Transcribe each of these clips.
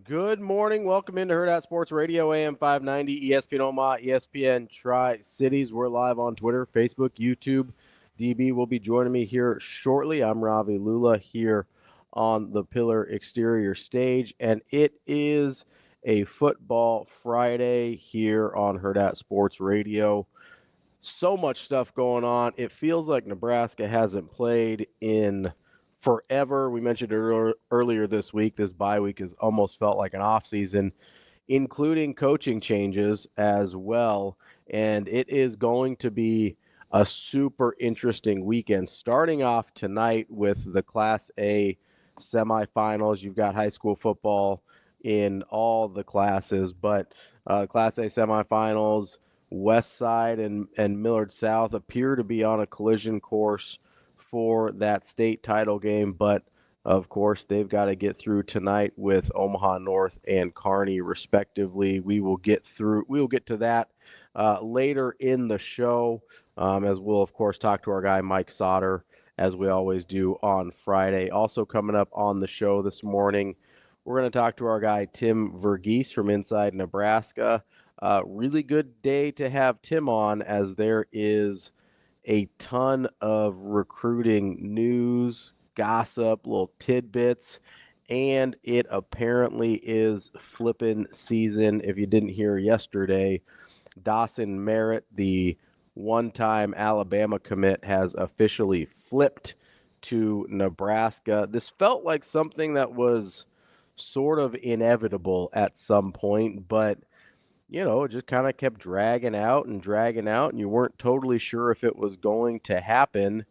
Good morning. Welcome into Hurrdat Sports Radio, AM 590, ESPN Omaha, ESPN Tri-Cities. We're live on Twitter, Facebook, YouTube. DB will be joining me here shortly. I'm Ravi Lulla here on the Pillar Exterior stage, and it is a football Friday here on Hurrdat Sports Radio. So much stuff going on. It feels like Nebraska hasn't played in forever. We mentioned it earlier this week. This bye week has almost felt like an off season, including coaching changes as well. And it is going to be a super interesting weekend, starting off tonight with the Class A semifinals. You've got high school football in all the classes, but Class A semifinals, West Side and Millard South appear to be on a collision course for that state title game, but of course they've got to get through tonight with Omaha North and Kearney respectively. We will get to that later in the show, as we'll of course talk to our guy Mike Sautter, as we always do on Friday. Also coming up on the show this morning, we're going to talk to our guy Tim Verghese from Inside Nebraska. Really good day to have Tim on, as there is a ton of recruiting news, gossip, little tidbits, and it apparently is flipping season. If you didn't hear yesterday, Dawson Merritt, the one-time Alabama commit, has officially flipped to Nebraska. This felt like something that was sort of inevitable at some point, but it just kind of kept dragging out, and you weren't totally sure if it was going to happen.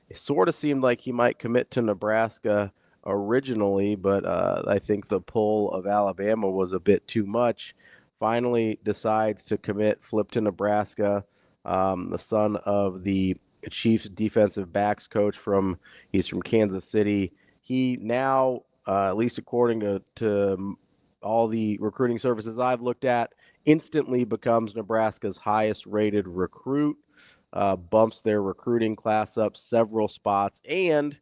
It sort of seemed like he might commit to Nebraska originally, but I think the pull of Alabama was a bit too much. Finally decides to flip to Nebraska. The son of the Chiefs defensive backs coach he's from Kansas City. He now, at least according to all the recruiting services I've looked at, instantly becomes Nebraska's highest rated recruit, bumps their recruiting class up several spots. And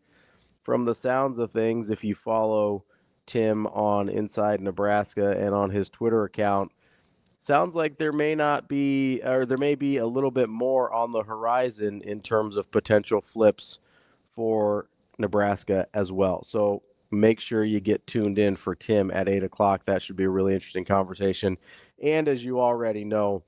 from the sounds of things, if you follow Tim on Inside Nebraska and on his Twitter account, sounds like there may be a little bit more on the horizon in terms of potential flips for Nebraska as well. So make sure you get tuned in for Tim at 8 o'clock. That should be a really interesting conversation. And as you already know,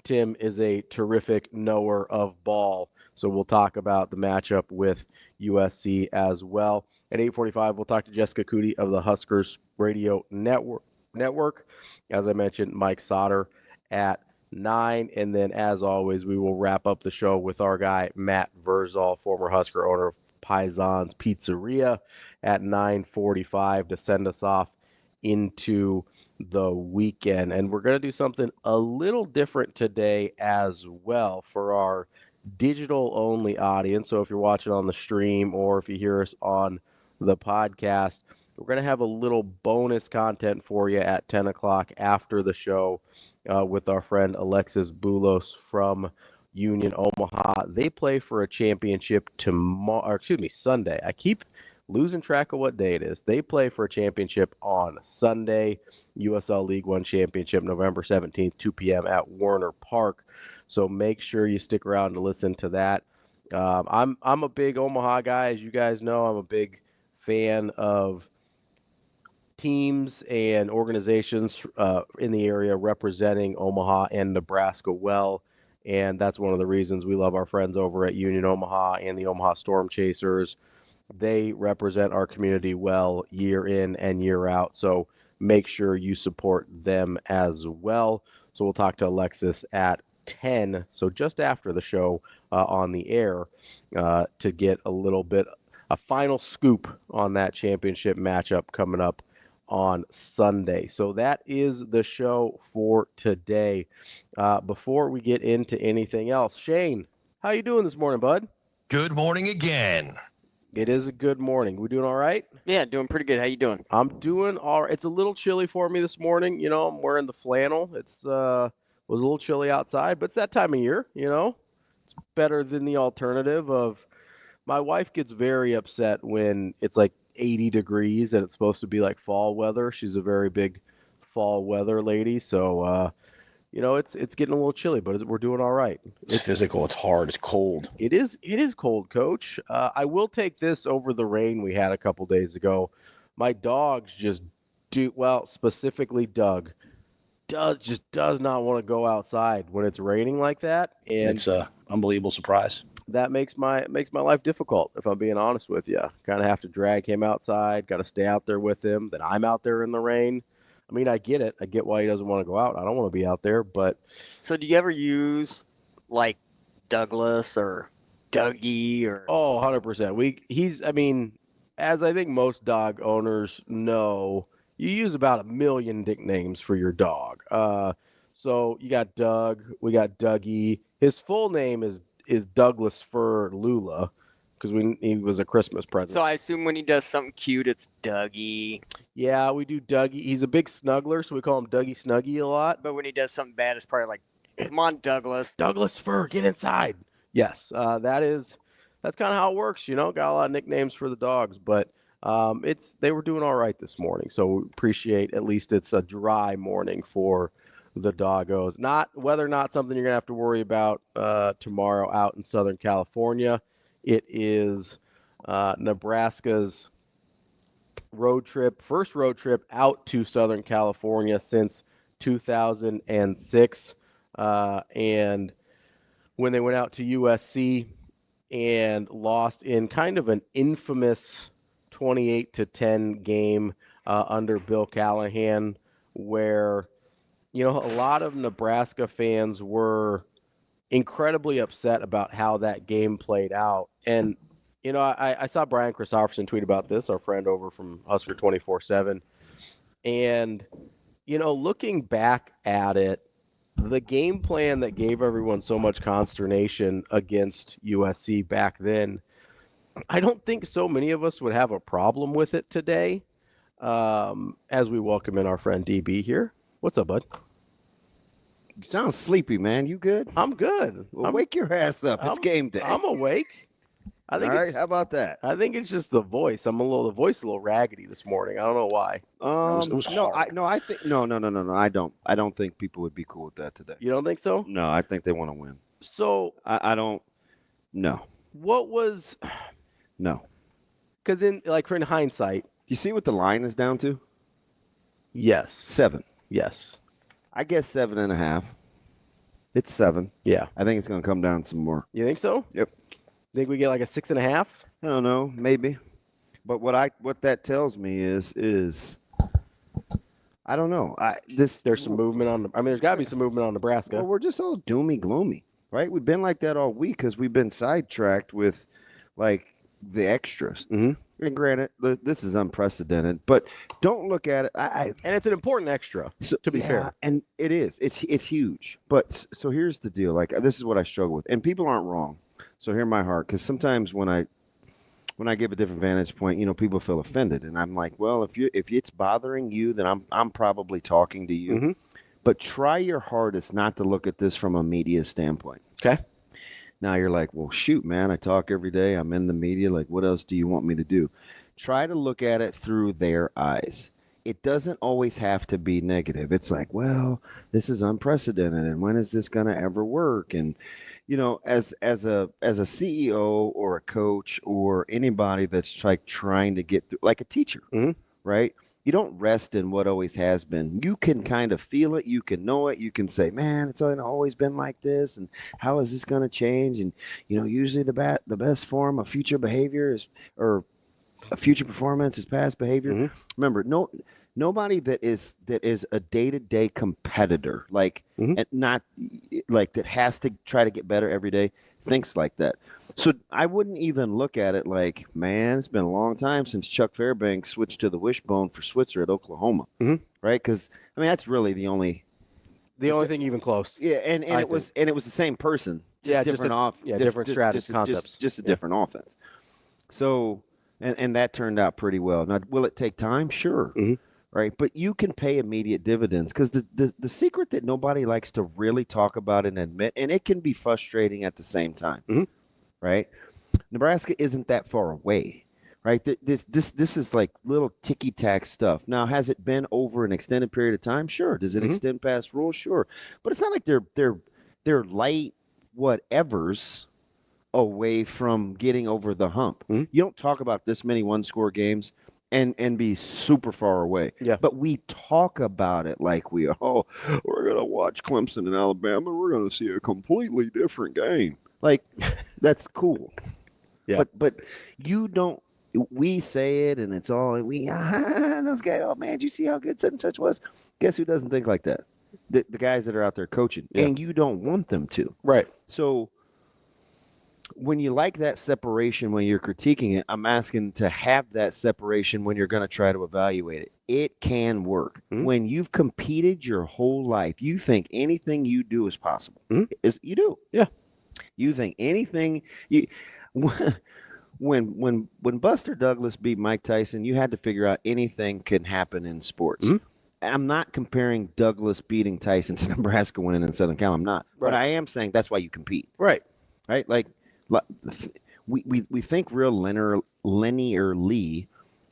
Tim is a terrific knower of ball. So we'll talk about the matchup with USC as well. At 8:45, we'll talk to Jessica Coody of the Huskers Radio Network. As I mentioned, Mike Sautter at 9. And then, as always, we will wrap up the show with our guy, Matt Vrzal, former Husker owner of Paisan's Pizzeria, at 9:45 to send us off into the weekend. And we're going to do something a little different today as well for our digital only audience. So if you're watching on the stream or if you hear us on the podcast, we're going to have a little bonus content for you at 10 o'clock after the show with our friend Alexis Boulos from Union Omaha. They play for a championship Sunday. I keep losing track of what day it is. They play for a championship on Sunday, USL League One championship, November 17th, 2 p.m. at Warner Park. So make sure you stick around to listen to that. I'm a big Omaha guy, as you guys know. I'm a big fan of teams and organizations in the area representing Omaha and Nebraska well. And that's one of the reasons we love our friends over at Union Omaha and the Omaha Storm Chasers. They represent our community well year in and year out. So make sure you support them as well. So we'll talk to Alexis at 10, so just after the show on the air, to get a final scoop on that championship matchup coming up on Sunday. So that is the show for today. Before we get into anything else, Shane, how you doing this morning, bud? Good morning again. It is a good morning. We doing all right? Yeah, doing pretty good. How you doing? I'm doing all right. It's a little chilly for me this morning. I'm wearing the flannel. It's was a little chilly outside, but it's that time of year, It's better than the alternative of my wife gets very upset when it's like 80 degrees and it's supposed to be like fall weather. She's a very big fall weather lady. So, it's getting a little chilly, but we're doing all right. It's physical. It's hard. It's cold. It is cold, Coach. I will take this over the rain we had a couple days ago. My dogs specifically Doug, does not want to go outside when it's raining like that. And it's an unbelievable surprise. That makes my life difficult, if I'm being honest with you. Kind of have to drag him outside, got to stay out there with him. Then I'm out there in the rain. I mean, I get it. I get why he doesn't want to go out. I don't want to be out there, but. So do you ever use like Douglas or Dougie or? Oh, 100%. As I think most dog owners know, you use about 1 million nicknames for your dog. So you got Doug, we got Dougie. His full name is Douglas Fur Lulla, because he was a Christmas present. So I assume when he does something cute, it's Dougie. Yeah, we do Dougie. He's a big snuggler, so we call him Dougie Snuggie a lot. But when he does something bad, it's probably like, come on, Douglas. Douglas Fur, get inside. Yes, that's kind of how it works, Got a lot of nicknames for the dogs, but they were doing all right this morning, so we appreciate at least it's a dry morning for the doggos. Weather not something you're going to have to worry about tomorrow out in Southern California. It is Nebraska's first road trip out to Southern California since 2006. And when they went out to USC and lost in kind of an infamous 28-10 game under Bill Callahan, where, a lot of Nebraska fans were incredibly upset about how that game played out. And, I saw Brian Christopherson tweet about this, our friend over from Husker 24/7. And, looking back at it, the game plan that gave everyone so much consternation against USC back then, I don't think so many of us would have a problem with it today. As we welcome in our friend DB here. What's up, bud? You sound sleepy, man. You good? I'm good. Well, wake your ass up. It's game day. I'm awake. All right, how about that? I think it's just the voice. The voice is a little raggedy this morning. I don't know why. I don't think people would be cool with that today. You don't think so? No, I think they want to win. So I don't. No. What was? No. Because in hindsight, you see what the line is down to? Yes. 7. Yes. I guess 7.5. It's 7. Yeah. I think it's going to come down some more. You think so? Yep. Think we get like a 6.5? I don't know, maybe. But what that tells me is I don't know. There's some movement on. There's got to be some movement on Nebraska. Well, we're just all doomy gloomy, right? We've been like that all week because we've been sidetracked with like the extras. Mm-hmm. And granted, this is unprecedented, but don't look at it. And it's an important extra, to be fair. And it is. It's huge. But so here's the deal. Like, this is what I struggle with. And people aren't wrong. So hear my heart, because sometimes when I give a different vantage point, people feel offended, and I'm like, well, if it's bothering you, then I'm probably talking to you. Mm-hmm. But try your hardest not to look at this from a media standpoint. Okay. Now you're like, well, shoot, man, I talk every day. I'm in the media. Like, what else do you want me to do? Try to look at it through their eyes. It doesn't always have to be negative. It's like, well, this is unprecedented, and when is this going to ever work? And as a CEO or a coach or anybody that's like trying to get through, like a teacher, mm-hmm. right? You don't rest in what always has been. You can kind of feel it. You can know it. You can say, man, it's always been like this. And how is this going to change? And, usually the best form of future behavior or a future performance is past behavior. Mm-hmm. Remember, nobody that is a day-to-day competitor, like, mm-hmm. and not like that has to try to get better every day, thinks like that. So I wouldn't even look at it like, man, it's been a long time since Chuck Fairbanks switched to the wishbone for Switzer at Oklahoma, mm-hmm. right? Because that's really the only thing even close. Yeah, and it was the same person, just different strategy concepts, just a different offense. So and that turned out pretty well. Now, will it take time? Sure. Mm-hmm. Right, but you can pay immediate dividends, because the secret that nobody likes to really talk about and admit, and it can be frustrating at the same time, mm-hmm. right? Nebraska isn't that far away. right? This is like little ticky-tack stuff. Now, has it been over an extended period of time? Sure. Does it extend past Rhule? Sure. But it's not like they're light whatevers away from getting over the hump. You don't talk about this many one-score games and be super far away. Yeah. But we talk about it like we're going to watch Clemson and Alabama, and we're going to see a completely different game. Like, that's cool. Yeah. But you don't. We say it, and it's all those guys. Oh man, did you see how good such and such was? Guess who doesn't think like that? The guys that are out there coaching, and you don't want them to. Right. So when you like that separation when you're critiquing it, I'm asking to have that separation when you're going to try to evaluate it. It can work. When you've competed your whole life, you think anything you do is possible. You do. Yeah. You think anything you. When Buster Douglas beat Mike Tyson, you had to figure out anything can happen in sports. I'm not comparing Douglas beating Tyson to Nebraska winning in Southern Cal. I'm not. Right. But I am saying that's why you compete. Right. Right? Like we think real linearly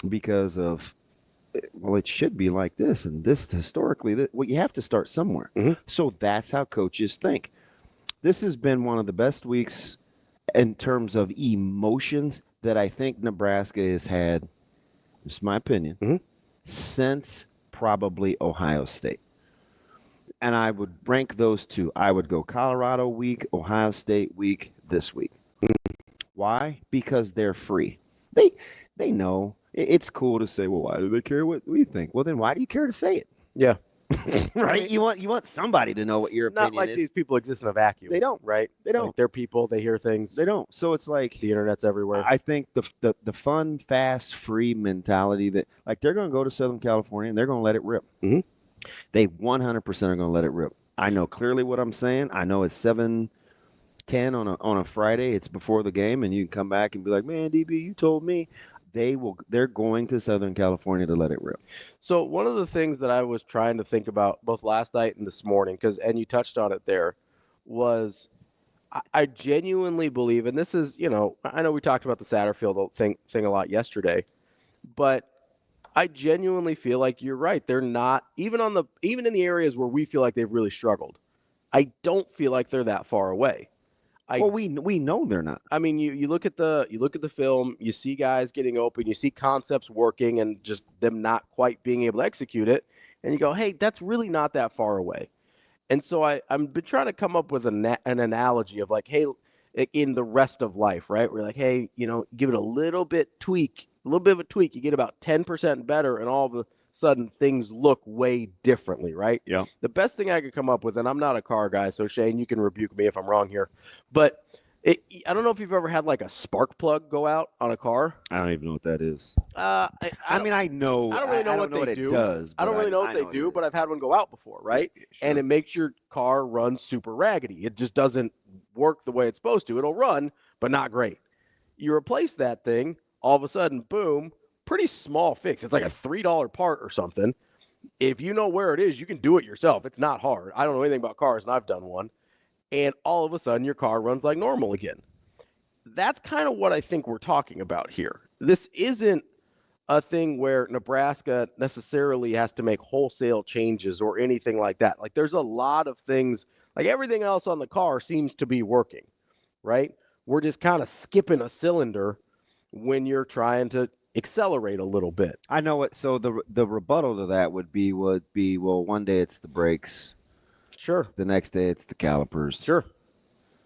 because of, well, it should be like this. And this historically, well, you have to start somewhere. So that's how coaches think. This has been one of the best weeks in terms of emotions that I think Nebraska has had, this is my opinion, since probably Ohio State. And I would rank those two. I would go Colorado week, Ohio State week, this week. Why? Because they're free. They know. It's cool to say, well, why do they care what we think? Well, then why do you care to say it? Yeah. Right? You want somebody to know what your opinion is. Not like these people exist in a vacuum. They don't. Right? They don't. Like they're people. They hear things. They don't. So it's like the internet's everywhere. I think the fun, fast, free mentality that, like, they're going to go to Southern California and they're going to let it rip. They 100% are going to let it rip. I know clearly what I'm saying. I know it's 7:10 on a Friday. It's before the game, and you can come back and be like, man, DB, you told me. They're going to Southern California to let it rip. So one of the things that I was trying to think about both last night and this morning, and you touched on it there, was I genuinely believe, and this is, I know we talked about the Satterfield thing a lot yesterday, but I genuinely feel like you're right. They're not, even in the areas where we feel like they've really struggled, I don't feel like they're that far away. We know they're not. I mean, you look at the film, you see guys getting open, you see concepts working, and just them not quite being able to execute it, and you go, hey, that's really not that far away. And so I've been trying to come up with an analogy of like, hey, in the rest of life, right? We're like, hey, give it a little bit of a tweak, you get about 10% better, and all of a sudden things look way differently, right? Yeah. The best thing I could come up with, and I'm not a car guy, so Shane, you can rebuke me if I'm wrong here, but I don't know if you've ever had like a spark plug go out on a car. I don't even know what that is. I mean, I know. I don't really know what they do. I don't really know what they do, but I've had one go out before, right? Sure. And it makes your car run super raggedy. It just doesn't work the way it's supposed to. It'll run, but not great. You replace that thing, all of a sudden, boom, pretty small fix. It's like a $3 part or something. If you know where it is, you can do it yourself. It's not hard. I don't know anything about cars, and I've done one. And all of a sudden, your car runs like normal again. That's kind of what I think we're talking about here. This isn't a thing where Nebraska necessarily has to make wholesale changes or anything like that. Like, there's a lot of things, like everything else on the car seems to be working, right? We're just kind of skipping a cylinder when you're trying to accelerate a little bit. I know it. So the rebuttal to that would be, well, one day it's the brakes. Sure. The next day it's the calipers. Sure.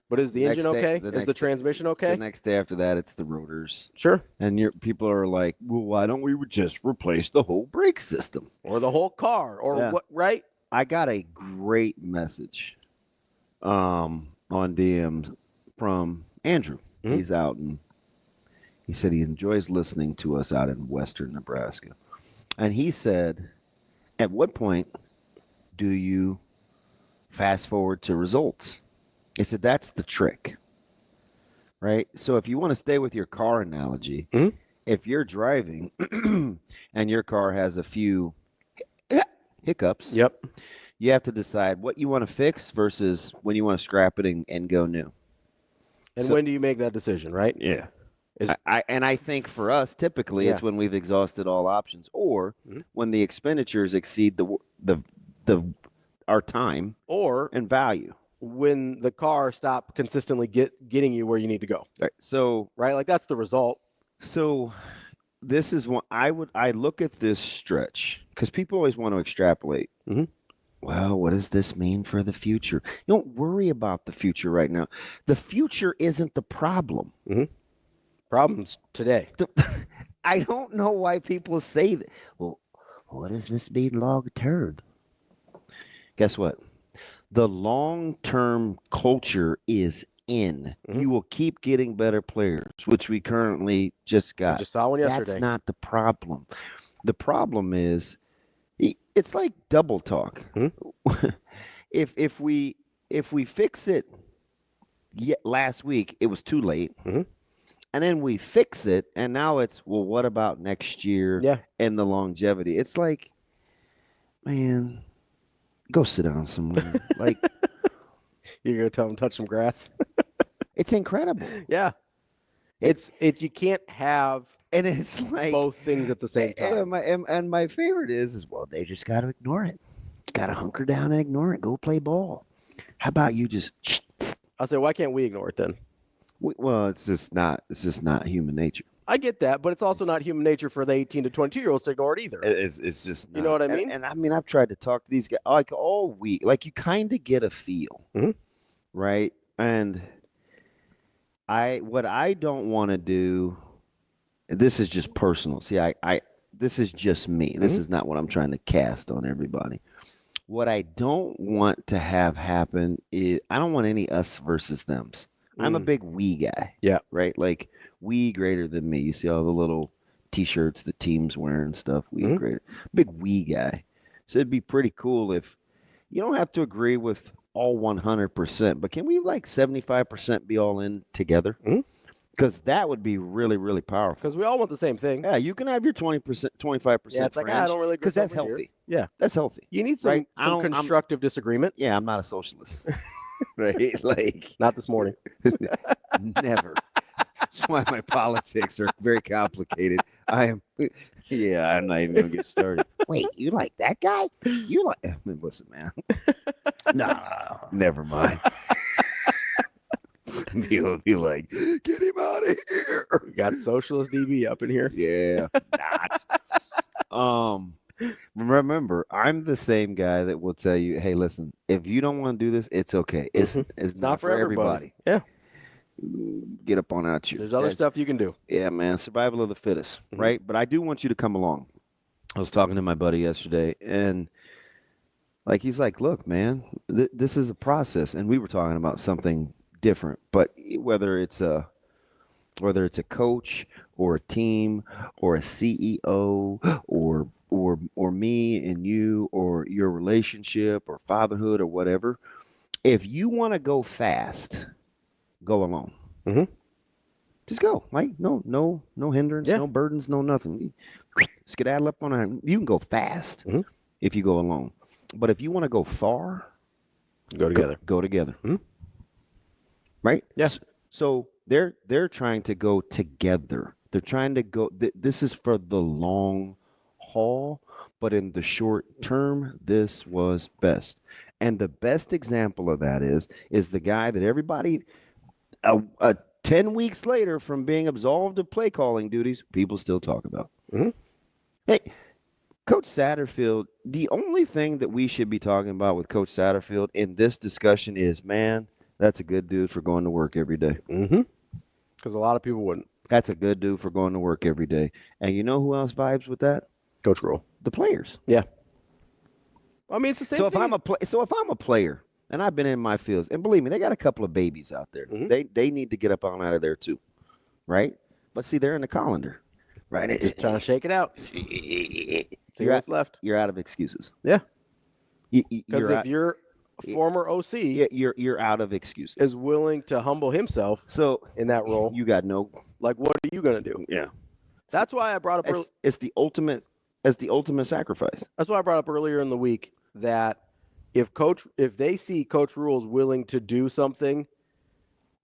But is the engine okay? Is the transmission okay? The next day after that, it's the rotors. Sure. And people are like, well, why don't we just replace the whole brake system? Or the whole car, or what, right? I got a great message on DMs from Andrew. He's out, and he said he enjoys listening to us out in western Nebraska. And he said, at what point do you fast forward to results? He said, that's the trick, right? So if you want to stay with your car analogy, if you're driving and your car has a few hiccups, you have to decide what you want to fix versus when you want to scrap it and go new. And when do you make that decision, right? Yeah. I think for us, typically, it's when we've exhausted all options, or when the expenditures exceed our time or and value. When the car stopped consistently getting you where you need to go. Right. So like that's the result. So this is one I look at this stretch because people always want to extrapolate. Well, what does this mean for the future? You don't worry about the future right now. The future isn't the problem. Problems today. I don't know why people say that. Well, what does this mean long term? Guess what? The long-term culture is in. You will keep getting better players, which we currently just got. I just saw one yesterday. That's not the problem. The problem is it's like double talk. If we fix it last week, it was too late. And then we fix it, and now it's, well, what about next year and the longevity? It's like, man, go sit down somewhere. Like, you're gonna tell them touch some grass. It's incredible. Yeah, it's you can't have, and it's like both things at the same time. And my favorite is well, they just got to ignore it. You got to hunker down and ignore it. Go play ball. How about you just? I'll say, why can't we ignore it then? Well, it's just not human nature. I get that, but it's also not human nature for the 18 to 22-year-olds to ignore it either. It's just not. You know what I mean? And I mean, I've tried to talk to these guys like all week. Like you kind of get a feel, right? And what I don't want to do. This is just personal. See, this is just me. This is not what I'm trying to cast on everybody. What I don't want to have happen is I don't want any us versus thems. I'm a big we guy. Yeah. Right? Like we greater than me. You see all the little T-shirts the team's wearing and stuff. We greater. Big we guy. So it'd be pretty cool if you don't have to agree with all 100%, but can we like 75% be all in together? Because that would be really, really powerful. Because we all want the same thing. Yeah, you can have your 20%, 25%. Yeah, it's like, I don't really agree. Because that's healthy. Yeah. That's healthy. You need some constructive disagreement. Yeah, I'm not a socialist. Right? Like, not this morning. Never. That's why my politics are very complicated. I'm not even going to get started. Wait, you like that guy? You like, I mean, listen, man. No, never mind. He'll be like, get him out of here. We got socialist DB up in here. Yeah, not. Remember, I'm the same guy that will tell you, hey, listen, if you don't want to do this, it's okay. It's not for everybody. Yeah. Get up on out you. There's other stuff you can do. Yeah, man. Survival of the fittest, right? But I do want you to come along. I was talking to my buddy yesterday, and like he's like, look, man, this is a process. And we were talking about something different, but whether it's a coach or a team or a CEO or me and you or your relationship or fatherhood or whatever, if you want to go fast, go alone. Just go. Like no hindrance, no burdens, no nothing. Skedaddle up on a. You can go fast if you go alone, but if you want to go far, go together. Go together. Right? Yes. So they're trying to go together. They're trying to go. This is for the long haul, but in the short term, this was best. And the best example of that is the guy that everybody, 10 weeks later from being absolved of play calling duties, people still talk about. Hey, Coach Satterfield, the only thing that we should be talking about with Coach Satterfield in this discussion is, man, that's a good dude for going to work every day. Because a lot of people wouldn't. That's a good dude for going to work every day. And you know who else vibes with that? Coach Rhule. The players. Yeah. I mean, it's the same thing. If I'm a player, and I've been in my fields, and believe me, they got a couple of babies out there. They need to get up on out of there too, right? But see, they're in the colander, right? Just trying to shake it out. See what's left. You're out of excuses. Yeah. Because if you're a former OC, you're out of excuses. Is willing to humble himself. So in that role, you got no. Like, what are you gonna do? Yeah. That's why I brought up. It's the ultimate. As the ultimate sacrifice. That's why I brought up earlier in the week that if they see Coach Rhule's willing to do something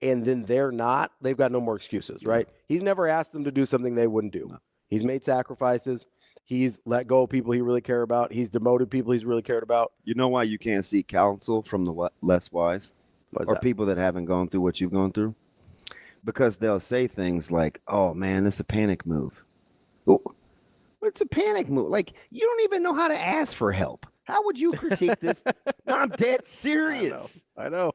and then they're not, they've got no more excuses, right? He's never asked them to do something they wouldn't do. No. He's made sacrifices. He's let go of people he really cared about. He's demoted people he's really cared about. You know why you can't seek counsel from the less wise? Or people that haven't gone through what you've gone through? Because they'll say things like, oh, man, this is a panic move. Well, it's a panic move. Like, you don't even know how to ask for help. How would you critique this? No, I'm dead serious. I know.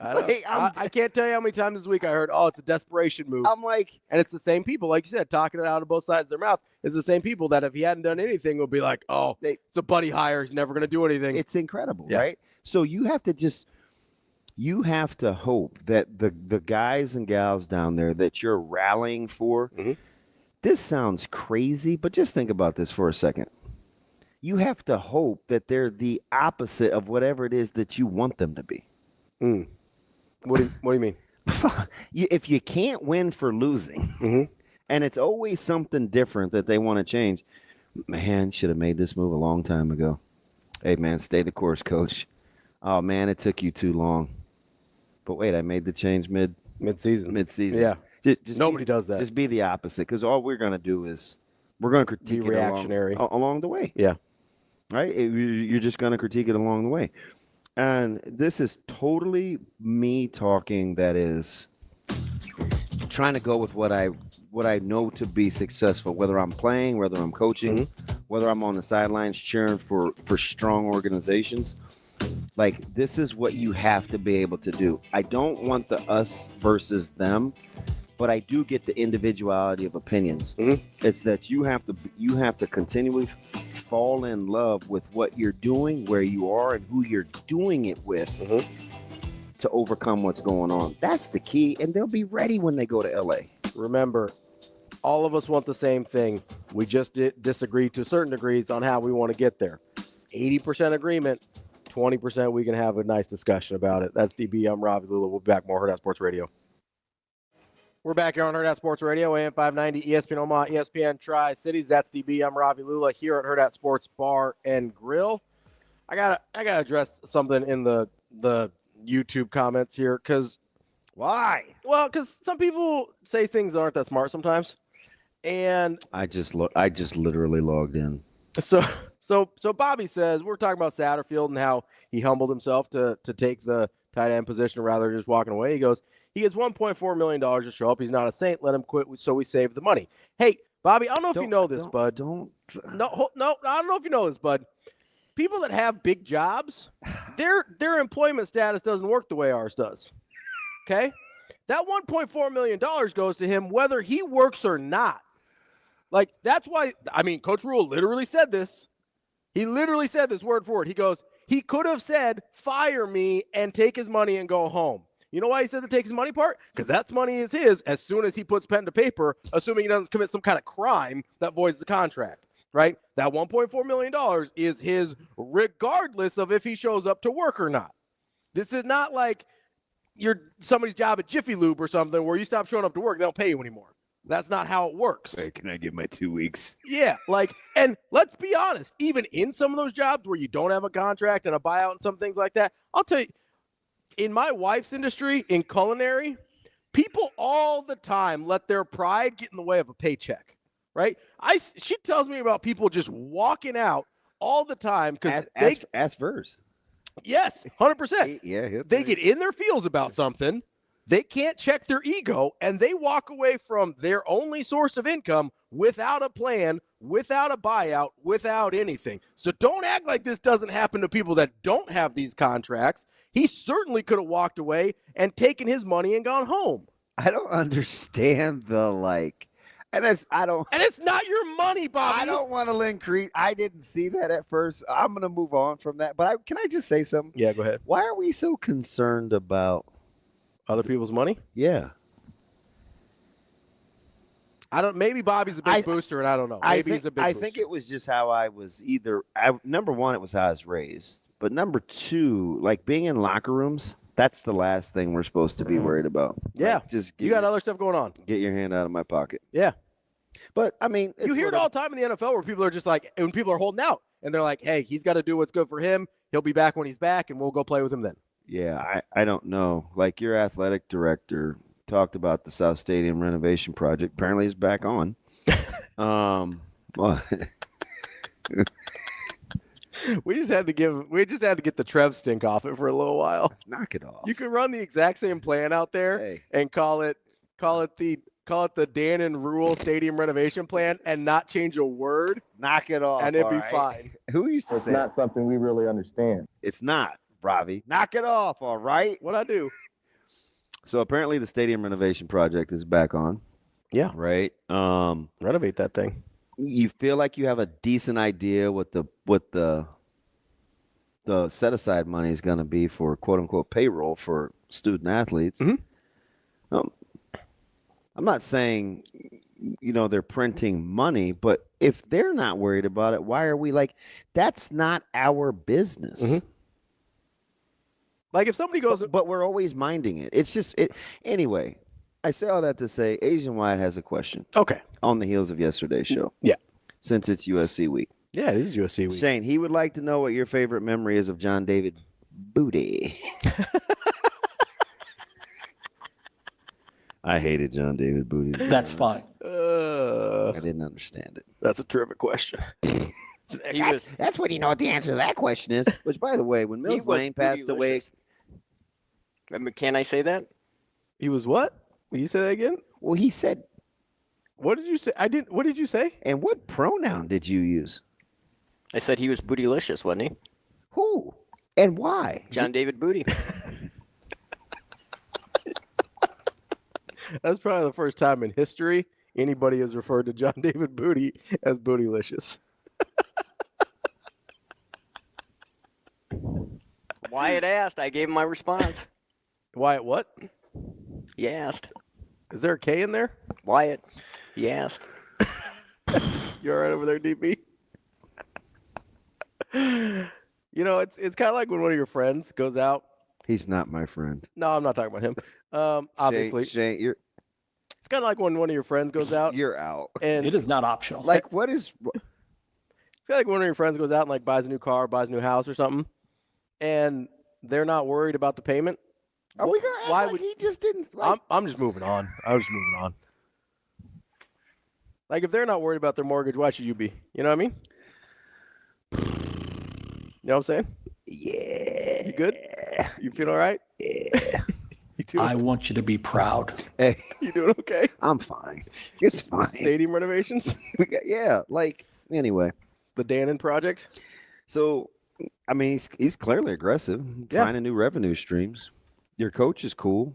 I can't tell you how many times this week I heard, oh, it's a desperation move. I'm like, and it's the same people, like you said, talking it out of both sides of their mouth. It's the same people that if he hadn't done anything would be like, oh, it's a buddy hire. He's never going to do anything. It's incredible, right? So you have to hope that the guys and gals down there that you're rallying for, this sounds crazy, but just think about this for a second. You have to hope that they're the opposite of whatever it is that you want them to be. What do you mean? If you can't win for losing, and it's always something different that they want to change, man, should have made this move a long time ago. Hey, man, stay the course, coach. Oh, man, it took you too long. But wait, I made the change mid-season. Yeah. Just Nobody does that. Just be the opposite, because all we're going to do is we're going to critique be reactionary along the way. Yeah. Right? You're just going to critique it along the way. And this is totally me talking that is trying to go with what I know to be successful, whether I'm playing, whether I'm coaching, whether I'm on the sidelines cheering for strong organizations. Like, this is what you have to be able to do. I don't want the us versus them, but I do get the individuality of opinions. It's that you have to continually fall in love with what you're doing, where you are, and who you're doing it with to overcome what's going on. That's the key, and they'll be ready when they go to LA. Remember, all of us want the same thing. We just disagree to certain degrees on how we want to get there. 80% agreement, 20% we can have a nice discussion about it. That's DB. I'm Ravi, Lulla. We'll be back more Hurrdat Sports Radio. We're back here on Hurrdat Sports Radio, AM 590, ESPN Omaha, ESPN Tri-Cities. That's DB. I'm Ravi, Lulla here at Hurrdat Sports Bar and Grill. I gotta address something in the YouTube comments here, because why? Well, because some people say things that aren't that smart sometimes, and I just literally logged in. So Bobby says we're talking about Satterfield and how he humbled himself to take the tight end position rather than just walking away. He goes, he gets $1.4 million to show up. He's not a saint. Let him quit so we save the money. Hey, Bobby, I don't know if you know this, bud. No, I don't know if you know this, bud. People that have big jobs, their employment status doesn't work the way ours does. Okay? That $1.4 million goes to him whether he works or not. Like, that's why, I mean, Coach Rhule literally said this. He literally said this word for word. He goes, he could have said, fire me and take his money and go home. You know why he said to take his money part? Because that money is his as soon as he puts pen to paper, assuming he doesn't commit some kind of crime that voids the contract, right? That $1.4 million is his regardless of if he shows up to work or not. This is not like you're somebody's job at Jiffy Lube or something where you stop showing up to work, they don't pay you anymore. That's not how it works. Hey, can I get my 2 weeks? Yeah, and let's be honest, even in some of those jobs where you don't have a contract and a buyout and some things like that, I'll tell you, in my wife's industry, in culinary, people all the time let their pride get in the way of a paycheck, right? She tells me about people just walking out all the time because ask Verghese. Yes, 100%. Yeah, they get in their feels about something. They can't check their ego, and they walk away from their only source of income without a plan, without a buyout, without anything. So don't act like this doesn't happen to people that don't have these contracts. He certainly could have walked away and taken his money and gone home. I don't understand and it's not your money, Bobby. I don't want to lend credence. I didn't see that at first. I'm going to move on from that. But can I just say something? Yeah, go ahead. Why are we so concerned about other people's money? Yeah. Maybe Bobby's a big booster, and I don't know. Maybe he's a big booster. I think it was just how I was number one, it was how I was raised. But number two, being in locker rooms, that's the last thing we're supposed to be worried about. Yeah. You got other stuff going on. Get your hand out of my pocket. Yeah. But, I mean. You hear it all the time in the NFL where people are just when people are holding out, and they're like, hey, he's got to do what's good for him. He'll be back when he's back, and we'll go play with him then. Yeah, I don't know. Like your athletic director talked about the South Stadium renovation project. Apparently, it's back on. Well, We just had to get the Trev stink off it for a little while. knock it off. You could run the exact same plan out there Hey. and call it the Dan and Rhule Stadium renovation plan and not change a word, Knock it off. and it'd all be right? fine. Who used to It's say not it? something we really understand. It's not, Ravi. Knock it off, all right? What'd I do? So apparently the stadium renovation project is back on. Yeah. Right? Renovate that thing. You feel like you have a decent idea what the set aside money is going to be for quote unquote payroll for student athletes. Mhm. I'm not saying they're printing money, but if they're not worried about it, why are we like? That's not our business. Mhm. Like if somebody goes, But we're always minding it. It's just it anyway. I say all that to say Asian Wide has a question okay, on the heels of yesterday's show. Yeah. Since it's USC week. yeah, it is USC week. Shane, he would like to know what your favorite memory is of John David Booty. I hated John David Booty. That's fine. I didn't understand it. That's a terrific question. That's when you know what the answer to that question is. Which, by the way, when Mills Lane passed away, Can I say that? He was what? Will you say that again? well, he said, What did you say? I didn't. What did you say? and what pronoun did you use? I said he was bootylicious, wasn't he? Who? And why? John David Booty. That's probably the first time in history anybody has referred to John David Booty as bootylicious. Wyatt asked. I gave him my response. Wyatt, what? He asked. Is there a K in there? Wyatt. He asked. You all right over there, DB? It's kind of like when one of your friends goes out. He's not my friend. No, I'm not talking about him. Obviously, Shane, it's kind of like when one of your friends goes out. you're out. And It is not optional. Like, what is? it's kind of like when one of your friends goes out and like buys a new car, buys a new house or something, and they're not worried about the payment. Are we gonna? Why Why would would he just didn't? Like, I'm just moving on. I'm just moving on. Like if they're not worried about their mortgage, why should you be? You know what I mean? You know what I'm saying? yeah. You good? You feel all right? Yeah. You doing, I want you to be proud. Hey, you doing okay? I'm fine. It's fine. Stadium renovations? Yeah. Like anyway. The Dannon project? So, I mean, he's clearly aggressive, Yeah. finding new revenue streams. Your coach is cool.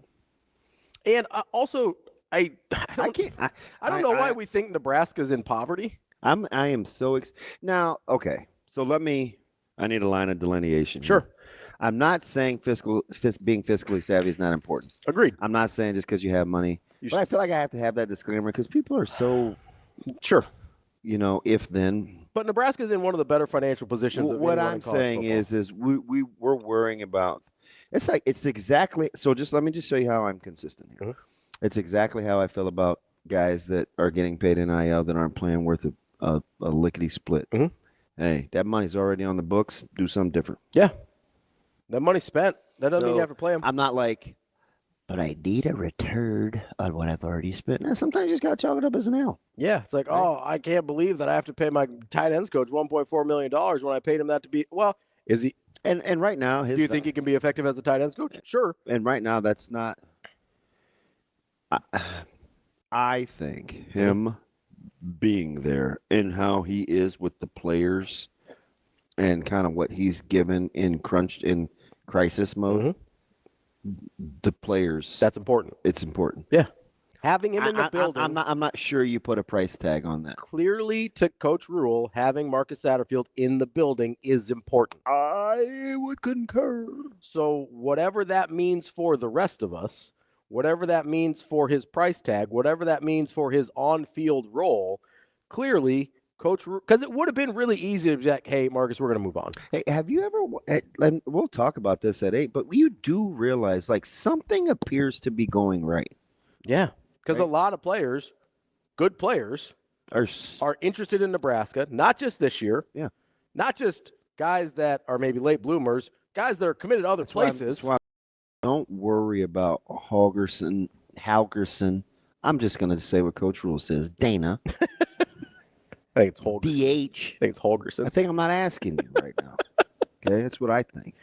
And also, I I don't, can't. I don't know why we think Nebraska's in poverty. I am so now. Okay, so I need a line of delineation. Sure. here. I'm not saying being fiscally savvy is not important. Agreed. I'm not saying just because you have money, but I feel like I have to have that disclaimer because people are so, Sure. if then. But Nebraska's in one of the better financial positions. of What anyone in I'm college saying football. is we're worrying about. It's exactly so. Just let me just show you how I'm consistent here. Mhm. It's exactly how I feel about guys that are getting paid NIL that aren't playing worth a lickety split. Mhm. Hey, that money's already on the books. Do something different. Yeah. That money's spent. That doesn't mean So, you have to play them. I'm not like, but I need a return on what I've already spent. Now, sometimes you just got to chalk it up as an L. Yeah. It's like, oh, I can't believe that I have to pay my tight ends coach $1.4 million when I paid him that to be. Well, is he? And right now, Do you think he can be effective as a tight ends coach? Sure. And right now, that's not. I think him being there and how he is with the players and kind of what he's given in crisis mode, the players. That's important. It's important. Yeah. Having him in the building. I'm not sure you put a price tag on that. Clearly, to Coach Rhule, having Marcus Satterfield in the building is important. I would concur. So whatever that means for the rest of us, whatever that means for his price tag, whatever that means for his on-field role, clearly Coach Rhule, because it would have been really easy to be like, hey, Marcus, we're going to move on. Hey, have you ever, and we'll talk about this at 8, but you do realize like something appears to be going right. Yeah. Because Right. a lot of players, good players, are interested in Nebraska, not just this year. Yeah. Not just guys that are maybe late bloomers, guys that are committed to other places. That's why worry about Holgorsen. I'm just going to say what Coach Rhule says. Dana. I think it's Holgorsen. DH. I think it's Holgorsen. I think I'm not asking you right now. Okay, that's what I think.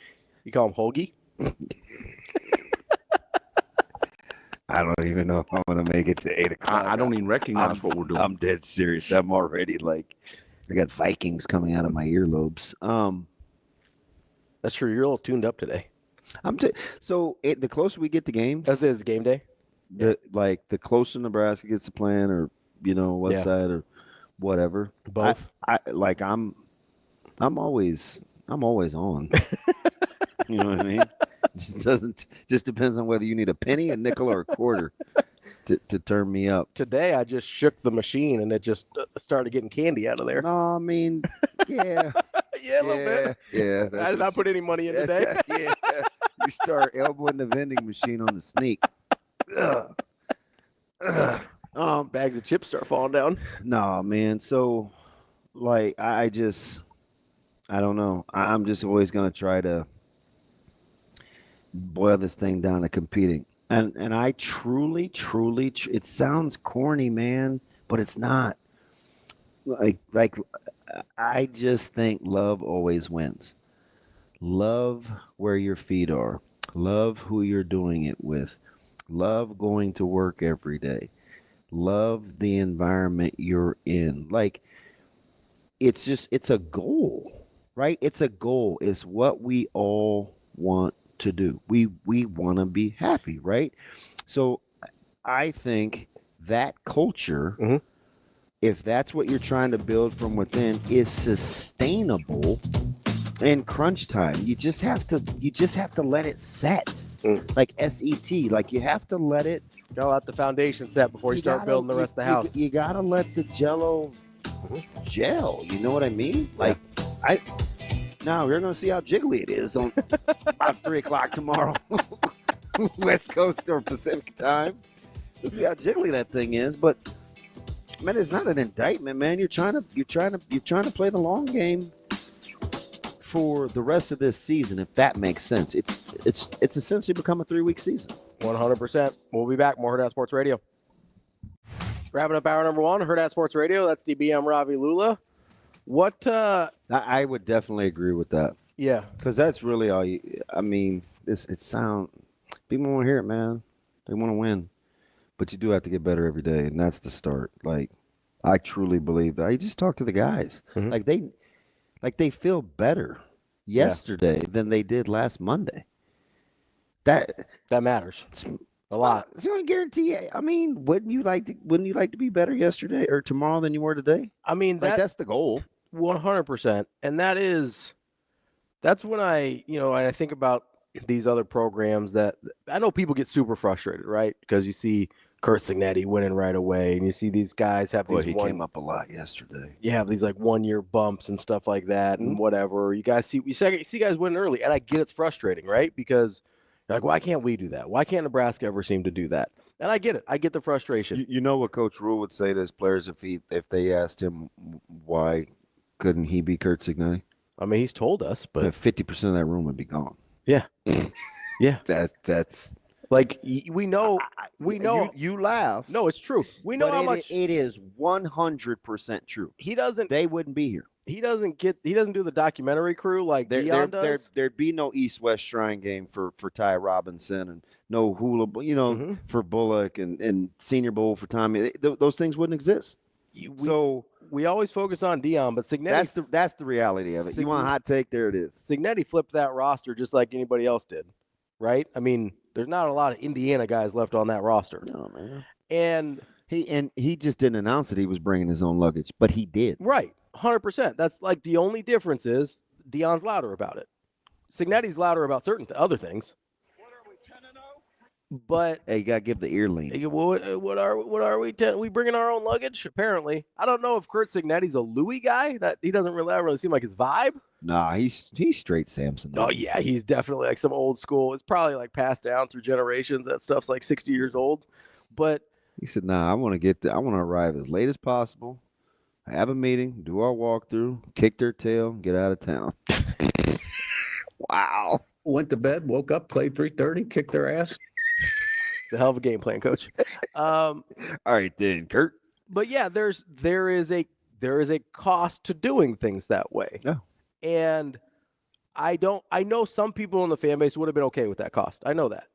You call him Hoagie? I don't even know if I'm going to make it to 8 o'clock. I don't even recognize what we're doing. I'm dead serious. I'm already like, I got Vikings coming out of my earlobes. That's true. You're a little tuned up today. The closer we get to games, As is game day. the closer Nebraska gets to playing, or West Side or whatever. Both. I'm always on. You know what I mean? Just depends on whether you need a penny, a nickel, or a quarter to turn me up. Today I just shook the machine and it just started getting candy out of there. No, I mean, yeah. Yeah, a little bit. Yeah. I did not put any money in today. Yeah. You start elbowing the vending machine on the sneak. Bags of chips start falling down. No, man. So, I don't know. I'm just always going to try to boil this thing down to competing. And I truly, it sounds corny, man, but it's not. I just think love always wins. Love where your feet are. Love who you're doing it with. Love going to work every day. Love the environment you're in. It's a goal, right? It's a goal. It's what we all want to do. We want to be happy, right? So I think that culture, if that's what you're trying to build from within, is sustainable in crunch time. You just have to let it set. Like SET. Like you have to let it. Gotta let the foundation set before you start building the rest of the house. You gotta let the jello gel. You know what I mean? Now we're gonna see how jiggly it is on about 3 o'clock tomorrow, West Coast or Pacific time. We'll see how jiggly that thing is. But man, it's not an indictment, man. You're trying to play the long game for the rest of this season, if that makes sense. It's essentially become a 3-week season. 100%. We'll be back. More Hurrdat Sports Radio. Wrapping up hour number 1, Hurrdat Sports Radio. That's DBM Ravi Lulla. What? I would definitely agree with that. Yeah, because that's really all you. I mean, people want to hear it, man. They want to win, but you do have to get better every day, and that's the start. I truly believe that. I just talked to the guys. They feel better yesterday than they did last Monday. That matters a lot. It's going to guarantee you. I mean, wouldn't you like to be better yesterday or tomorrow than you were today? I mean, that's the goal. 100%. And that's when I think about these other programs that I know people get super frustrated, right? Because you see Curt Cignetti winning right away, and you see these guys have these. He came up a lot yesterday. You have these 1-year bumps and stuff like that, and whatever. You see guys winning early, and I get it's frustrating, right? Because you're like, why can't we do that? Why can't Nebraska ever seem to do that? And I get it. I get the frustration. You know what Coach Rhule would say to his players if they asked him why couldn't he be Curt Cignetti? I mean, he's told us, but 50% of that room would be gone. Yeah, yeah. That's. We know. You laugh. No, it's true. We know how much it is. 100% true. He doesn't. They wouldn't be here. He doesn't do the documentary crew like Dion does. There'd be no East-West Shrine game for Ty Robinson, and no hula, for Bullock and Senior Bowl for Tommy. Those things wouldn't exist. We always focus on Dion, but Cignetti. That's the reality of it. You want a hot take? There it is. Cignetti flipped that roster just like anybody else did, right? I mean, there's not a lot of Indiana guys left on that roster. No, man. And he just didn't announce that he was bringing his own luggage, but he did. Right, 100%. That's the only difference is Dion's louder about it. Cignetti's louder about certain other things. But hey, you gotta give the ear lean. What are we? We bringing our own luggage? Apparently, I don't know if Curt Cignetti's a Louis guy. That he doesn't really seem like his vibe. Nah, he's straight Samson. Oh yeah, he's definitely some old school. It's probably passed down through generations. That stuff's 60 years old. But he said, "Nah, I want to arrive as late as possible. Have a meeting, do our walkthrough, kick their tail, and get out of town." Wow. went to bed, woke up, played 3:30, kicked their ass. It's a hell of a game plan, Coach. All right, then, Kurt. But yeah, there is a cost to doing things that way. Yeah. And I know some people in the fan base would have been okay with that cost. I know that.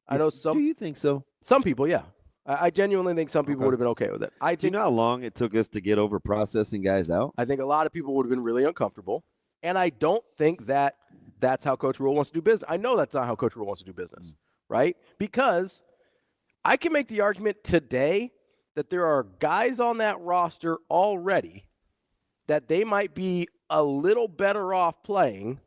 I know some. Do you think so? Some people, yeah. I genuinely think some people would have been okay with it. Do you know how long it took us to get over processing guys out? I think a lot of people would have been really uncomfortable. And I don't think that that's how Coach Rhule wants to do business. I know that's not how Coach Rhule wants to do business, right? Because I can make the argument today that there are guys on that roster already that they might be a little better off playing,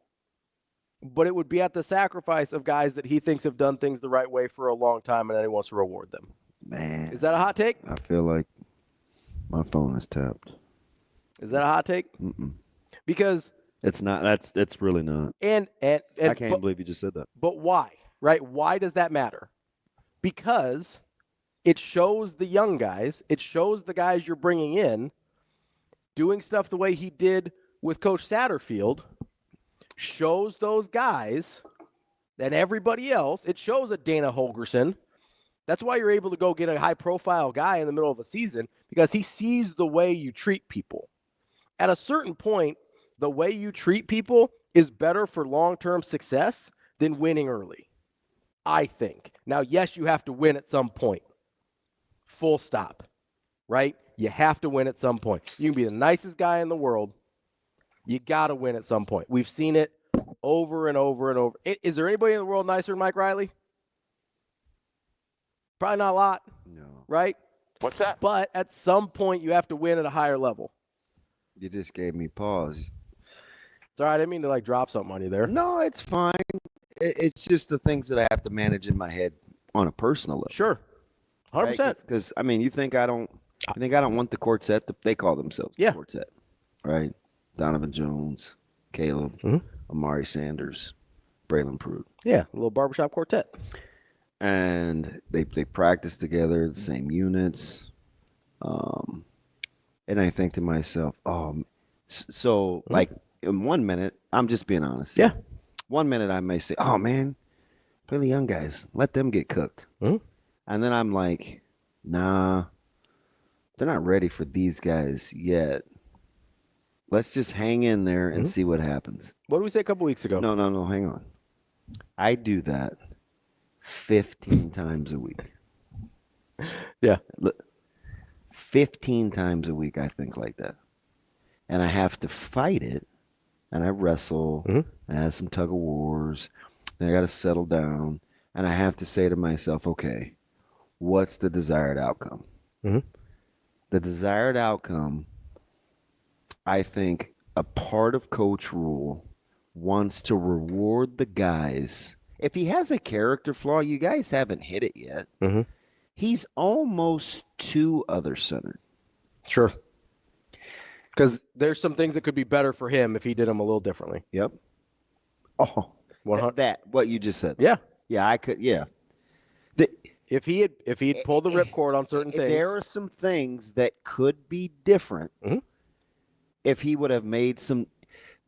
but it would be at the sacrifice of guys that he thinks have done things the right way for a long time, and then he wants to reward them. Man. Is that a hot take? I feel like my phone is tapped. Is that a hot take? Mm-mm. Because it's not. It's really not. And I can't believe you just said that. But why? Right? Why does that matter? Because it shows the young guys, it shows the guys you're bringing in doing stuff the way he did with Coach Satterfield, shows those guys and everybody else. It shows a Dana Holgorsen. That's why you're able to go get a high-profile guy in the middle of a season, because he sees the way you treat people. At a certain point, the way you treat people is better for long-term success than winning early, I think. Now, yes, you have to win at some point. Full stop, right? You have to win at some point. You can be the nicest guy in the world. You got to win at some point. We've seen it over and over and over. Is there anybody in the world nicer than Mike Riley? Probably not a lot. No. Right? What's that? But at some point, you have to win at a higher level. You just gave me pause. Sorry, I didn't mean to drop something on you there. No, it's fine. It's just the things that I have to manage in my head on a personal level. Sure. 100%. Because you think I don't want the quartet. They call themselves the quartet, right? Donovan Jones, Caleb, Amari Sanders, Braylon Pruitt. Yeah, a little barbershop quartet. And they practice together, the same units. And I think to myself, like in 1 minute, I'm just being honest. Yeah. 1 minute I may say, oh man, play the young guys, let them get cooked. And then I'm like, nah, they're not ready for these guys yet. Let's just hang in there and see what happens. What did we say a couple weeks ago? No, hang on. I do that 15 times a week. Yeah. 15 times a week I think like that. And I have to fight it. And I wrestle. I have some tug of wars. Then I got to settle down. And I have to say to myself, okay, what's the desired outcome? The desired outcome, I think a part of Coach Rhule wants to reward the guys. If he has a character flaw, you guys haven't hit it yet. He's almost too other-centered. Sure. Because there's some things that could be better for him if he did them a little differently. Yep. Oh, 100. What you just said. Yeah. Yeah, I could. Yeah. If he had pulled the ripcord on certain things, there are some things that could be different if he would have made some.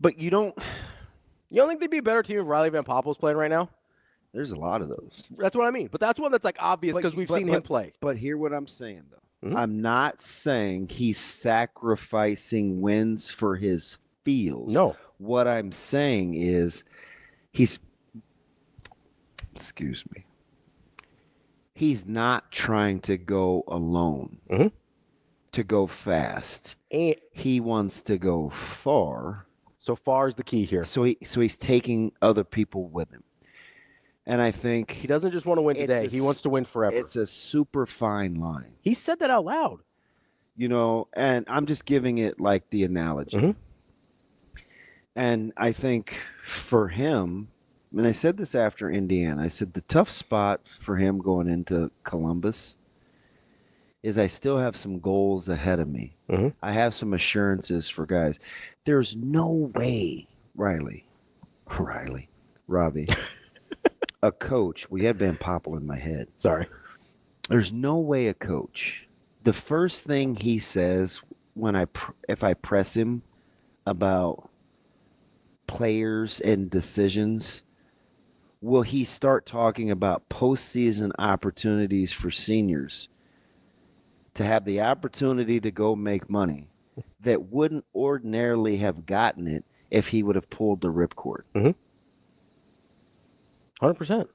But you don't think they'd be a better team if Riley Van Poppel's playing right now? There's a lot of those. That's what I mean. But that's one that's obvious because we've seen him play. But hear what I'm saying though. I'm not saying he's sacrificing wins for his feels. No. What I'm saying is excuse me. He's not trying to go alone, to go fast. And he wants to go far. So far is the key here. So he's taking other people with him. And I think he doesn't just want to win today. He wants to win forever. It's a super fine line. He said that out loud. And I'm just giving it like the analogy. And I think for him, and I said this after Indiana, I said the tough spot for him going into Columbus is I still have some goals ahead of me. I have some assurances for guys. There's no way, Ravi, a coach, we had Van Poppel in my head. Sorry. There's no way a coach, the first thing he says if I press him about players and decisions, will he start talking about postseason opportunities for seniors to have the opportunity to go make money that wouldn't ordinarily have gotten it if he would have pulled the ripcord? 100%.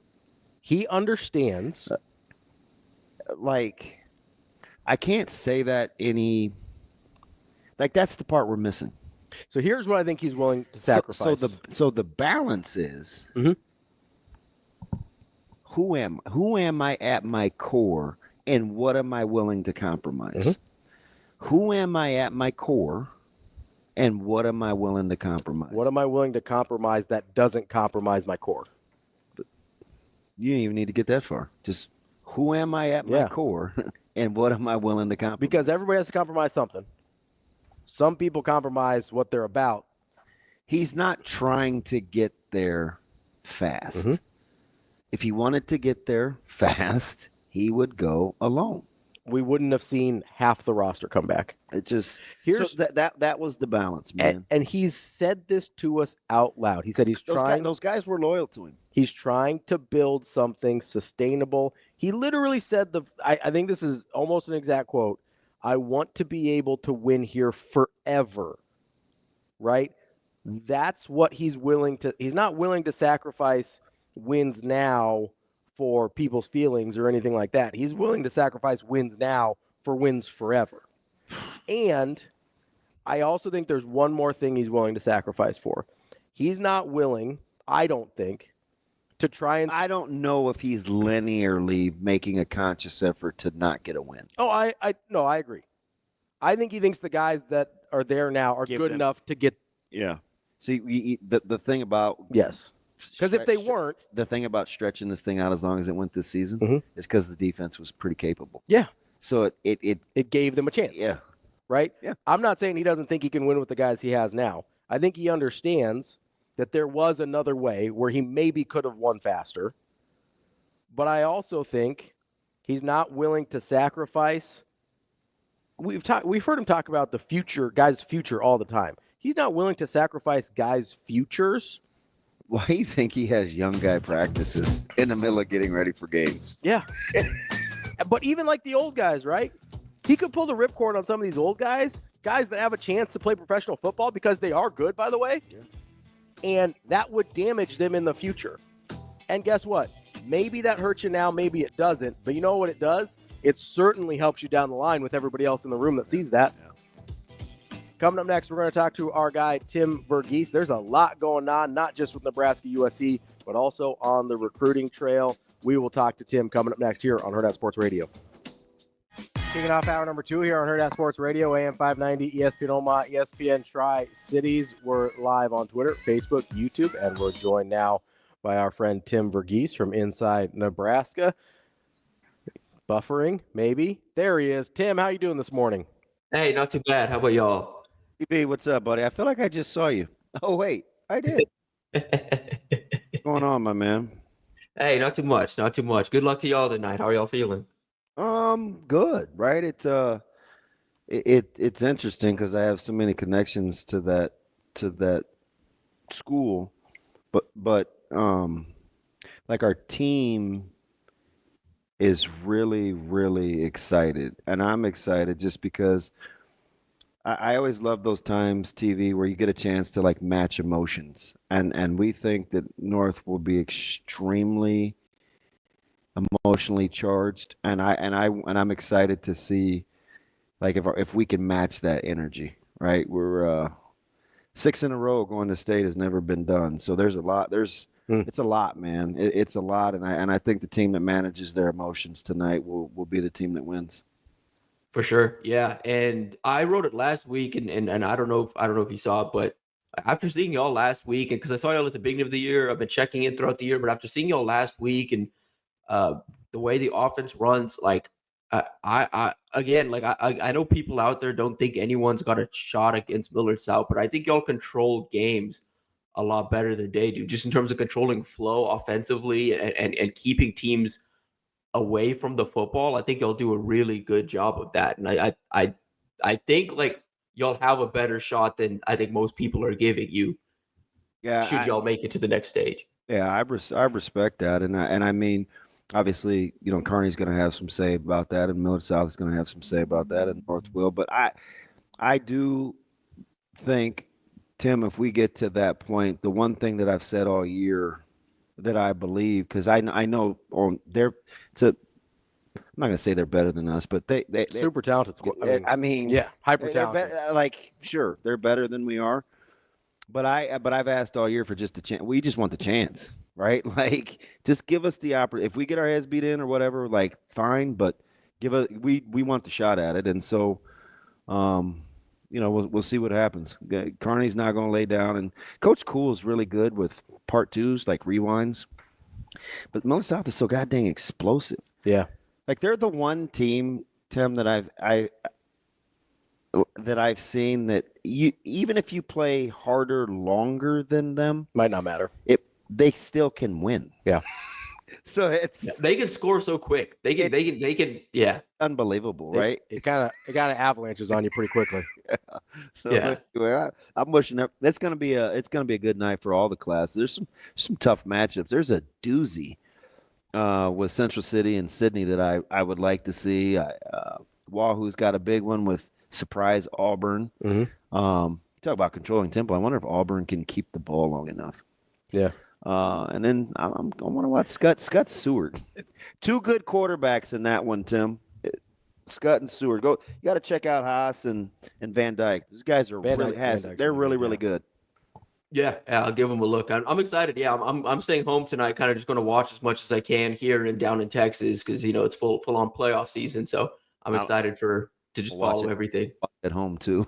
He understands. Like, I can't say that that's the part we're missing. So here's what I think he's willing to sacrifice. So the balance is, who am I at my core, and what am I willing to compromise? Who am I at my core, and what am I willing to compromise? What am I willing to compromise that doesn't compromise my core? But you don't even need to get that far. Just who am I at my core, and what am I willing to compromise? Because everybody has to compromise something. Some people compromise what they're about. He's not trying to get there fast. If he wanted to get there fast, he would go alone. We wouldn't have seen half the roster come back. It just that was the balance, man. And he's said this to us out loud. He said those guys were loyal to him. He's trying to build something sustainable. He literally said I think this is almost an exact quote. I want to be able to win here forever. Right? That's what he's willing to. He's not willing to sacrifice wins now for people's feelings or anything like that. He's willing to sacrifice wins now for wins forever. And I also think there's one more thing he's willing to sacrifice for. He's not willing, I don't think, to try and... I don't know if he's linearly making a conscious effort to not get a win. Oh, I agree. I think he thinks the guys that are there now are good enough to get... Yeah. See, the thing about... Yes. Because if they weren't... The thing about stretching this thing out as long as it went this season is because the defense was pretty capable. Yeah. So it gave them a chance. Yeah. Right? Yeah. I'm not saying he doesn't think he can win with the guys he has now. I think he understands that there was another way where he maybe could have won faster. But I also think he's not willing to sacrifice. We've heard him talk about the future, guys' future all the time. He's not willing to sacrifice guys' futures. Why do you think he has young guy practices in the middle of getting ready for games? Yeah. But even like the old guys, right? He could pull the ripcord on some of these old guys that have a chance to play professional football because they are good, by the way. Yeah. And that would damage them in the future. And guess what? Maybe that hurts you now, maybe it doesn't. But you know what it does? It certainly helps you down the line with everybody else in the room that sees that. Yeah. Coming up next, we're going to talk to our guy, Tim Verghese. There's a lot going on, not just with Nebraska USC, but also on the recruiting trail. We will talk to Tim coming up next here on Hurrdat Sports Radio. Kicking off hour number 2 here on Hurrdat Sports Radio, AM 590, ESPN Omaha, ESPN Tri-Cities. We're live on Twitter, Facebook, YouTube, and we're joined now by our friend Tim Verghese from inside Nebraska. Buffering, maybe. There he is. Tim, how you doing this morning? Hey, not too bad. How about y'all? EB, what's up, buddy? I feel like I just saw you. Oh, wait, I did. What's going on, my man? Hey, not too much. Not too much. Good luck to y'all tonight. How are y'all feeling? Good, right? It's interesting because I have so many connections to that school, but like our team is really, really excited, and I'm excited just because I always love those times, TV, where you get a chance to like match emotions, and we think that North will be extremely emotionally charged, and I'm excited to see like if we can match that energy, right? We're 6 in a row going to state has never been done, so there's a lot. It's a lot, man. It's a lot, and I think the team that manages their emotions tonight will be the team that wins. For sure, yeah. And I wrote it last week, and I don't know if you saw it, but after seeing y'all last week, and because I saw y'all at the beginning of the year, I've been checking in throughout the year, but after seeing y'all last week and the way the offense runs, like I know people out there don't think anyone's got a shot against Millard South, but I think y'all control games a lot better than they do, just in terms of controlling flow offensively and keeping teams away from the football. I think y'all do a really good job of that. And I think like y'all have a better shot than I think most people are giving you. Yeah. Should y'all make it to the next stage? Yeah, I respect that, and I mean, obviously, Kearney's going to have some say about that, and Millard South is going to have some say about that, and North will. But I do think, Tim, if we get to that point, the one thing that I've said all year that I believe, because I know I'm not going to say they're better than us, but they Super talented squad. I mean, yeah, hyper they're talented. Sure, they're better than we are. But I've asked all year for just a chance. We just want the chance, right? Like, just give us the opportunity. If we get our heads beat in or whatever, like, fine. But we want the shot at it, and so, we'll see what happens. Kearney's not going to lay down, and Coach Cool is really good with part twos, like rewinds. But Millard South is so goddamn explosive. Yeah, like they're the one team, Tim, that I've seen that even if you play harder longer than them, might not matter. They still can win. Yeah. So it's they can score so quick. They can. Yeah. Unbelievable, right? It kind of avalanches on you pretty quickly. So anyway, I'm wishing that it's gonna be a good night for all the classes. There's some tough matchups. There's a doozy with Central City and Sydney that I would like to see. Wahoo's got a big one with surprise Auburn. Mm-hmm. Talk about controlling tempo. I wonder if Auburn can keep the ball long enough. Yeah. And then I want to watch Scott Seward. Two good quarterbacks in that one, Tim. Scott and Seward. You got to check out Haas and Van Dyke. These guys are they're really good. Yeah, I'll give them a look. I'm excited. Yeah, I'm staying home tonight. Kind of just going to watch as much as I can here and down in Texas because it's full on playoff season. So I'm excited to just follow everything at home too.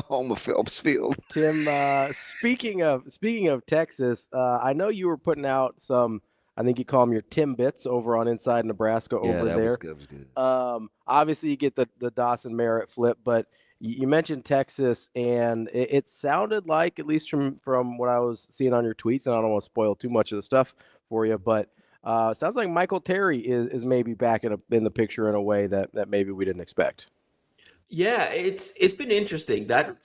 Home of Phelps Field. Tim, speaking of Texas, I know you were putting out some. I think you call them your Tim bits over on Inside Nebraska over there. Was good. Obviously, you get the Dawson Merritt flip, but you mentioned Texas, and it sounded like, at least from what I was seeing on your tweets, and I don't want to spoil too much of the stuff for you, but it sounds like Michael Terry is maybe back in the picture in a way that maybe we didn't expect. Yeah, it's been interesting that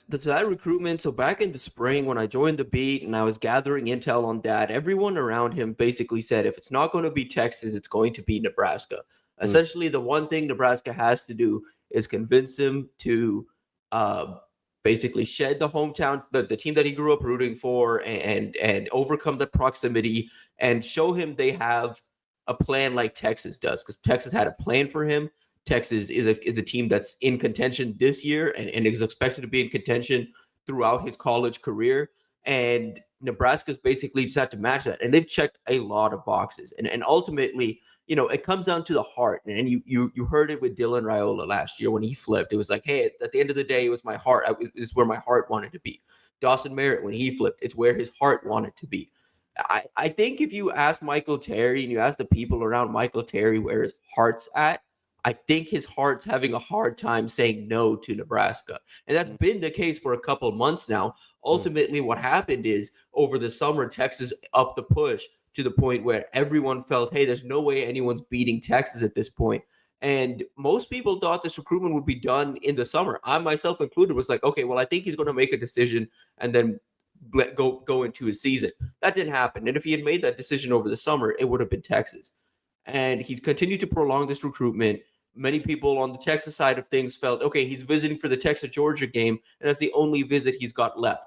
recruitment. So back in the spring when I joined the beat and I was gathering intel on that, everyone around him basically said if it's not going to be Texas, it's going to be Nebraska. Essentially, the one thing Nebraska has to do is convince him to basically shed the hometown, the team that he grew up rooting for, and overcome the proximity and show him they have a plan like Texas does, because Texas had a plan for him. Texas is a team that's in contention this year and is expected to be in contention throughout his college career. And Nebraska's basically just had to match that. And they've checked a lot of boxes. And ultimately, it comes down to the heart. And you heard it with Dylan Rhule last year when he flipped. It was like, hey, at the end of the day, it was my heart. It's where my heart wanted to be. Dawson Merritt, when he flipped, it's where his heart wanted to be. I think if you ask Michael Terry and you ask the people around Michael Terry where his heart's at, I think his heart's having a hard time saying no to Nebraska. And that's been the case for a couple of months now. Ultimately, what happened is over the summer, Texas upped the push to the point where everyone felt, hey, there's no way anyone's beating Texas at this point. And most people thought this recruitment would be done in the summer. I myself included was like, okay, well, I think he's going to make a decision and then go into his season. That didn't happen. And if he had made that decision over the summer, it would have been Texas. And he's continued to prolong this recruitment. Many people on the Texas side of things felt, okay, he's visiting for the Texas-Georgia game, and that's the only visit he's got left.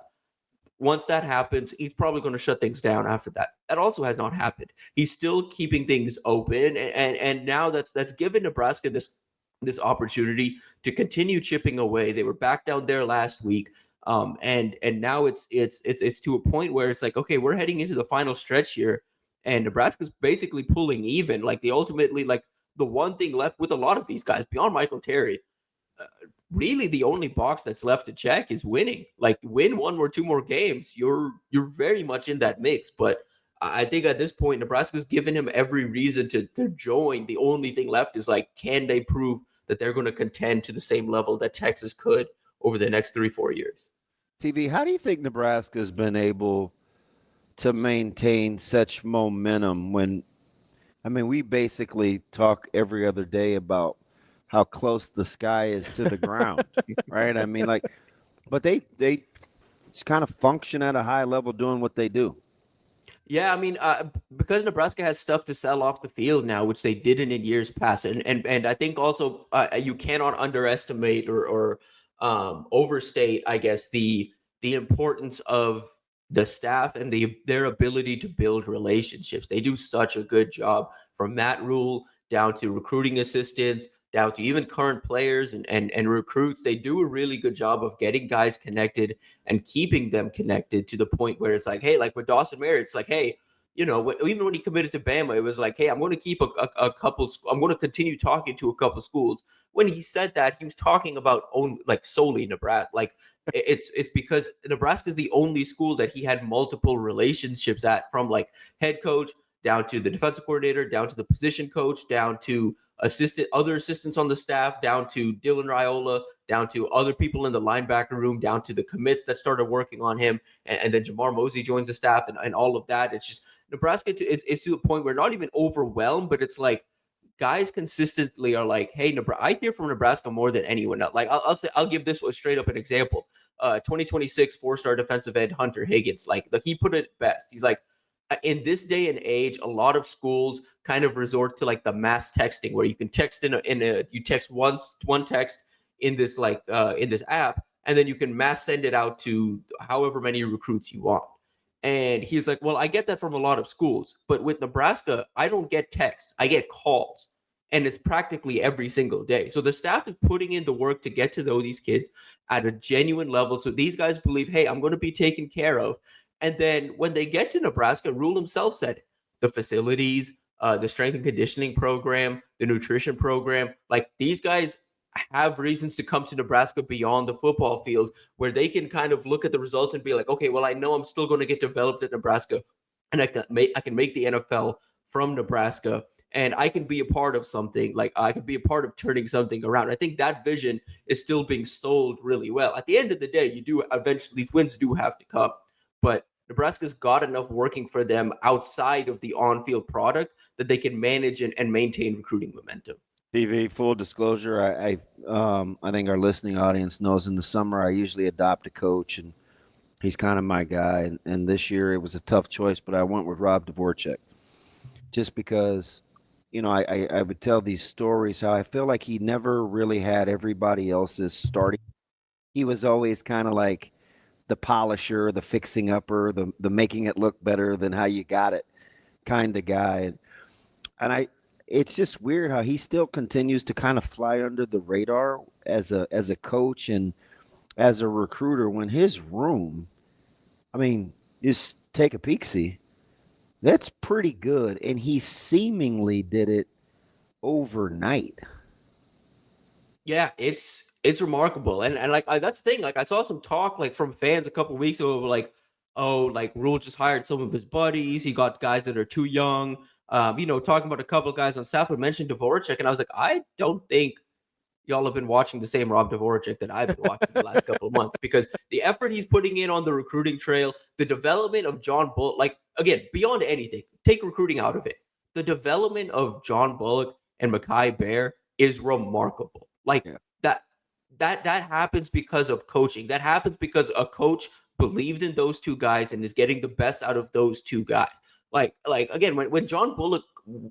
Once that happens, he's probably going to shut things down after that. That also has not happened. He's still keeping things open, and now that's given Nebraska this opportunity to continue chipping away. They were back down there last week, and now it's to a point where it's like, okay, we're heading into the final stretch here, and Nebraska's basically pulling even. Like the one thing left with a lot of these guys beyond Michael Terry, really the only box that's left to check is winning. Like, win one or two more games, you're very much in that mix. But I think at this point, Nebraska's given him every reason to join. The only thing left is, like, can they prove that they're going to contend to the same level that Texas could over the next 3-4 years? TV, how do you think Nebraska's been able to maintain such momentum when, I mean, we basically talk every other day about how close the sky is to the ground, right? I mean, but they just kind of function at a high level doing what they do. Yeah, I mean, because Nebraska has stuff to sell off the field now, which they didn't in years past, and I think also you cannot underestimate or overstate, I guess, the importance of the staff and their ability to build relationships. They do such a good job, from Matt Rhule down to recruiting assistants, down to even current players and recruits. They do a really good job of getting guys connected and keeping them connected to the point where it's like, hey, like with Dawson Merritt, it's like, hey, you know, even when he committed to Bama, it was like, hey, I'm going to keep a couple. I'm going to continue talking to a couple schools. When he said that, he was talking about solely Nebraska. Like it's because Nebraska is the only school that he had multiple relationships at, from like head coach down to the defensive coordinator, down to the position coach, down to other assistants on the staff, down to Dylan Raiola, down to other people in the linebacker room, down to the commits that started working on him, and then Jamar Mosey joins the staff, and all of that. It's just Nebraska. It's to the point where not even overwhelmed, but it's like guys consistently are like, hey, I hear from Nebraska more than anyone else. Like I'll give this one straight up an example. 2026 4-star defensive end Hunter Higgins, like he put it best. He's like, in this day and age, a lot of schools kind of resort to like the mass texting, where you can text you text one text in this in this app, and then you can mass send it out to however many recruits you want. And he's like, well, I get that from a lot of schools, but with Nebraska, I don't get texts, I get calls, and it's practically every single day. So the staff is putting in the work to get to know these kids at a genuine level, so these guys believe, hey, I'm going to be taken care of. And then when they get to Nebraska, Rhule himself said the facilities, the strength and conditioning program, the nutrition program, like these guys have reasons to come to Nebraska beyond the football field, where they can kind of look at the results and be like, okay, well, I know I'm still going to get developed at Nebraska, and I can make the NFL from Nebraska, and I can be a part of something. Like I could be a part of turning something around. I think that vision is still being sold really well. At the end of the day, you do eventually, these wins do have to come, but Nebraska's got enough working for them outside of the on-field product that they can manage and maintain recruiting momentum. TV, full disclosure, I think our listening audience knows in the summer I usually adopt a coach, and he's kind of my guy. And this year it was a tough choice, but I went with Rob Dvorak, just because, you know, I would tell these stories how I feel like he never really had everybody else's starting. He was always kind of like the polisher, the fixing upper, the making it look better than how you got it kind of guy. And it's just weird how he still continues to kind of fly under the radar as a coach and as a recruiter, when his room, I mean, just take a peek-see, that's pretty good. And he seemingly did it overnight. Yeah, it's remarkable, and like that's the thing. Like I saw some talk like from fans a couple weeks ago, like, oh, like Rhule just hired some of his buddies. He got guys that are too young. You know, talking about a couple of guys on staff would mention Dvorak, and I was like, I don't think y'all have been watching the same Rob Dvorak that I've been watching the last couple of months, because the effort he's putting in on the recruiting trail, the development of John Bullock, like again, beyond anything, take recruiting out of it, the development of John Bullock and Mekhi Bear is remarkable. Like that happens because of coaching. That happens because a coach believed in those two guys and is getting the best out of those two guys. Like again, when John Bullock,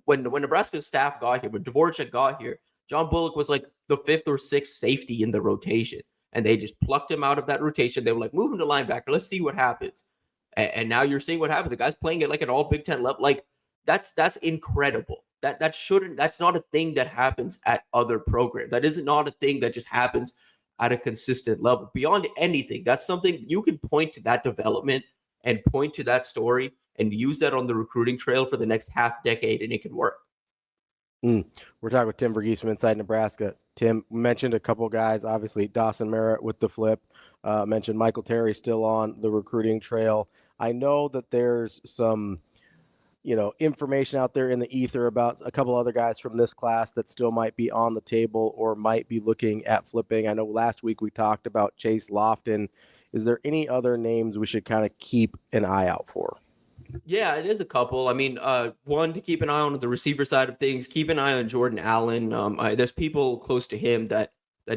when Nebraska's staff got here, when Dvorak got here, John Bullock was like the 5th or 6th safety in the rotation, and they just plucked him out of that rotation. They were like, move him to linebacker. Let's see what happens. And now you're seeing what happened. The guy's playing at like an all Big Ten level. Like that's incredible. That's not a thing that happens at other programs. That is not a thing that just happens at a consistent level. Beyond anything, that's something you can point to, that development, and point to that story and use that on the recruiting trail for the next half decade, and it can work. We're talking with Tim Verghese from Inside Nebraska. Tim mentioned a couple guys, obviously Dawson Merritt with the flip, mentioned Michael Terry still on the recruiting trail. I know that there's some, information out there in the ether about a couple other guys from this class that still might be on the table or might be looking at flipping. I know last week we talked about Chase Lofton. Is there any other names we should kind of keep an eye out for? Yeah, there's a couple. I mean, one, to keep an eye on the receiver side of things, keep an eye on Jordan Allen. There's people close to him that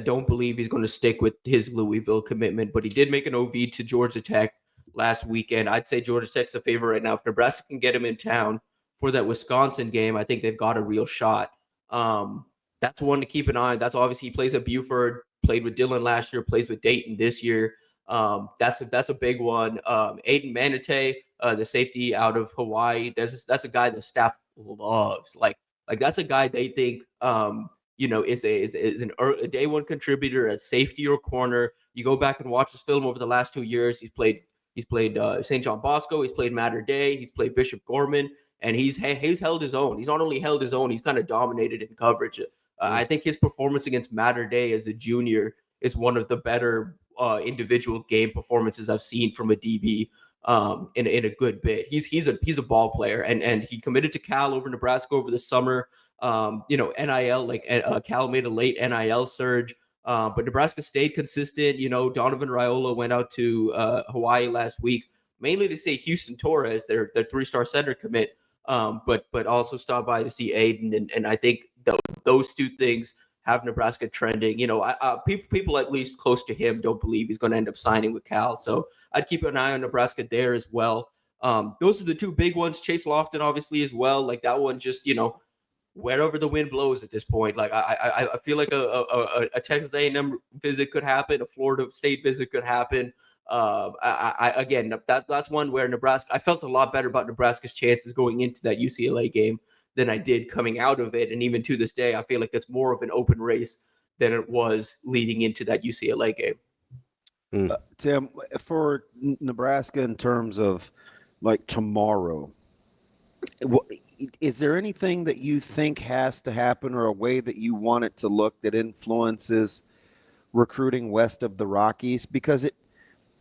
don't believe he's going to stick with his Louisville commitment, but he did make an OV to Georgia Tech. last weekend. I'd say Georgia Tech's a favorite right now. If Nebraska can get him in town for that Wisconsin game, I think they've got a real shot. That's one to keep an eye on. That's obviously he plays at Buford, played with Dillon last year, plays with Dayton this year. That's a big one. Aiden Manate, the safety out of Hawaii. That's a guy the staff loves. Like that's a guy they think is a day one contributor at safety or corner. You go back and watch his film over the last 2 years. He's played St. John Bosco. He's played Mater Dei. He's played Bishop Gorman, and he's held his own. He's not only held his own, he's kind of dominated in coverage. I think his performance against Mater Dei as a junior is one of the better individual game performances I've seen from a DB in a good bit. He's a ball player, and he committed to Cal over Nebraska over the summer. NIL, Cal made a late NIL surge, but Nebraska stayed consistent. Donovan Raiola went out to Hawaii last week, mainly to see Houston Torres, their 3-star center commit, but also stopped by to see Aiden, and I think those two things have Nebraska trending. People at least close to him don't believe he's going to end up signing with Cal, so I'd keep an eye on Nebraska there as well. Those are the two big ones. Chase Lofton, obviously, as well. Like that one, just wherever the wind blows at this point. Like I feel like a Texas A&M visit could happen, a Florida State visit could happen. That's one where Nebraska. I felt a lot better about Nebraska's chances going into that UCLA game than I did coming out of it, and even to this day, I feel like it's more of an open race than it was leading into that UCLA game. Tim, for Nebraska in terms of like tomorrow, is there anything that you think has to happen or a way that you want it to look that influences recruiting west of the Rockies? Because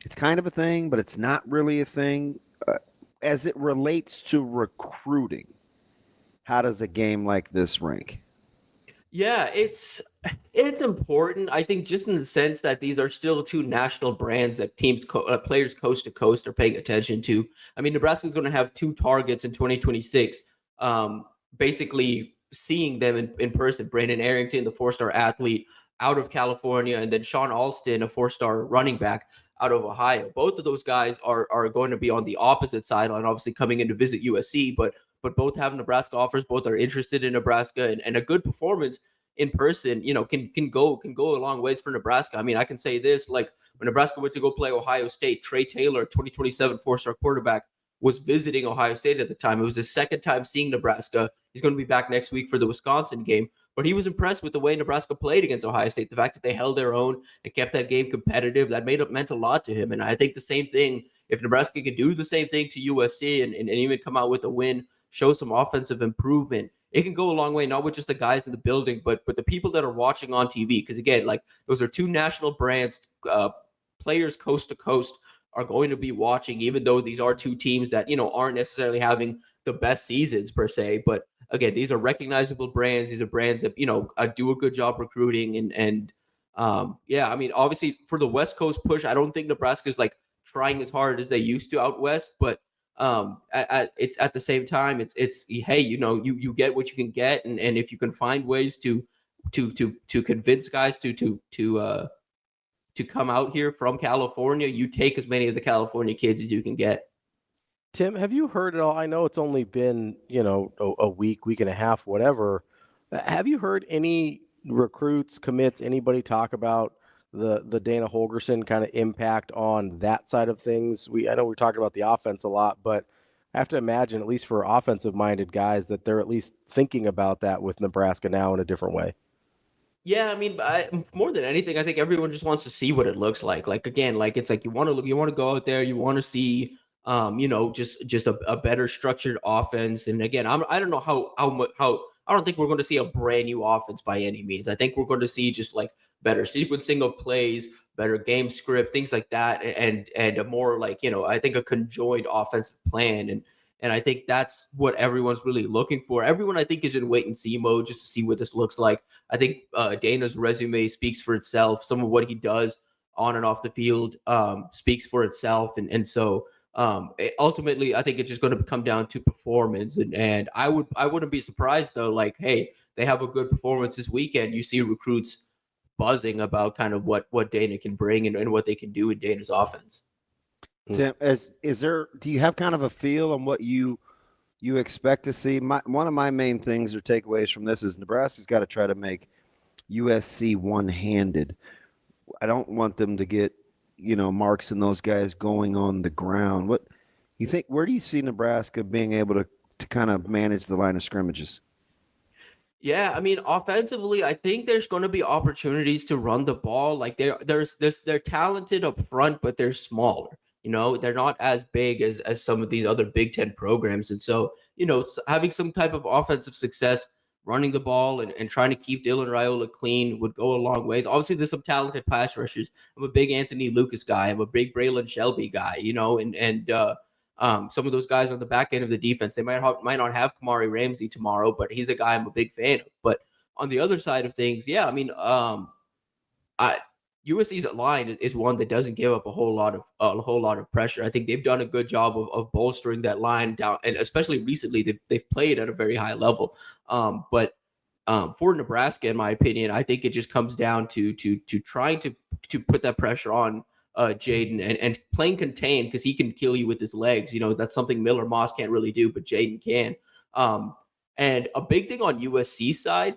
it's kind of a thing, but it's not really a thing. As it relates to recruiting, how does a game like this rank? Yeah, it's important. I think just in the sense that these are still two national brands that players coast to coast are paying attention to. I mean, Nebraska is going to have two targets in 2026. Basically seeing them in person. Brandon Arrington, the 4-star athlete out of California, and then Sean Alston, a 4-star running back out of Ohio. Both of those guys are going to be on the opposite sideline, obviously coming in to visit USC, but both have Nebraska offers. Both are interested in Nebraska, and a good performance in person, can go a long ways for Nebraska. I mean, I can say this, like when Nebraska went to go play Ohio State, Trey Taylor, 2027 4-star quarterback, was visiting Ohio State at the time. It was his second time seeing Nebraska. He's going to be back next week for the Wisconsin game, but he was impressed with the way Nebraska played against Ohio State. The fact that they held their own and kept that game competitive, that meant a lot to him. And I think the same thing, if Nebraska could do the same thing to USC and even come out with a win, show some offensive improvement, it can go a long way, not with just the guys in the building, but the people that are watching on TV. Because again, like those are two national brands, players coast to coast are going to be watching, even though these are two teams that, aren't necessarily having the best seasons per se. But again, these are recognizable brands. These are brands that, do a good job recruiting. I mean, obviously for the West Coast push, I don't think Nebraska is like trying as hard as they used to out West, but it's at the same time, it's hey, you get what you can get. And if you can find ways to convince guys to come out here from California, you take as many of the California kids as you can get. Tim, have you heard at all? I know it's only been, a week and a half, whatever. Have you heard any recruits, commits, anybody talk about the Dana Holgorsen kind of impact on that side of things? I know we're talking about the offense a lot, but I have to imagine, at least for offensive-minded guys, that they're at least thinking about that with Nebraska now in a different way. Yeah, I mean, more than anything, I think everyone just wants to see what it looks like. Like again, like it's like you want to go out there, you want to see, just a better structured offense. And again, I don't know how I don't think we're going to see a brand new offense by any means. I think we're going to see just like better sequencing of plays, better game script, things like that, and a more like, I think a conjoined offensive plan. And I think that's what everyone's really looking for. Everyone, I think, is in wait and see mode just to see what this looks like. I think Dana's resume speaks for itself. Some of what he does on and off the field speaks for itself. And so ultimately, I think it's just going to come down to performance. And I wouldn't be surprised, though, like, hey, they have a good performance this weekend. You see recruits buzzing about kind of what Dana can bring and what they can do in Dana's offense. Tim, do you have kind of a feel on what you expect to see? One of my main things or takeaways from this is Nebraska's got to try to make USC one-handed. I don't want them to get, Marks and those guys going on the ground. What you think? Where do you see Nebraska being able to kind of manage the line of scrimmages? Yeah, I mean, offensively, I think there's going to be opportunities to run the ball. Like they're talented up front, but they're smaller. They're not as big as some of these other Big Ten programs. And so, having some type of offensive success, running the ball and trying to keep Dylan Raiola clean would go a long ways. Obviously, there's some talented pass rushers. I'm a big Anthony Lucas guy. I'm a big Braylon Shelby guy, some of those guys on the back end of the defense, they might not have Kamari Ramsey tomorrow, but he's a guy I'm a big fan of. But on the other side of things, yeah, I mean, USC's line is one that doesn't give up a whole lot of pressure. I think they've done a good job of bolstering that line down, and especially recently they've played at a very high level. But for Nebraska, in my opinion, I think it just comes down to trying to put that pressure on Jaden and playing contained, because he can kill you with his legs. That's something Miller Moss can't really do, but Jaden can. And a big thing on USC side,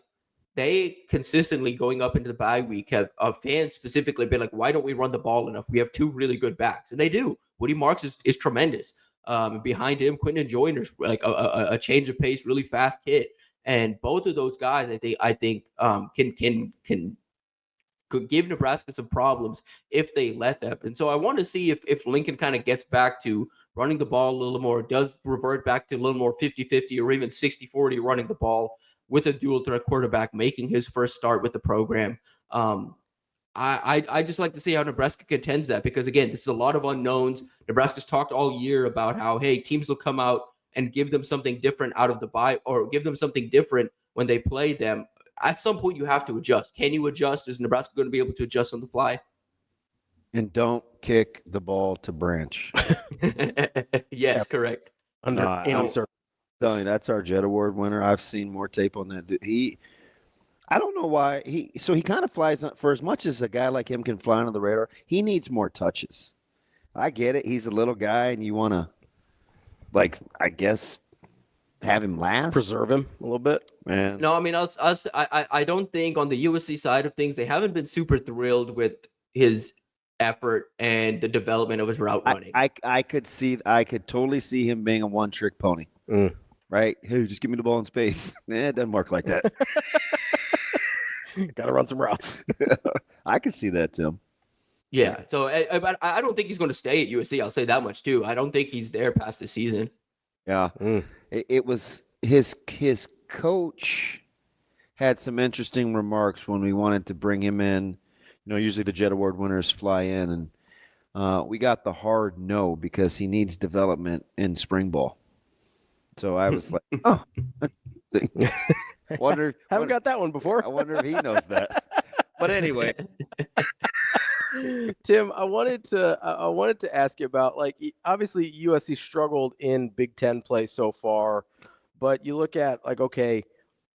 they consistently going up into the bye week have fans specifically been like, why don't we run the ball enough? We have two really good backs, and they do. Woody Marks is tremendous. Behind him, Quinton Joyner's like a change of pace, really fast kid, and both of those guys, I think could give Nebraska some problems if they let them. And so I want to see if Lincoln kind of gets back to running the ball a little more, does revert back to a little more 50-50 or even 60-40 running the ball with a dual threat quarterback making his first start with the program. I just like to see how Nebraska contends that, because again, this is a lot of unknowns. Nebraska's talked all year about how, hey, teams will come out and give them something different out of the bye, or give them something different when they play them. At some point, you have to adjust. Can you adjust? Is Nebraska going to be able to adjust on the fly? And don't kick the ball to Branch. Yes, correct. Under any circumstances. That's our Jet Award winner. I've seen more tape on that. I don't know why he kind of flies for as much as a guy like him can fly under the radar. He needs more touches. I get it. He's a little guy, and you want to, I guess, have him last, preserve him a little bit. Man. No, I mean, I don't think on the USC side of things they haven't been super thrilled with his effort and the development of his route running. I could totally see him being a one-trick pony. Right? Hey, just give me the ball in space. It doesn't work like that. Got to run some routes. I could see that, Tim. Yeah. So I don't think he's going to stay at USC. I'll say that much too. I don't think he's there past the season. Yeah. It was his coach had some interesting remarks when we wanted to bring him in. Usually the Jet Award winners fly in, and we got the hard no because he needs development in spring ball. So I was like, oh, haven't got that one before. I wonder if he knows that. But anyway, Tim, I wanted to ask you about, obviously USC struggled in Big Ten play so far, but you look at okay,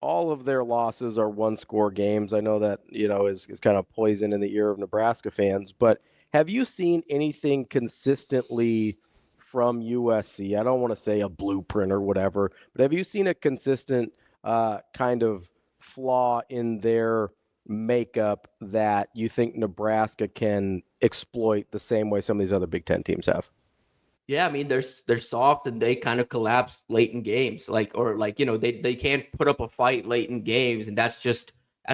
all of their losses are one-score games. I know that is kind of poison in the ear of Nebraska fans, but have you seen anything consistently from USC? I don't want to say a blueprint or whatever, but have you seen a consistent kind of flaw in their makeup that you think Nebraska can exploit the same way some of these other Big Ten teams have? Yeah, I mean, they're soft and they kind of collapse late in games, they can't put up a fight late in games, and that's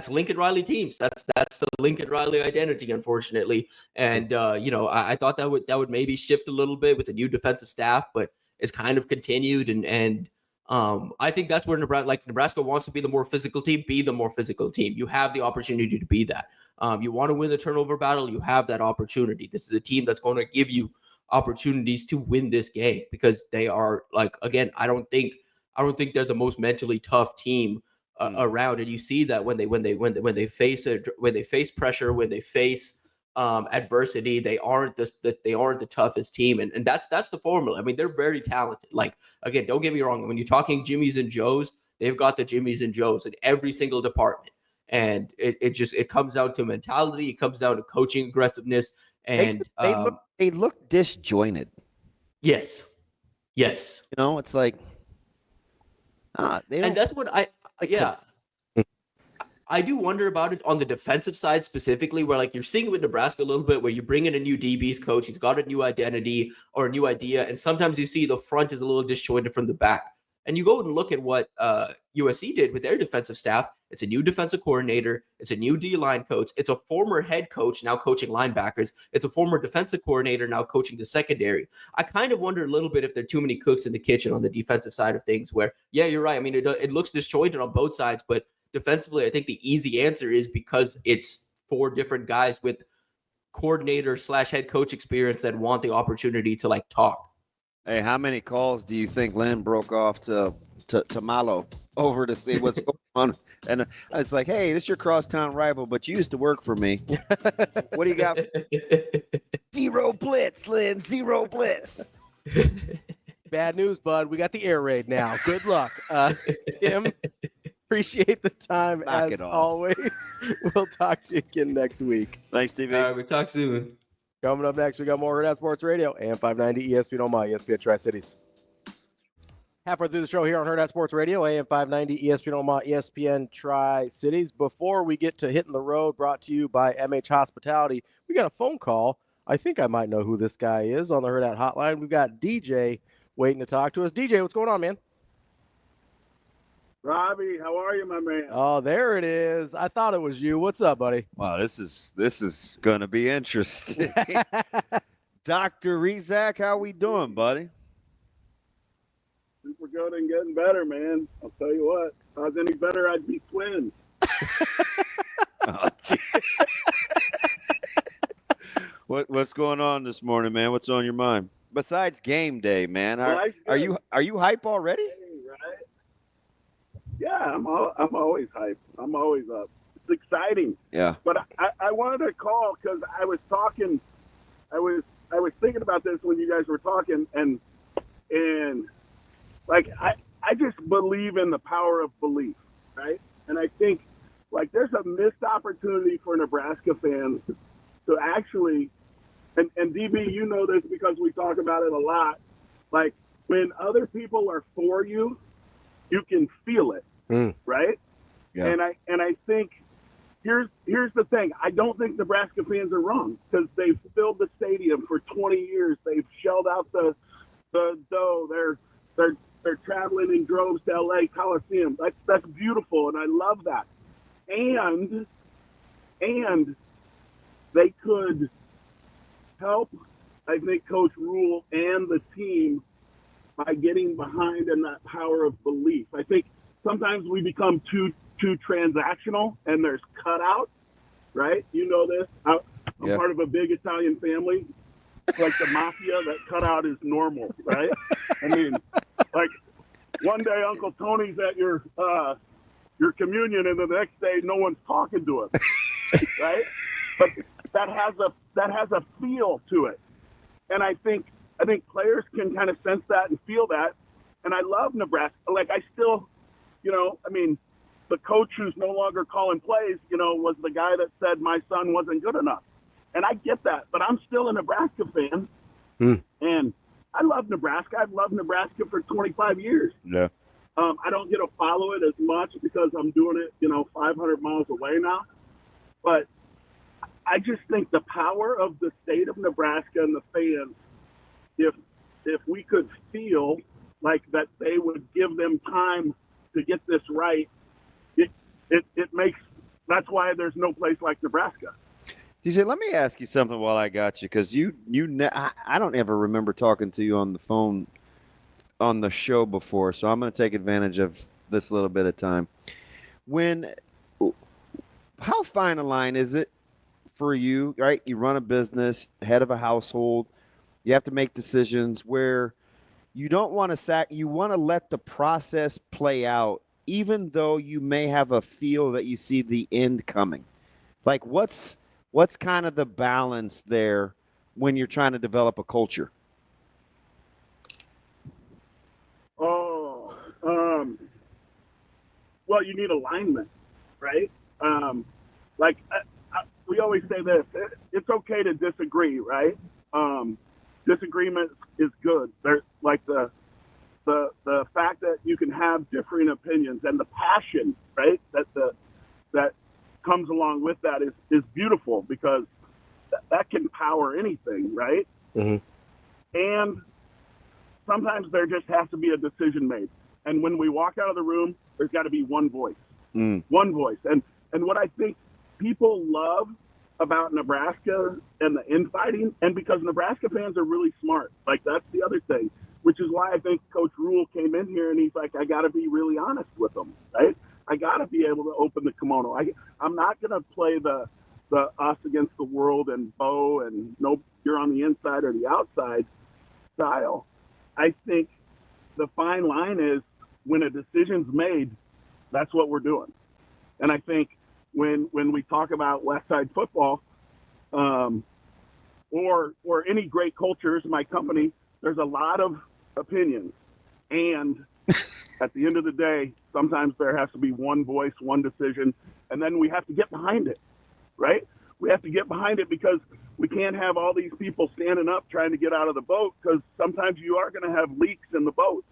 Lincoln Riley teams. That's the Lincoln Riley identity, unfortunately. And I thought that would maybe shift a little bit with the new defensive staff, but it's kind of continued. And I think that's where Nebraska wants to be the more physical team. Be the more physical team. You have the opportunity to be that. You want to win the turnover battle. You have that opportunity. This is a team that's going to give you opportunities to win this game, because they are again, I don't think they're the most mentally tough team around, and you see that when they face pressure, when they face adversity, they aren't the toughest team, and that's the formula. I mean, they're very talented. Again, don't get me wrong, when you're talking Jimmys and Joes, they've got the Jimmys and Joes in every single department, and it comes down to mentality, it comes down to coaching aggressiveness, and They look disjointed. Yes. Yes. You know, it's like, they don't. And that's what I do wonder about it on the defensive side specifically, where like you're seeing it with Nebraska a little bit, where you bring in a new DB's coach, he's got a new identity or a new idea, and sometimes you see the front is a little disjointed from the back. And you go and look at what USC did with their defensive staff. It's a new defensive coordinator. It's a new D-line coach. It's a former head coach now coaching linebackers. It's a former defensive coordinator now coaching the secondary. I kind of wonder a little bit if there are too many cooks in the kitchen on the defensive side of things where, yeah, you're right. I mean, it looks disjointed on both sides, but defensively, I think the easy answer is because it's 4 different guys with coordinator / head coach experience that want the opportunity to like talk. Hey, how many calls do you think Lynn broke off to Malo over to see what's going on? And it's like, hey, this is your crosstown rival, but you used to work for me. What do you got? 0 blitz, Lynn. 0 blitz. Bad news, bud. We got the air raid now. Good luck. Tim, appreciate the time as always. We'll talk to you again next week. Thanks, TV. All right, we talk soon. Coming up next, we got more Hurrdat Sports Radio, AM 590, ESPN Omaha, ESPN Tri-Cities. Halfway through the show here on Hurrdat Sports Radio, AM 590, ESPN Omaha, ESPN Tri-Cities. Before we get to Hitting the Road, brought to you by MH Hospitality, we got a phone call. I think I might know who this guy is on the Hurrdat hotline. We've got DJ waiting to talk to us. DJ, what's going on, man? Ravi, how are you, my man? Oh, there it is. I thought it was you. What's up, buddy? Wow, this is going to be interesting. Dr. Rezac, how we doing, buddy? Super good and getting better, man. I'll tell you what. If I was any better, I'd be twins. Oh, what's going on this morning, man? What's on your mind? Besides game day, man. Are you hype already? Right? Yeah, I'm always hyped. I'm always up. It's exciting. Yeah. But I wanted to call because I was thinking about this when you guys were talking, and like I just believe in the power of belief, right? And I think like there's a missed opportunity for Nebraska fans to actually, and DB, you know this because we talk about it a lot. Like when other people are for you, you can feel it, right? Yeah. And I think here's the thing. I don't think Nebraska fans are wrong because they've filled the stadium for 20 years. They've shelled out the dough. They're traveling in droves to LA Coliseum. That's beautiful, and I love that. And they could help, I think, Coach Rhule and the team by getting behind in that power of belief. I think sometimes we become too transactional and there's cutout, right? You know this. I'm part of a big Italian family. It's like the mafia, that cutout is normal, right? I mean, like one day Uncle Tony's at your communion and the next day no one's talking to him, right? But that has a feel to it. And I think players can kind of sense that and feel that. And I love Nebraska. Like I still, I mean, the coach who's no longer calling plays, was the guy that said my son wasn't good enough. And I get that, but I'm still a Nebraska fan. And I love Nebraska. I've loved Nebraska for 25 years. Yeah. I don't get to follow it as much because I'm doing it, 500 miles away now. But I just think the power of the state of Nebraska and the fans, if we could feel like that they would give them time to get this right, it makes, that's why there's no place like Nebraska. DJ, let me ask you something while I got you, because I don't ever remember talking to you on the phone on the show before, so I'm going to take advantage of this little bit of time. How fine a line is it for you, right? You run a business, head of a household, you have to make decisions where you don't want to you want to let the process play out, even though you may have a feel that you see the end coming. Like what's kind of the balance there when you're trying to develop a culture? Well, you need alignment, right? We always say this, it's okay to disagree, right? Disagreement is good. There's like the fact that you can have differing opinions and the passion, right? That comes along with that is beautiful, because that can power anything, right? Mm-hmm. And sometimes there just has to be a decision made. And when we walk out of the room, there's got to be one voice. One voice. And what I think people love about Nebraska and the infighting, and because Nebraska fans are really smart, like that's the other thing, which is why I think Coach Rhule came in here and he's like, I got to be really honest with them, right? I got to be able to open the kimono. I'm not going to play the us against the world and Bo and no, you're on the inside or the outside style. I think the fine line is when a decision's made, that's what we're doing. And I think when we talk about West Side football, or any great cultures, my company, there's a lot of opinions. And at the end of the day, sometimes there has to be one voice, one decision, and then we have to get behind it, right? We have to get behind it, because we can't have all these people standing up trying to get out of the boat, because sometimes you are going to have leaks in the boat.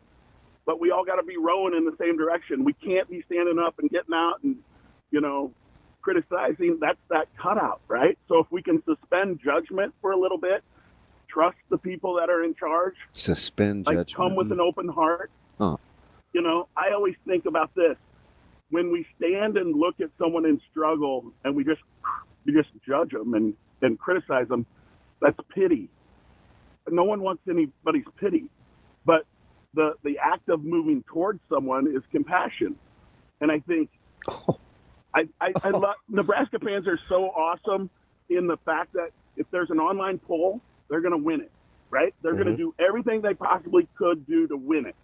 But we all got to be rowing in the same direction. We can't be standing up and getting out and, criticizing. That's that cutout, right? So if we can suspend judgment for a little bit, trust the people that are in charge. Suspend like, judgment. Come with an open heart. Oh. I always think about this. When we stand and look at someone in struggle and we just judge them and criticize them, that's pity. No one wants anybody's pity. But the act of moving towards someone is compassion. And I think I love Nebraska fans are so awesome in the fact that if there's an online poll, they're going to win it, right? They're going to do everything they possibly could do to win it.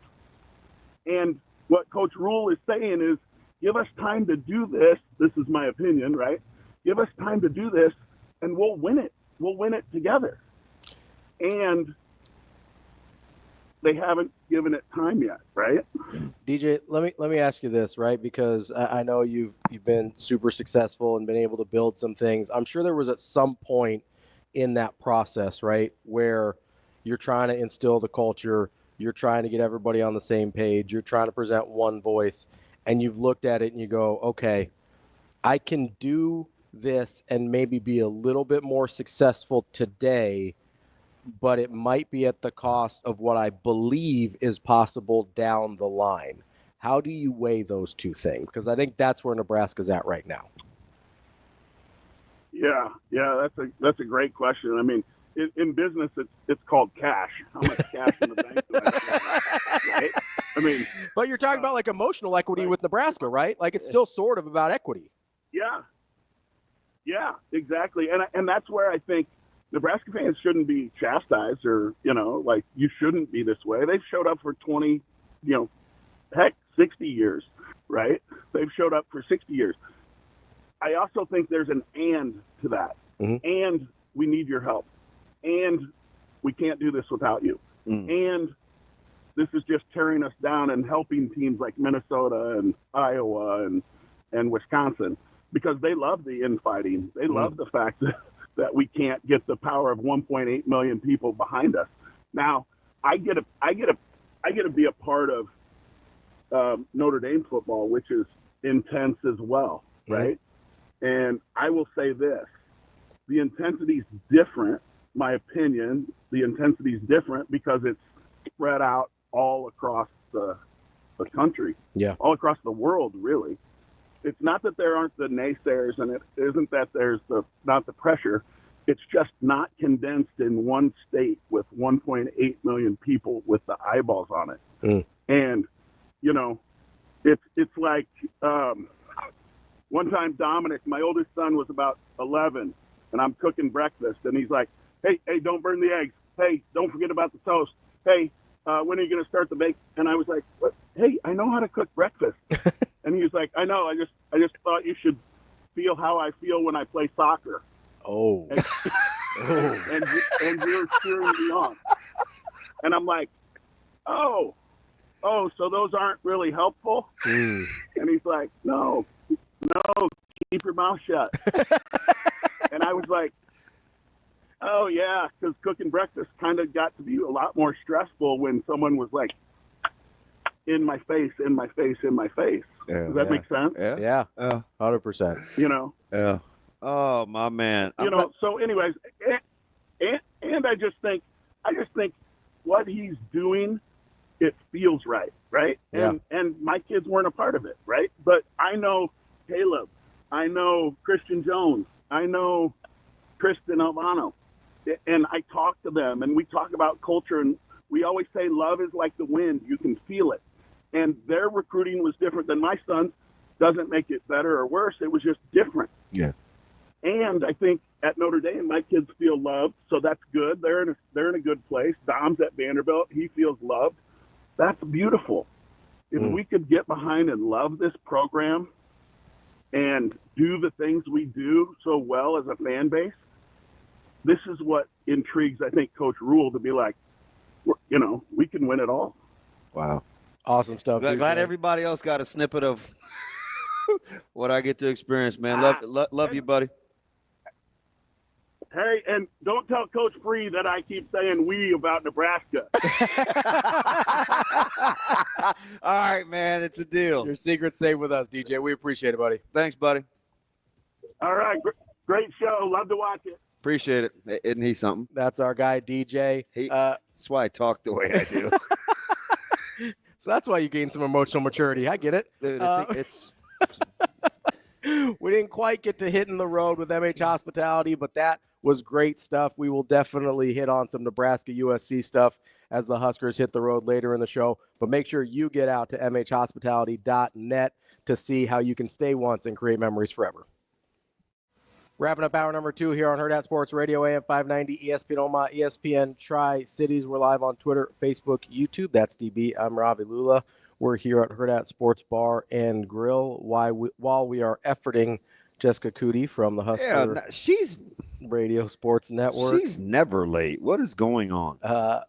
And what Coach Rhule is saying is, give us time to do this. This is my opinion, right? Give us time to do this, and we'll win it. We'll win it together. And they haven't given it time yet, right? DJ, let me ask you this, right? Because I know you've been super successful and been able to build some things. I'm sure there was at some point in that process, right, where you're trying to instill the culture, you're trying to get everybody on the same page, you're trying to present one voice, and you've looked at it and you go, okay, I can do this and maybe be a little bit more successful today, but it might be at the cost of what I believe is possible down the line. How do you weigh those two things? Because I think that's where Nebraska's at right now. Yeah, that's a great question. I mean, in business, it's called cash. How much cash in the bank do I have? Right? I mean, but you're talking about like emotional equity with Nebraska, right? Like it's still sort of about equity. Yeah, exactly. And that's where I think Nebraska fans shouldn't be chastised or, like you shouldn't be this way. They've showed up for 20, 60 years, right? They've showed up for 60 years. I also think there's an and to that. Mm-hmm. And we need your help. And we can't do this without you. And this is just tearing us down and helping teams like Minnesota and Iowa and Wisconsin, because they love the infighting. They love the fact that we can't get the power of 1.8 million people behind us. Now, I get to be a part of Notre Dame football, which is intense as well, right? And I will say this: the intensity is different. My opinion, the intensity is different because it's spread out all across the country, all across the world, really. It's not that there aren't the naysayers, and it isn't that there's not the pressure. It's just not condensed in one state with 1.8 million people with the eyeballs on it. And, it's like one time Dominic, my oldest son, was about 11, and I'm cooking breakfast, and he's like, hey, don't burn the eggs. Hey, don't forget about the toast. Hey, when are you going to start the bake? And I was like, what? Hey, I know how to cook breakfast. And he was like, I know. I just thought you should feel how I feel when I play soccer. Oh. And you're cheering me on. And I'm like, oh, so those aren't really helpful? And he's like, no, keep your mouth shut. And I was like, Oh, yeah, because cooking breakfast kind of got to be a lot more stressful when someone was like, in my face, in my face, in my face. Yeah, Does that make sense? Yeah, 100%. You know? Yeah. Oh, my man. So anyways, and I just think what he's doing, it feels right? Yeah. And my kids weren't a part of it, right? But I know Caleb, I know Christian Jones, I know Kristen Albano, and I talk to them, and we talk about culture, and we always say love is like the wind. You can feel it. And their recruiting was different than my son's. Doesn't make it better or worse. It was just different. Yeah. And I think at Notre Dame, my kids feel loved, so that's good. They're in a good place. Dom's at Vanderbilt. He feels loved. That's beautiful. If we could get behind and love this program and do the things we do so well as a fan base, this is what intrigues, I think, Coach Rhule to be like, we can win it all. Wow. Awesome stuff. Glad everybody else got a snippet of what I get to experience, man. Love you, buddy. Hey, and don't tell Coach Free that I keep saying we about Nebraska. All right, man. It's a deal. Your secret's safe with us, DJ. We appreciate it, buddy. Thanks, buddy. All right. Great show. Love to watch it. Appreciate it. Isn't he something? That's our guy, DJ. That's why I talk the way I do. So that's why you gained some emotional maturity. I get it. Dude, it's we didn't quite get to hitting the road with MH Hospitality, but that was great stuff. We will definitely hit on some Nebraska USC stuff as the Huskers hit the road later in the show. But make sure you get out to mhhospitality.net to see how you can stay once and create memories forever. Wrapping up hour number 2 here on Hurrdat Sports Radio, AM 590, ESPN Omaha, ESPN Tri-Cities. We're live on Twitter, Facebook, YouTube. That's DB. I'm Ravi Lulla. We're here at Hurrdat Sports Bar and Grill while we are efforting Jessica Coody from the Husker she's Radio Sports Network. She's never late. What is going on?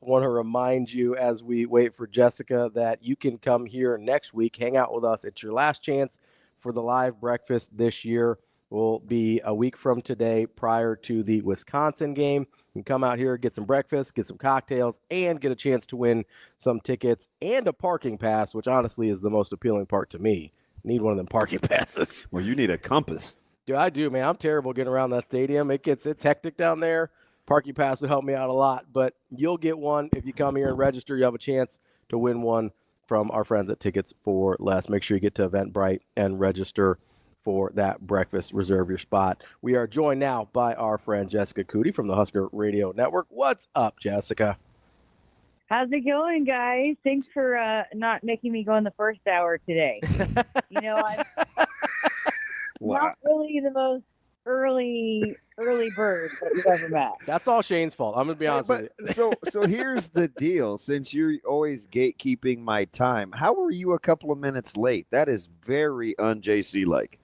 Want to remind you as we wait for Jessica that you can come here next week, hang out with us. It's your last chance for the live breakfast this year. Will be a week from today prior to the Wisconsin game. You can come out here, get some breakfast, get some cocktails, and get a chance to win some tickets and a parking pass, which honestly is the most appealing part to me. Need one of them parking passes. Well, you need a compass. Dude, I do, man. I'm terrible getting around that stadium. It's hectic down there. Parking pass would help me out a lot, but you'll get one if you come here and register. You have a chance to win one from our friends at Tickets for Less. Make sure you get to Eventbrite and register for that breakfast. Reserve your spot. We are joined now by our friend Jessica Coody from the Husker Radio Network. What's up, Jessica? How's it going, guys? Thanks for not making me go in the first hour today. I'm not really the most early bird that you've ever met. That's all Shane's fault. I'm going to be honest with you. So here's the deal. Since you're always gatekeeping my time, how were you a couple of minutes late? That is very un-JC-like.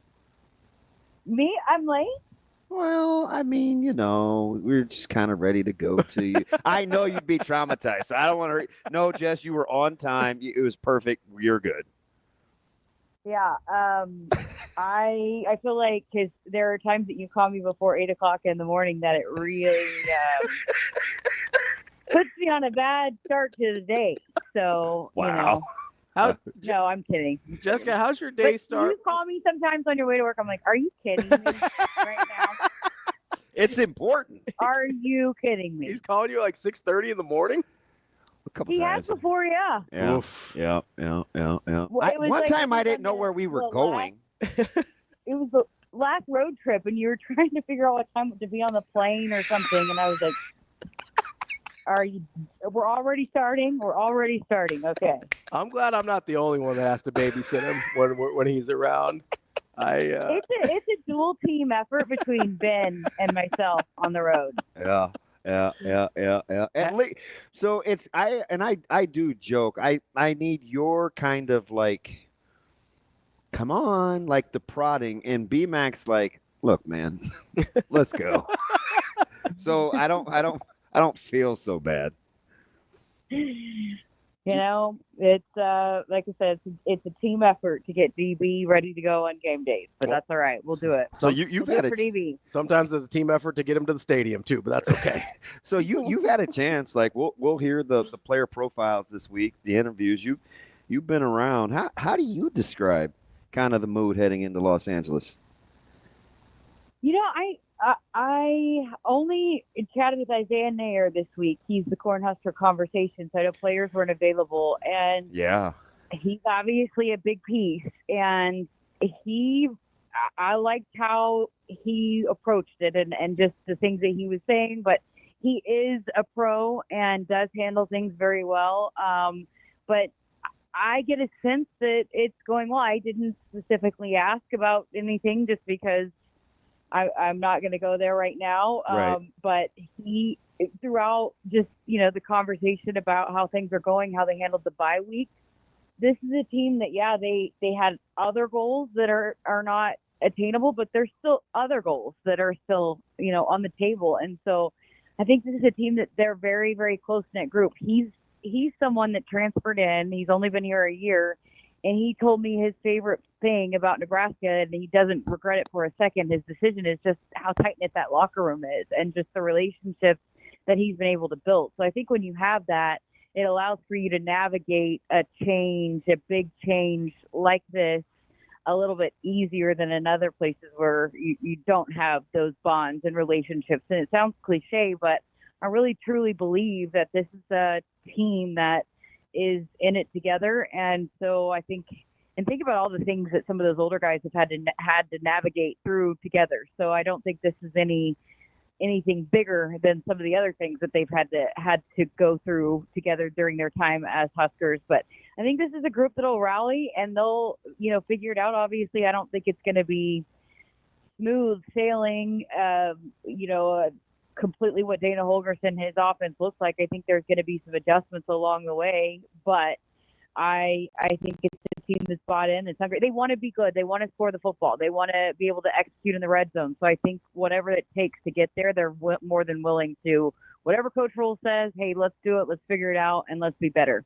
Me? I'm late? Well, I mean, we're just kind of ready to go to you. I know you'd be traumatized, so I don't want to hurt you. No, Jess, you were on time. It was perfect. You're good. Yeah. I feel like because there are times that you call me before 8 o'clock in the morning that it really puts me on a bad start to the day. So, wow. No, I'm kidding. Jessica, how's your day start? You call me sometimes on your way to work. I'm like, are you kidding me right now? It's important. Are you kidding me? He's calling you like 6:30 in the morning? A couple he times. has before, yeah. Yeah. Oof. Yeah. Well, One time I didn't know where we were going. It was the last road trip, and you were trying to figure out what time to be on the plane or something, and I was like, we're already starting? We're already starting. Okay. I'm glad I'm not the only one that has to babysit him when he's around. It's a dual team effort between Ben and myself on the road. Yeah. And so I do joke. I need your kind of like, come on, like the prodding, and B-Mac's like, look, man, let's go. So I don't feel so bad. You know, it's like I said, it's a team effort to get DB ready to go on game days, but that's all right. We'll do it. So you've we'll had do it a for DB. Sometimes there's a team effort to get him to the stadium too, but that's okay. so you've had a chance. Like we'll hear the player profiles this week, the interviews. You've been around. How do you describe kind of the mood heading into Los Angeles? You know, I only chatted with Isaiah Nair this week. He's the Cornhusker conversation, so I know players weren't available, and Yeah. he's obviously a big piece. And I liked how he approached it and just the things that he was saying. But he is a pro and does handle things very well. But I get a sense that it's going well. I didn't specifically ask about anything just because I'm not going to go there right now. Right. But he, throughout just, the conversation about how things are going, how they handled the bye week, this is a team that, they had other goals that are not attainable, but there's still other goals that are still, on the table. And so I think this is a team that they're very, very close-knit group. He's someone that transferred in. He's only been here a year. And he told me his favorite thing about Nebraska, and he doesn't regret it for a second, his decision is just how tight-knit that locker room is and just the relationships that he's been able to build. So I think when you have that, it allows for you to navigate a big change like this a little bit easier than in other places where you don't have those bonds and relationships. And it sounds cliche, but I really truly believe that this is a team that is in it together. And so I think about all the things that some of those older guys have had to navigate through together. So I don't think this is anything bigger than some of the other things that they've had to go through together during their time as Huskers. But I think this is a group that'll rally and they'll, figure it out. Obviously, I don't think it's going to be smooth sailing, completely what Dana Holgorsen, his offense looks like. I think there's going to be some adjustments along the way, but I think it's a team that's bought in. It's hungry. They want to be good. They want to score the football. They want to be able to execute in the red zone. So I think whatever it takes to get there, they're more than willing to. Whatever Coach Rhule says, hey, let's do it. Let's figure it out, and let's be better.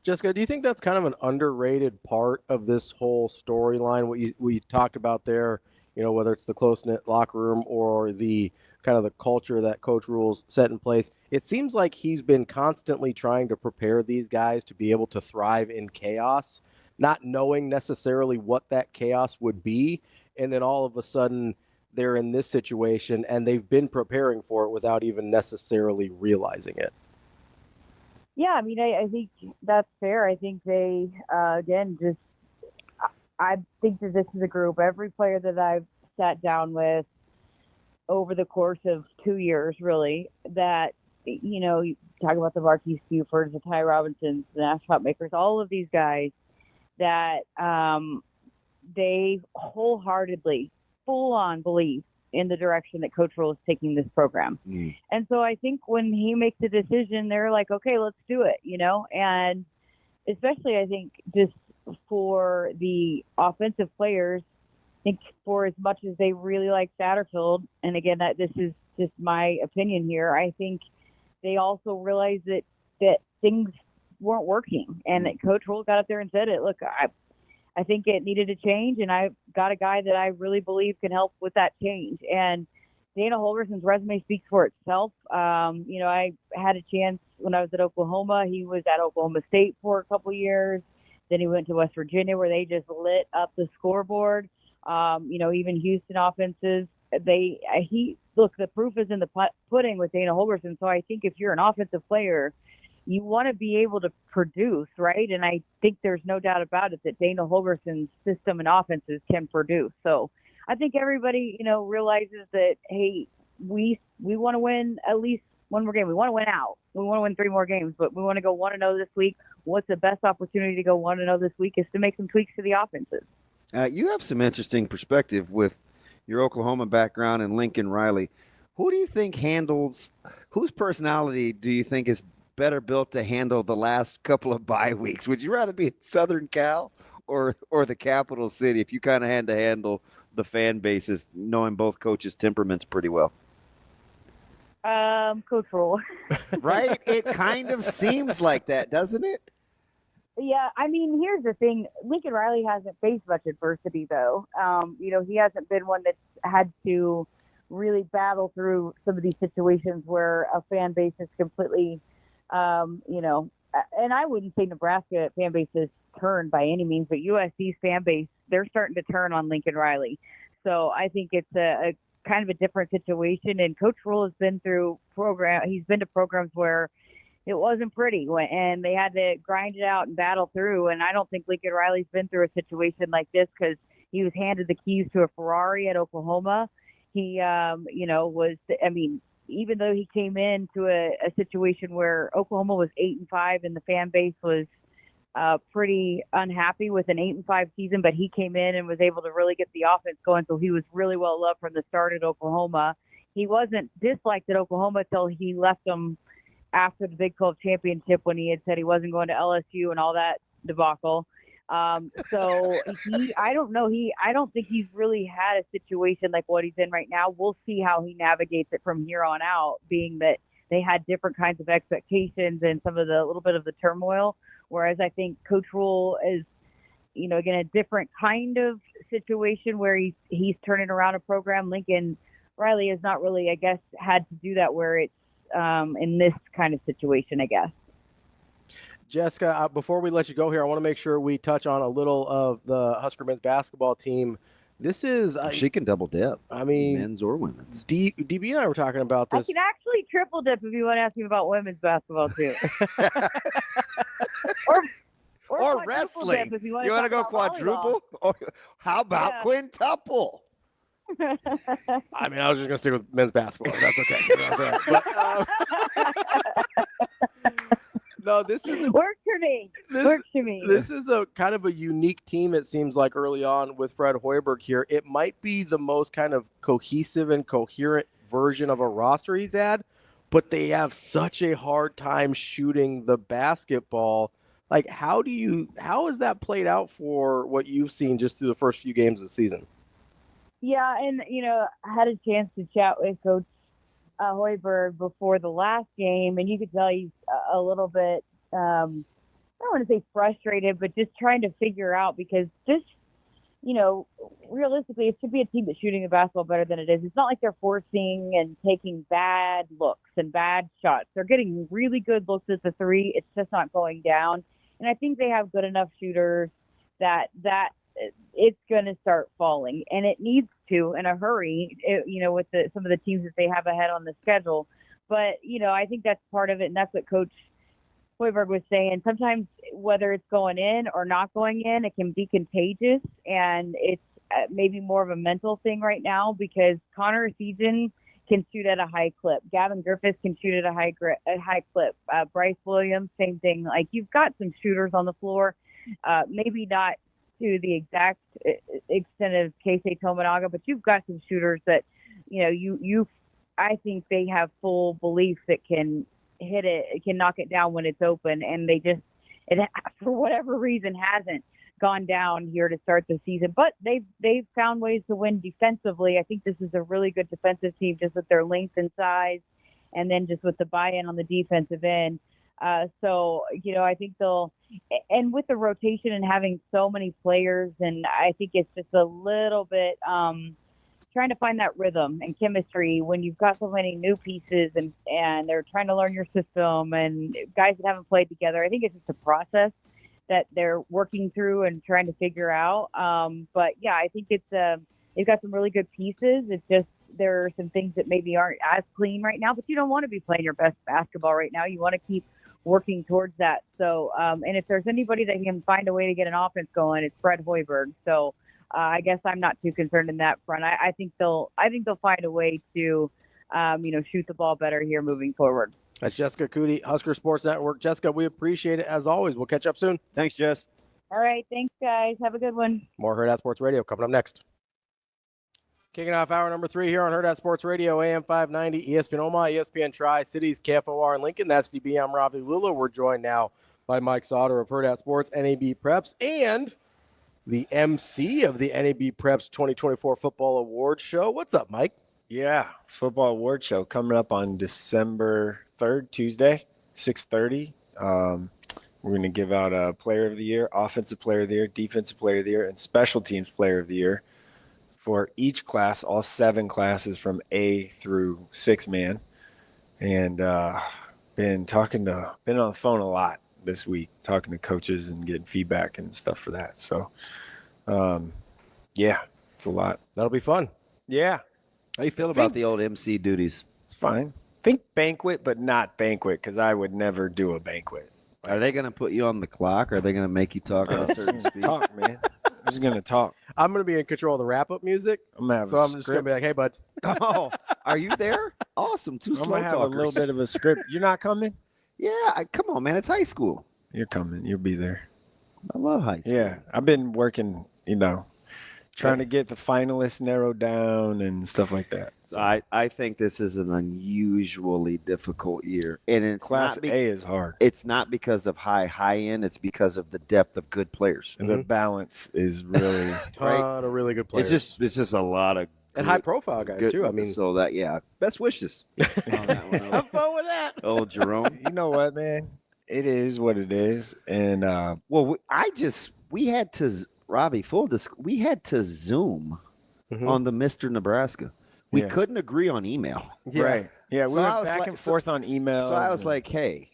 Jessica, do you think that's kind of an underrated part of this whole storyline? What we talked about there, whether it's the close-knit locker room or the kind of the culture that Coach Rhule's set in place. It seems like he's been constantly trying to prepare these guys to be able to thrive in chaos, not knowing necessarily what that chaos would be. And then all of a sudden they're in this situation and they've been preparing for it without even necessarily realizing it. Yeah, I mean, I think that's fair. I think they, again, I think that this is a group, every player that I've sat down with over the course of 2 years, really, that, you talk about the Verghese Bufords, the Ty Robinsons, the Nash Makers, all of these guys that they wholeheartedly, full-on believe in the direction that Coach Rhule is taking this program. And so I think when he makes a decision, they're like, okay, let's do it, and especially I think just for the offensive players, I think for as much as they really like Satterfield, and again, this is just my opinion here, I think they also realized that things weren't working, and that Coach Rhule got up there and said it. Look, I think it needed to change, and I've got a guy that I really believe can help with that change. And Dana Holgorsen's resume speaks for itself. I had a chance when I was at Oklahoma. He was at Oklahoma State for a couple years. Then he went to West Virginia, where they just lit up the scoreboard. Even Houston offenses, the proof is in the pudding with Dana Holgorsen. So I think if you're an offensive player, you want to be able to produce, right? And I think there's no doubt about it that Dana Holgorsen's system and offenses can produce. So I think everybody, realizes that, hey, we want to win at least one more game. We want to win out. We want to win 3 more games, but we want to go 1-0 this week. What's the best opportunity to go 1-0 this week is to make some tweaks to the offenses. You have some interesting perspective with your Oklahoma background and Lincoln Riley. Who do you think whose personality do you think is better built to handle the last couple of bye weeks? Would you rather be at Southern Cal or the capital city if you kind of had to handle the fan bases, knowing both coaches' temperaments pretty well? Coach Rhule. Right? It kind of seems like that, doesn't it? Yeah, I mean, here's the thing. Lincoln Riley hasn't faced much adversity, though. He hasn't been one that's had to really battle through some of these situations where a fan base is completely, and I wouldn't say Nebraska fan base is turned by any means, but USC's fan base, they're starting to turn on Lincoln Riley. So I think it's a kind of a different situation. And Coach Rhule has been through he's been to programs where it wasn't pretty and they had to grind it out and battle through. And I don't think Lincoln Riley's been through a situation like this because he was handed the keys to a Ferrari at Oklahoma. He, even though he came into a situation where Oklahoma was 8-5 and the fan base was pretty unhappy with an 8-5 season, but he came in and was able to really get the offense going. So he was really well loved from the start at Oklahoma. He wasn't disliked at Oklahoma till he left them after the Big 12 championship when he had said he wasn't going to LSU and all that debacle. So I don't think he's really had a situation like what he's in right now. We'll see how he navigates it from here on out, being that they had different kinds of expectations and some of the little bit of the turmoil. Whereas I think Coach Rhule is, again, a different kind of situation where he's turning around a program. Lincoln Riley has not really, I guess, had to do that where it's in this kind of situation, I guess. Jessica, before we let you go here, I want to make sure we touch on a little of the Husker men's basketball team. This is she can double dip. I mean, men's or women's. DB and I were talking about this. I can actually triple dip if you want to ask me about women's basketball too. or wrestling. Dip if you want to go quadruple? Or how about quintuple? I mean, I was just going to stick with men's basketball. That's okay. That's all right. But, no, this is works for me. Works for me. This is a kind of a unique team. It seems like early on with Fred Hoiberg here, it might be the most kind of cohesive and coherent version of a roster he's had, but they have such a hard time shooting the basketball. Like, how has that played out for what you've seen just through the first few games of the season? Yeah, and I had a chance to chat with Coach Hoiberg before the last game, and you could tell he's a little bit, I don't want to say frustrated, but just trying to figure out, because just, realistically, it should be a team that's shooting the basketball better than it is. It's not like they're forcing and taking bad looks and bad shots. They're getting really good looks at the three. It's just not going down. And I think they have good enough shooters that it's going to start falling, and it needs to in a hurry, with some of the teams that they have ahead on the schedule. But, I think that's part of it, and that's what Coach Hoiberg was saying. Sometimes whether it's going in or not going in, it can be contagious, and it's maybe more of a mental thing right now because Connor Seaton can shoot at a high clip. Gavin Griffiths can shoot at a high clip. Bryce Williams, same thing. Like, you've got some shooters on the floor, maybe not to the exact extent of Keisei Tominaga, but you've got some shooters that, I think they have full belief that can hit it, can knock it down when it's open, and it for whatever reason hasn't gone down here to start the season. But they've found ways to win defensively. I think this is a really good defensive team, just with their length and size, and then just with the buy-in on the defensive end. So, I think and with the rotation and having so many players, and I think it's just a little bit trying to find that rhythm and chemistry when you've got so many new pieces and they're trying to learn your system and guys that haven't played together. I think it's just a process that they're working through and trying to figure out. But yeah, I think they've got some really good pieces. It's just, there are some things that maybe aren't as clean right now, but you don't want to be playing your best basketball right now. You want to keep working towards that. So, and if there's anybody that can find a way to get an offense going, it's Fred Hoiberg. So I guess I'm not too concerned in that front. I think they'll find a way to, shoot the ball better here moving forward. That's Jessica Coody, Husker Sports Network. Jessica, we appreciate it as always. We'll catch up soon. Thanks, Jess. All right. Thanks, guys. Have a good one. More Hurrdat Sports Radio coming up next. Kicking off hour number 3 here on Hurrdat Sports Radio, AM 590, ESPN Omaha, ESPN Tri-Cities, KFOR, and Lincoln. That's DB. I'm Ravi Lulla. We're joined now by Mike Sautter of Hurrdat Sports, NAB Preps, and the MC of the NAB Preps 2024 Football Awards Show. What's up, Mike? Yeah, Football Awards Show coming up on December 3rd, Tuesday, 6:30. We're going to give out a Player of the Year, Offensive Player of the Year, Defensive Player of the Year, and Special Teams Player of the Year for each class, all 7 classes from A through 6-man. And been on the phone a lot this week, talking to coaches and getting feedback and stuff for that. So, yeah, it's a lot. That'll be fun. Yeah. How you feel about the old MC duties? It's fine. Think banquet, but not banquet, because I would never do a banquet. Are they going to put you on the clock? Or are they going to make you talk at a certain speed? Talk, man. I'm just going to talk. I'm going to be in control of the wrap-up music. I'm gonna have so I'm just going to be like, hey, bud. Oh, are you there? Awesome. 2 slow I'm going to have talkers. a little bit of a script. You're not coming? Yeah, come on, man. It's high school. You're coming. You'll be there. I love high school. Yeah. I've been working, trying to get the finalists narrowed down and stuff like that. So I think this is an unusually difficult year. And it's Class not A is hard. It's not because of high end. It's because of the depth of good players. And the balance is really Ton of really good players. It's just a lot of and high-profile guys, too. I mean, so that, yeah. Best wishes. have fun with that. Oh, Jerome. You know what, man? It is what it is. And well, we had to, Ravi, we had to Zoom on the Mr. Nebraska. We couldn't agree on email. Yeah. Right. Yeah, we So I went was back like- and forth on email. So I was like, hey,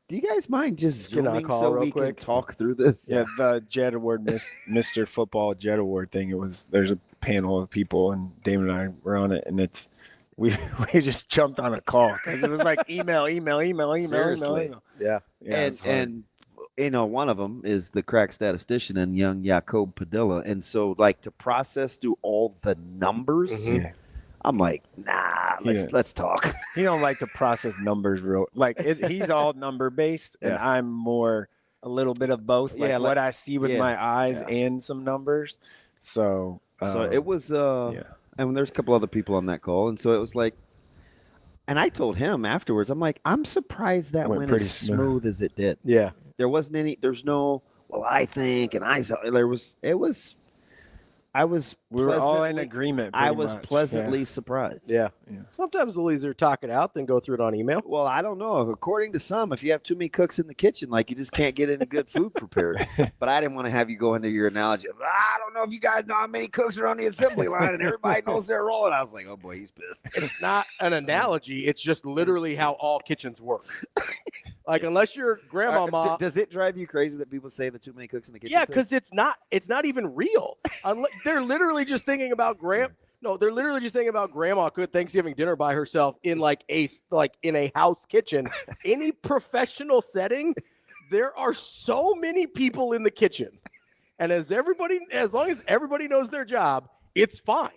do you guys mind just Get on a Zooming call so real we quick? can talk through this? yeah, the Jet Award, Mr. Football Jet Award thing. There's a panel of people, and Damon and I were on it, and we just jumped on a call because it was like email. Seriously. Yeah. And one of them is the crack statistician and young Jacob Padilla. And so, like, to process through all the numbers, I'm like, nah, let's talk. He don't like to process numbers he's all number based, and I'm more a little bit of both. Like what I see with my eyes and some numbers. So it was and there's a couple other people on that call, and so it was like, and I told him afterwards, I'm like, I'm surprised that went pretty as smooth as it did. Yeah. There's no, well, I think, and we were all in agreement. I was much. pleasantly surprised. Yeah. Sometimes they'll either talk it out than go through it on email. Well, I don't know. According to some, if you have too many cooks in the kitchen, like, you just can't get any good food prepared. But I didn't want to have you go into your analogy of, I don't know if you guys know how many cooks are on the assembly line and everybody knows their role. And I was like, oh boy, he's pissed. It's not an analogy. It's just literally how all kitchens work. Like, unless you're grandmama. Does it drive you crazy that people say the too many cooks in the kitchen? Yeah, because it's not even real. They're literally just thinking about they're literally just thinking about grandma cooked Thanksgiving dinner by herself in in a house kitchen. Any professional setting, there are so many people in the kitchen. And as long as everybody knows their job, it's fine.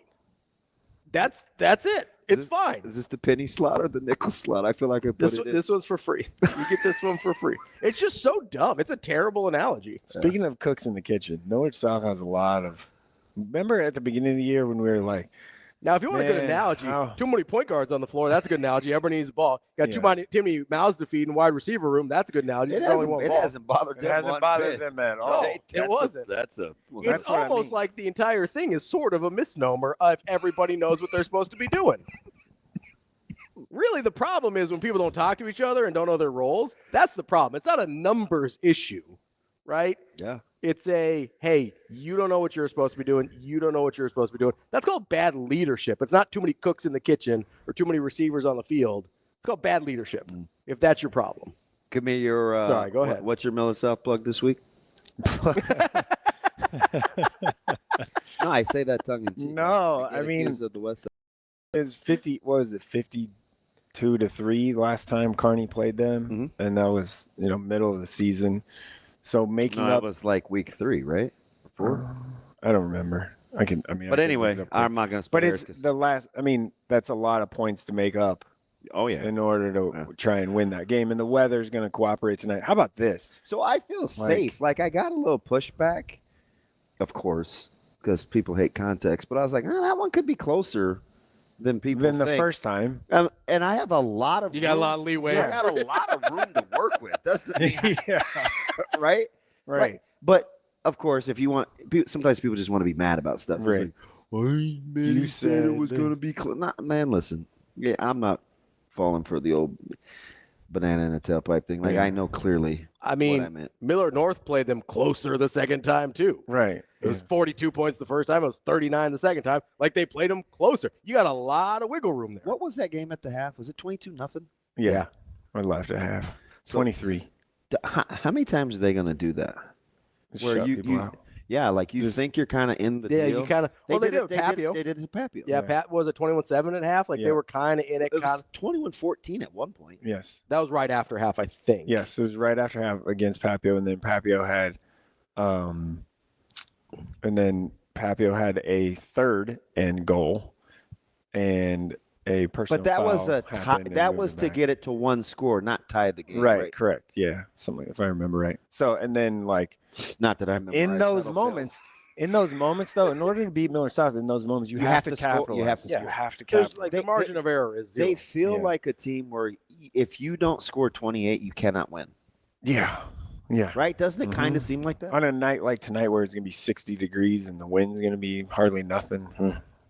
That's it. It's fine. Is this the penny slot or the nickel slot? I feel like I put This one's for free. You get this one for free. It's just so dumb. It's a terrible analogy. Speaking of cooks in the kitchen, Norwich South has a lot of. Remember at the beginning of the year when we were like, now, if you want a good analogy, too many point guards on the floor. That's a good analogy. Everybody needs the ball. Got too many mouths to feed in wide receiver room. That's a good analogy. It hasn't bothered them at all. No, it wasn't. It's almost like the entire thing is sort of a misnomer if everybody knows what they're supposed to be doing. Really, the problem is when people don't talk to each other and don't know their roles. That's the problem. It's not a numbers issue, right? Yeah. It's hey, you don't know what you're supposed to be doing. You don't know what you're supposed to be doing. That's called bad leadership. It's not too many cooks in the kitchen or too many receivers on the field. It's called bad leadership, if that's your problem. Give me your sorry, go ahead. What's your Miller South plug this week? No, I say that tongue in cheek. No, I mean, of the West Side. Is 52-3 last time Kearney played them, and that was middle of the season. So that was like week 3, right? 4? I don't remember. But anyway, I'm not going to. But it's the last. I mean, that's a lot of points to make up. Oh yeah. In order to try and win that game, and the weather's going to cooperate tonight. How about this? So I feel safe. Like I got a little pushback, of course, because people hate context. But I was like, that one could be closer than people than the think. first time. And I have a lot of. You got a lot of leeway. I got a lot of room to work with. Doesn't mean, right? Right. But of course, if you want, sometimes people just want to be mad about stuff. Right. Like, you said it was going to be man, listen. Yeah, I'm not falling for the old banana in a tailpipe thing. Like I know clearly I mean, Millard North played them closer the second time, too. Right. It was 42 points the first time. It was 39 the second time. Like, they played them closer. You got a lot of wiggle room there. What was that game at the half? Was it 22-0? Yeah. Or left at half. 23. How many times are they going to do that? Where like you think you're kind of in the deal. Yeah, you kind of. Well, they did it with Papio. They did it to Papio. Yeah, Pat was at 21-7 at half. Like they were kind of in it. It was 21-14 at one point. Yes. That was right after half, I think. Yes, it was right after half against Papio, and then Papio had, a third and goal, and a personal. But that foul was a happened and that moved was it to back. get it to one score, not tie the game. Right, correct. Yeah, something if I remember right. So and then like, not that I remember. In those moments, though, in order to beat Miller South, in those moments, you have to capitalize. You have to. You have to capitalize. Like the margin of error is 0. They feel like a team where if you don't score 28, you cannot win. Yeah. Yeah. Right? Doesn't it kind of seem like that? On a night like tonight where it's going to be 60 degrees and the wind's going to be hardly nothing.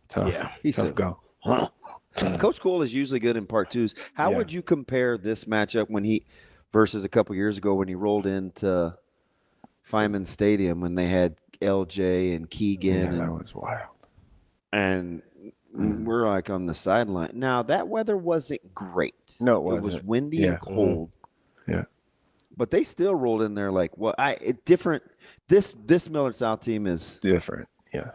Tough. Yeah. Tough go. Coach Cole is usually good in part twos. How would you compare this matchup versus a couple years ago when he rolled into Feynman Stadium when they had LJ and Keegan? Yeah, that was wild. And we're like on the sideline. Now, that weather wasn't great. No, it wasn't. It was windy and cold. Yeah. But they still rolled in there like, different. This Millard South team is different. Yeah.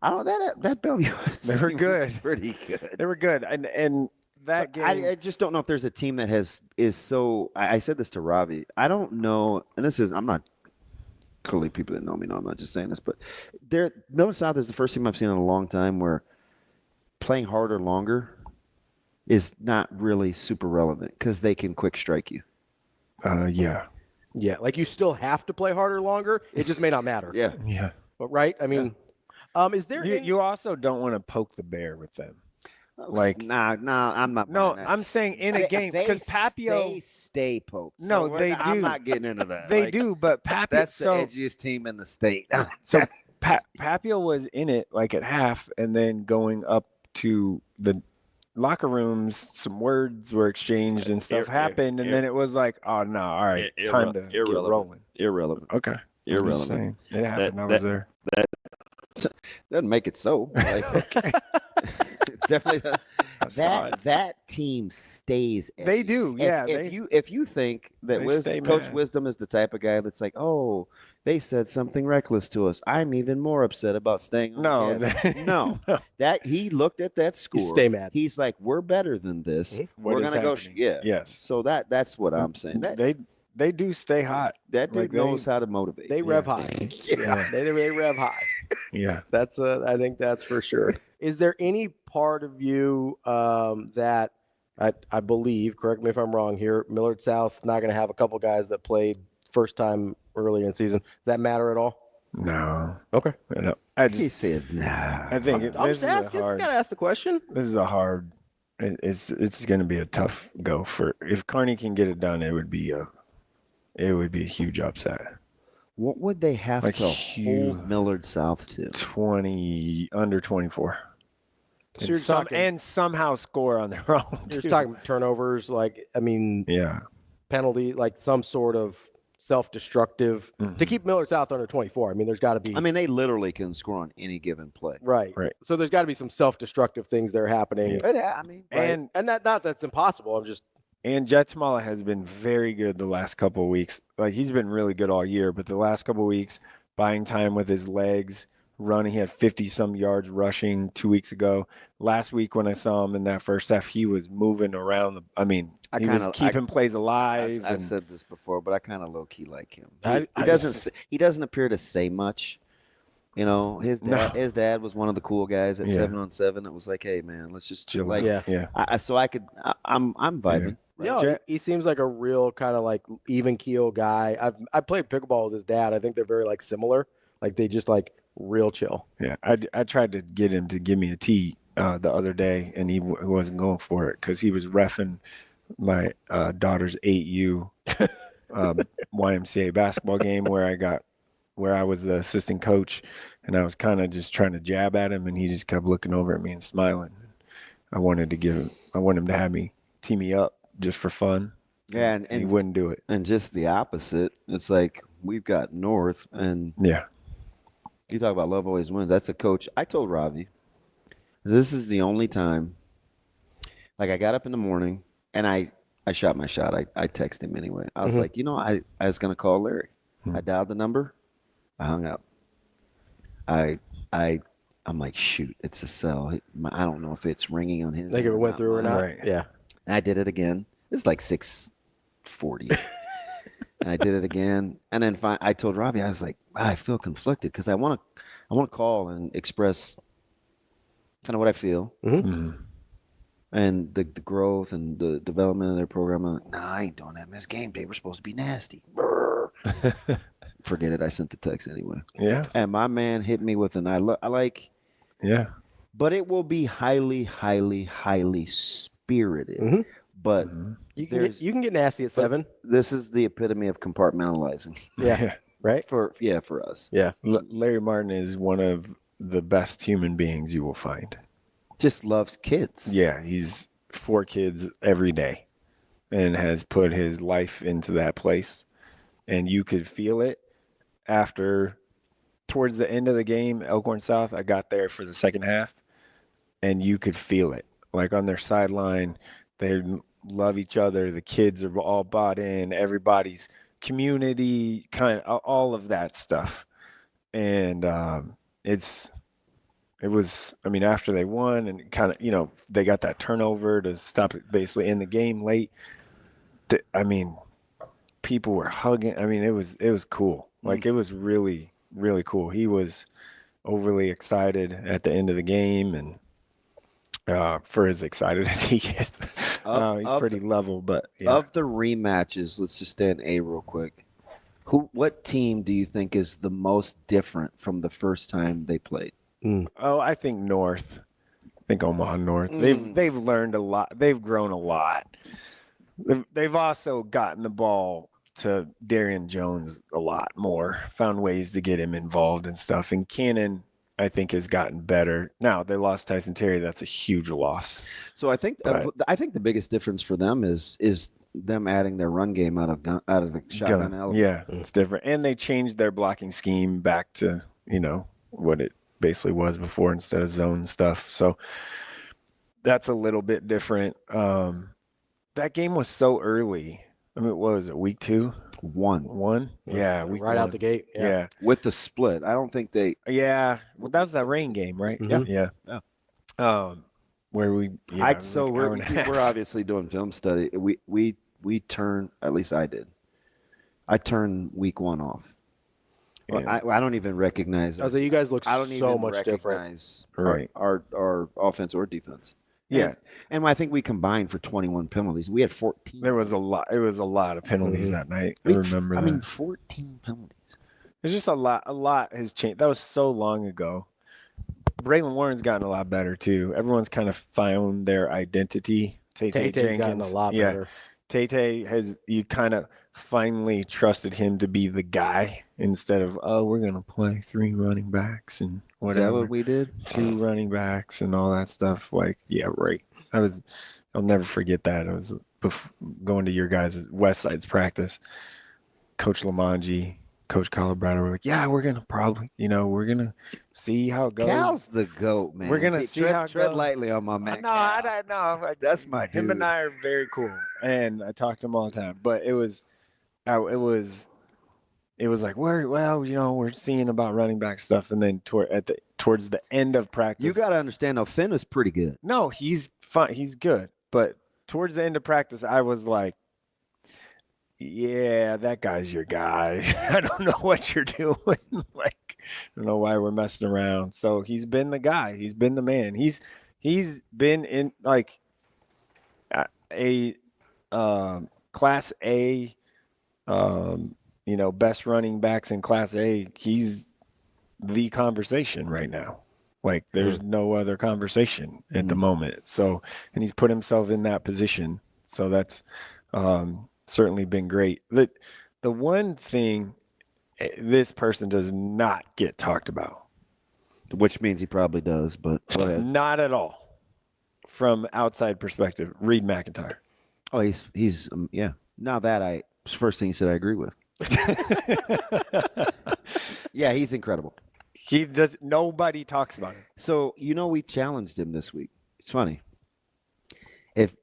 I don't know that Bellevue. They were good. Pretty good. They were good. And that game. I just don't know if there's a team that is so. I said this to Ravi. I don't know, and I'm not. Clearly, people that know me know I'm not just saying this, but Millard South is the first team I've seen in a long time where playing harder longer is not really super relevant because they can quick strike you. Yeah. Yeah, like you still have to play harder longer. It just may not matter. Yeah. Yeah. But right? I mean, is there you also don't want to poke the bear with them. Like nah, I'm not. No, I'm saying in a game because Papio they stay poked. No, so they do. I'm not getting into that. They do, but Papio. That's the edgiest team in the state. So Papio was in it like at half, and then going up to the locker rooms, some words were exchanged and stuff happened, and then it was like, oh no, all right, time to get rolling. Irrelevant. Okay, irrelevant. It happened. I was there. That doesn't make it so. Like, it's definitely that team stays. Edgy. They do, yeah. If you think that Coach Wisdom is the type of guy that's like, oh, they said something reckless to us, I'm even more upset about staying on no. That he looked at that score. You stay mad. He's like, we're better than this. We're gonna go. Yes. So that's what I'm saying. They do stay hot. That dude knows how to motivate. They rev high. Yeah. They rev high. Yeah. That's I think that's for sure. Is there any part of you that I believe, correct me if I'm wrong here, Millard South not going to have a couple guys that played first time earlier in season? Does that matter at all? No. Okay. No. He said nah. I think I'm just asking. Got to ask the question. This is a hard. It's going to be a tough go for if Kearney can get it done. It would be a huge upset. What would they have to hold Millard South to? Under 24. So and somehow score on their own. You're just talking turnovers, penalty, like some sort of self-destructive to keep Millard South under 24. I mean, there's got to be. I mean, they literally can score on any given play. Right. So there's got to be some self-destructive things that are happening. Yeah. And that's impossible. I'm just. And Jetsmala has been very good the last couple of weeks. Like he's been really good all year, but the last couple of weeks, buying time with his legs, running. He had 50-some yards rushing 2 weeks ago. Last week when I saw him in that first half, he was moving around. He was keeping plays alive. I've said this before, but I kind of low-key like him. He doesn't appear to say much. You know, his dad was one of the cool guys at 7-on-7. It was like, hey man, let's just chill. Like, I'm vibing. Yeah, he seems like a real kind of like even keel guy. I played pickleball with his dad. I think they're very like similar. Like they just like real chill. Yeah, I tried to get him to give me a tee the other day, and he wasn't going for it because he was reffing my daughter's 8U YMCA basketball game where I was the assistant coach, and I was kind of just trying to jab at him, and he just kept looking over at me and smiling. I wanted him to have me tee me up just for fun. Yeah, and he wouldn't do it. And just the opposite. It's like we've got North, and yeah, you talk about love always wins. That's a coach. I told Ravi, this is the only time. Like I got up in the morning and I shot my shot. I texted him anyway. I was like, I was gonna call Larry. I dialed the number. I hung up. I'm like, shoot, it's a cell. I don't know if it's ringing on his. Think if it went through or not. Right. Yeah. And I did it again. It's like 6:40. And I did it again. And then I told Ravi, I was like, I feel conflicted because I want to call and express kind of what I feel. And the growth and the development of their program. I'm like, nah, I ain't doing that. It's game day. We're supposed to be nasty. Forget it. I sent the text anyway. Yeah. And my man hit me with an I like. Yeah. But it will be highly, highly, highly spirited. But you can get nasty at 7. This is the epitome of compartmentalizing. Yeah. Right? For us. Yeah. Larry Martin is one of the best human beings you will find. Just loves kids. Yeah, he's 4 kids every day and has put his life into that place. And you could feel it towards the end of the game, Elkhorn South. I got there for the second half, and you could feel it. Like on their sideline, they love each other. The kids are all bought in. Everybody's community, kind of all of that stuff. And it was, I mean, after they won and kind of, they got that turnover to stop it basically in the game late. I mean, people were hugging. I mean, it was cool. Like, it was really, really cool. He was overly excited at the end of the game, and for as excited as he gets. He's pretty level, but yeah. Of the rematches, let's just stay in A real quick. What team do you think is the most different from the first time they played? Oh, I think North. I think Omaha North. They've learned a lot. They've grown a lot. They've also gotten the ball to Darian Jones a lot more, found ways to get him involved and stuff. And Cannon, I think, has gotten better. Now, they lost Tyson Terry. That's a huge loss. So I think the biggest difference for them is them adding their run game out of the shotgun element. Yeah, it's different. And they changed their blocking scheme back to, what it basically was before instead of zone stuff. So that's a little bit different. That game was so early. I mean, what was it, week 2? One? Yeah. Right out the gate. Yeah. With the split. I don't think they. Yeah. Well, that was that rain game, right? Yeah. Where we. We're obviously doing film study. We turn, at least I did. I turned week 1 off. Well, I don't even recognize. I was like, you guys look I don't so even much recognize different. Our offense or defense. Yeah. And I think we combined for 21 penalties. We had 14. There was a lot. It was a lot of penalties that night. I remember that. I mean, 14 penalties. There's just a lot. A lot has changed. That was so long ago. Braylon Warren's gotten a lot better too. Everyone's kind of found their identity. Tay-Tay's gotten a lot better. Tay-Tay you kind of finally trusted him to be the guy instead of, we're going to play 3 running backs and whatever. Is that what we did? 2 running backs and all that stuff. Like, yeah, right. I'll never forget that. I was going to your guys' West Side's practice. Coach Lamanji, Coach Calabrado were like, yeah, we're going to probably, we're going to see how it goes. Cal's the GOAT, man. We're going to see how it goes. Tread lightly on my man. No, I know. That's my dude. Him and I are very cool, and I talk to him all the time. But it was like, we're seeing about running back stuff, and then towards the end of practice, you got to understand, though, Finn was pretty good. No, he's fine. He's good, but towards the end of practice, I was like, yeah, that guy's your guy. I don't know what you're doing. Like, I don't know why we're messing around. So he's been the guy. He's been the man. He's been in like a Class A, best running backs in Class A. He's the conversation right now. Like, there's no other conversation at the moment. So, and he's put himself in that position. So that's certainly been great. The one thing this person does not get talked about, which means he probably does, but go ahead. Not at all. From outside perspective, Reed McIntyre. Oh, he's Now that first thing he said I agree with. Yeah, he's incredible. He does. Nobody talks about him. So we challenged him this week. It's funny. If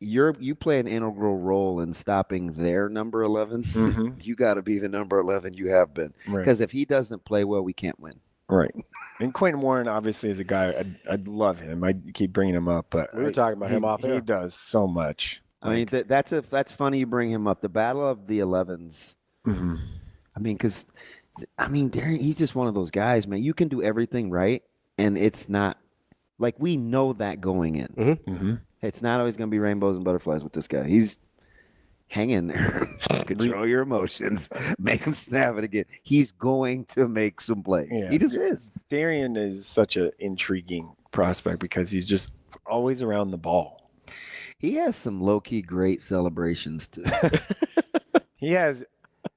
you play an integral role in stopping their number 11, you got to be the number 11 you have been. Because if he doesn't play well, we can't win. Right. And Quentin Warren obviously is a guy I'd love him. I keep bringing him up, but we were talking about him off. He does so much. I mean, that's funny you bring him up. The battle of the 11s. Mm-hmm. He's just one of those guys, man. You can do everything right, and it's not like we know that going in. Mm-hmm. It's not always going to be rainbows and butterflies with this guy. He's hanging there. Control your emotions. Make him snap it again. He's going to make some plays. Yeah. He just is. Darian is such an intriguing prospect because he's just always around the ball. He has some low-key great celebrations, too. He has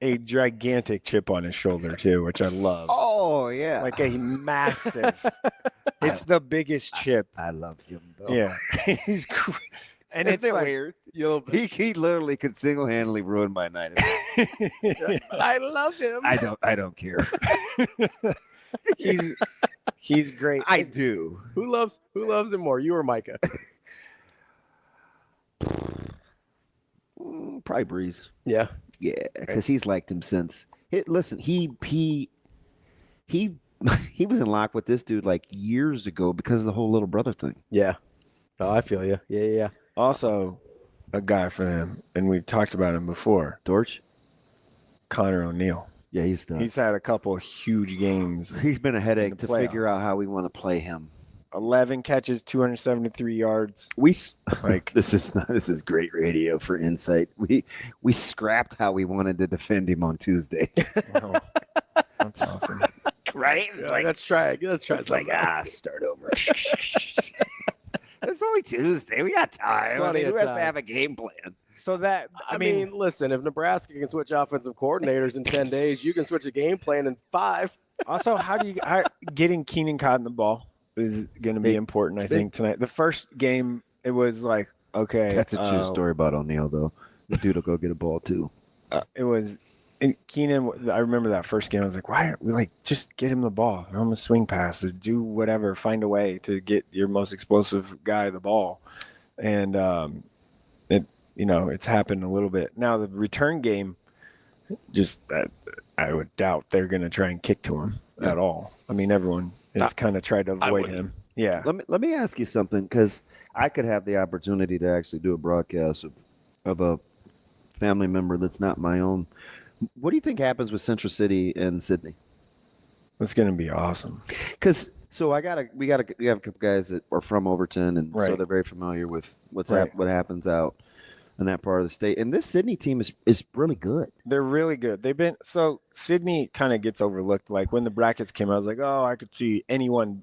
a gigantic chip on his shoulder, too, which I love. Oh, yeah. Like a massive. It's the biggest chip. I love him, though. Yeah. He's cool. And Isn't it's it like, weird? He literally could single-handedly ruin my night. I love him. I don't care. He's great. I do. Who loves him more, you or Micah? Probably Breeze. Yeah. Yeah, because he's liked him since. Listen, he was in lock with this dude like years ago because of the whole little brother thing. Yeah. Oh, I feel you. Yeah. Also, a guy for them, and we've talked about him before. Dortch? Connor O'Neill. Yeah, he's done. He's had a couple of huge games. He's been a headache to playoffs. figure out how we want to play him. 11 catches, 273 yards. This is great radio for insight. We scrapped how we wanted to defend him on Tuesday. Oh, that's awesome. Right? Let's try. It's like, start over. It's only Tuesday. We got time. Plenty of who has to time. have a game plan? So that I mean, listen, if Nebraska can switch offensive coordinators in 10 days, you can switch a game plan in 5. Also, how getting Keenan Cotton the ball is going to be important, I think, tonight. The first game, it was like, okay. That's a true story about O'Neal, though. The dude will go get a ball, too. It was Keenan. I remember that first game. I was like, why aren't we just get him the ball? Throw him a swing pass or do whatever. Find a way to get your most explosive guy the ball. And it's happened a little bit. Now, the return game, I would doubt they're going to try and kick to him at all. I mean, everyone has kind of tried to avoid him. Yeah. Let me ask you something, because I could have the opportunity to actually do a broadcast of a family member that's not my own. What do you think happens with Central City and Sydney? It's going to be awesome. Because we have a couple guys that are from Overton, and so they're very familiar with what happens out in that part of the state. And this Sydney team is really good. They're really good. Sydney kind of gets overlooked. Like when the brackets came out, I was like, oh, I could see anyone,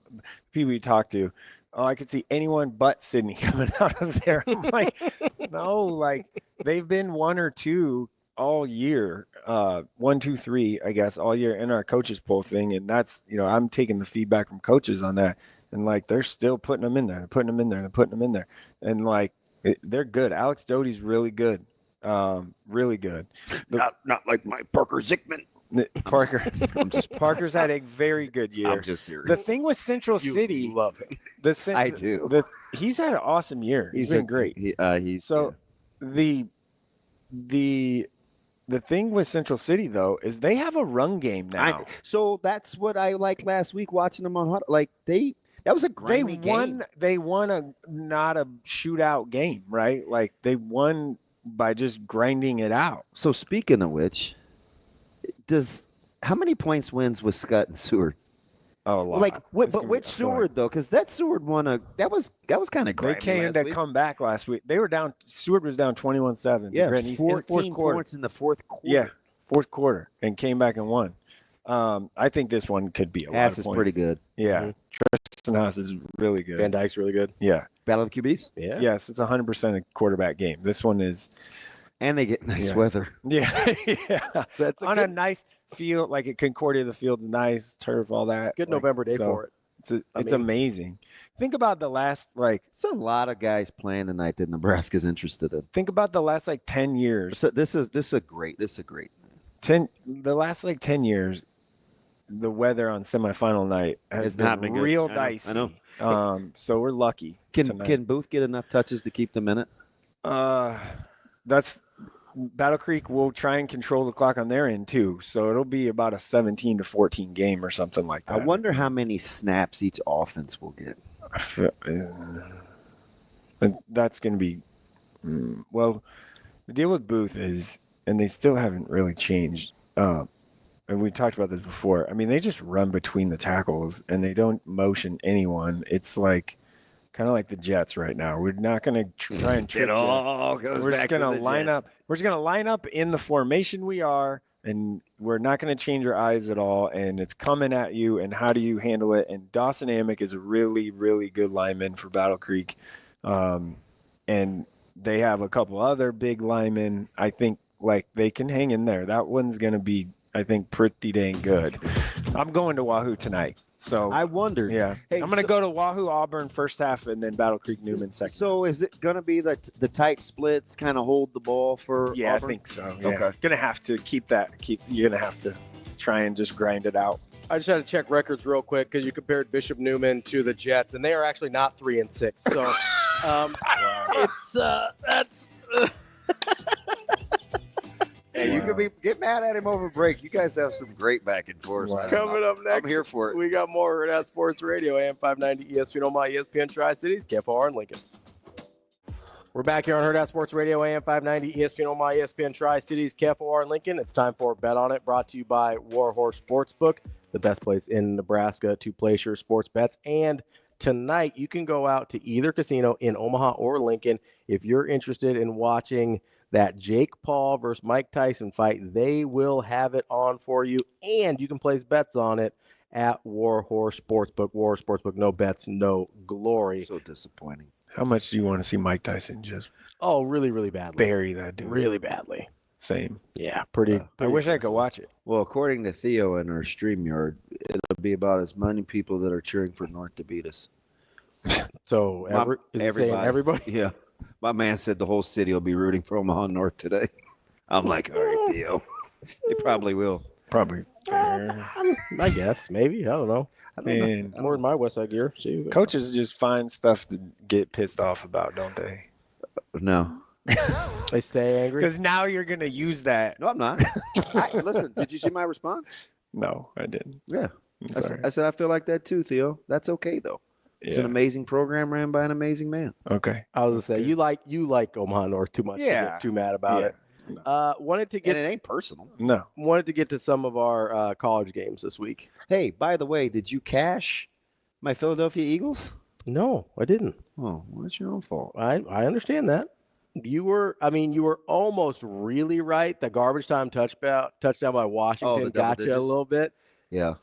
people we talked to. Oh, I could see anyone but Sydney coming out of there. I'm like, no, they've been 1 or 2 all year, 1, 2, 3, I guess, all year in our coaches poll thing. And that's, I'm taking the feedback from coaches on that. And they're still putting them in there, And they're good. Alex Doty's really good. Really good. Not like my Parker Zickman. Parker's had a very good year. I'm just serious. The thing with Central City, love him. I do. He's had an awesome year. He's been great. The thing with Central City though is they have a run game now. So that's what I liked last week watching them on that was a grimy game. They won not a shootout game, right? They won by just grinding it out. So speaking of which, how many points wins with Scott and Seward? Oh, a lot. But which Seward though? Because that Seward won that was kind of grimy. They came to come back last week. They were down. Seward was down 21-7. Yeah, 14 points in the fourth quarter. Yeah, fourth quarter, and came back and won. I think this one could be a lot of points. Is pretty good. Yeah, Tristan Haas is really good. Van Dyke's really good. Yeah. Battle of the QBs. Yeah. Yes, it's 100% a quarterback game. This one is. And they get nice weather. Yeah. That's a nice field, like at Concordia, the field's nice, turf, all that. It's a good November day for it. It's amazing. Think about the last It's a lot of guys playing tonight that Nebraska's interested in. Think about the last 10 years. So this is a great. The last 10 years, the weather on semifinal night has not been been good. real I dicey. know. So we're lucky. Can Booth get enough touches to keep them in it? That's Battle Creek will try and control the clock on their end too. So it'll be about a 17-14 game or something like that. I wonder how many snaps each offense will get. That's going to be well. The deal with Booth is, and they still haven't really changed. And we talked about this before. I mean, they just run between the tackles and they don't motion anyone. It's kind of like the Jets right now. We're not going to try and trick We're just going to line up. We're just going to line up in the formation we are, and we're not going to change our eyes at all. And it's coming at you, and how do you handle it? And Dawson Amick is a really, really good lineman for Battle Creek. And they have a couple other big linemen. I think they can hang in there. That one's going to be, I think, pretty dang good. I'm going to Wahoo tonight. So I wondered. Yeah. Hey, I'm going to go to Wahoo Auburn first half and then Battle Creek Newman second. So is it going to be the tight splits kind of hold the ball for Yeah, Auburn? I think so. Yeah. Okay. Going to have to you're going to have to try and just grind it out. I just had to check records real quick because you compared Bishop Newman to the Jets, and they are actually not 3-6. So that's. Hey, you could get mad at him over break. You guys have some great back and forth. Wow. Coming up next, I'm here for it. We got more Hurrdat Sports Radio, AM 590, ESPN Omaha, ESPN Tri-Cities, KFOR in Lincoln. We're back here on Hurrdat Sports Radio, AM 590, ESPN Omaha, ESPN Tri-Cities, KFOR in Lincoln. It's time for Bet On It, brought to you by Warhorse Sportsbook, the best place in Nebraska to place your sports bets. And tonight, you can go out to either casino in Omaha or Lincoln if you're interested in watching that Jake Paul versus Mike Tyson fight. They will have it on for you, and you can place bets on it at Warhorse Sportsbook. Warhorse Sportsbook, no bets, no glory. So disappointing. How much do you want to see Mike Tyson just really, really badly. bury that dude? Really badly. Same. Yeah, pretty. I wish I could watch it. Well, according to Theo in our StreamYard, it'll be about as many people that are cheering for North to beat us. So everybody. Yeah. My man said the whole city will be rooting for Omaha North today. I'm like, all right, Theo. They probably will. Probably fair. I guess, maybe. I don't know. Man, More than my West Side gear. See, coaches just find stuff to get pissed off about, don't they? No. they stay angry. Because now you're going to use that. No, I'm not. Listen, did you see my response? No, I didn't. Yeah. I'm sorry. I said, I feel like that too, Theo. That's okay, though. It's an amazing program ran by an amazing man. Okay. I was going to say, you like Omaha North too much to get too mad about it. Wanted to get, and it ain't personal. No. Wanted to get to some of our college games this week. Hey, by the way, did you cash my Philadelphia Eagles? No, I didn't. Oh, well, that's your own fault. I understand that. You were almost really right. The garbage time touchdown by Washington got you a little bit. Yeah.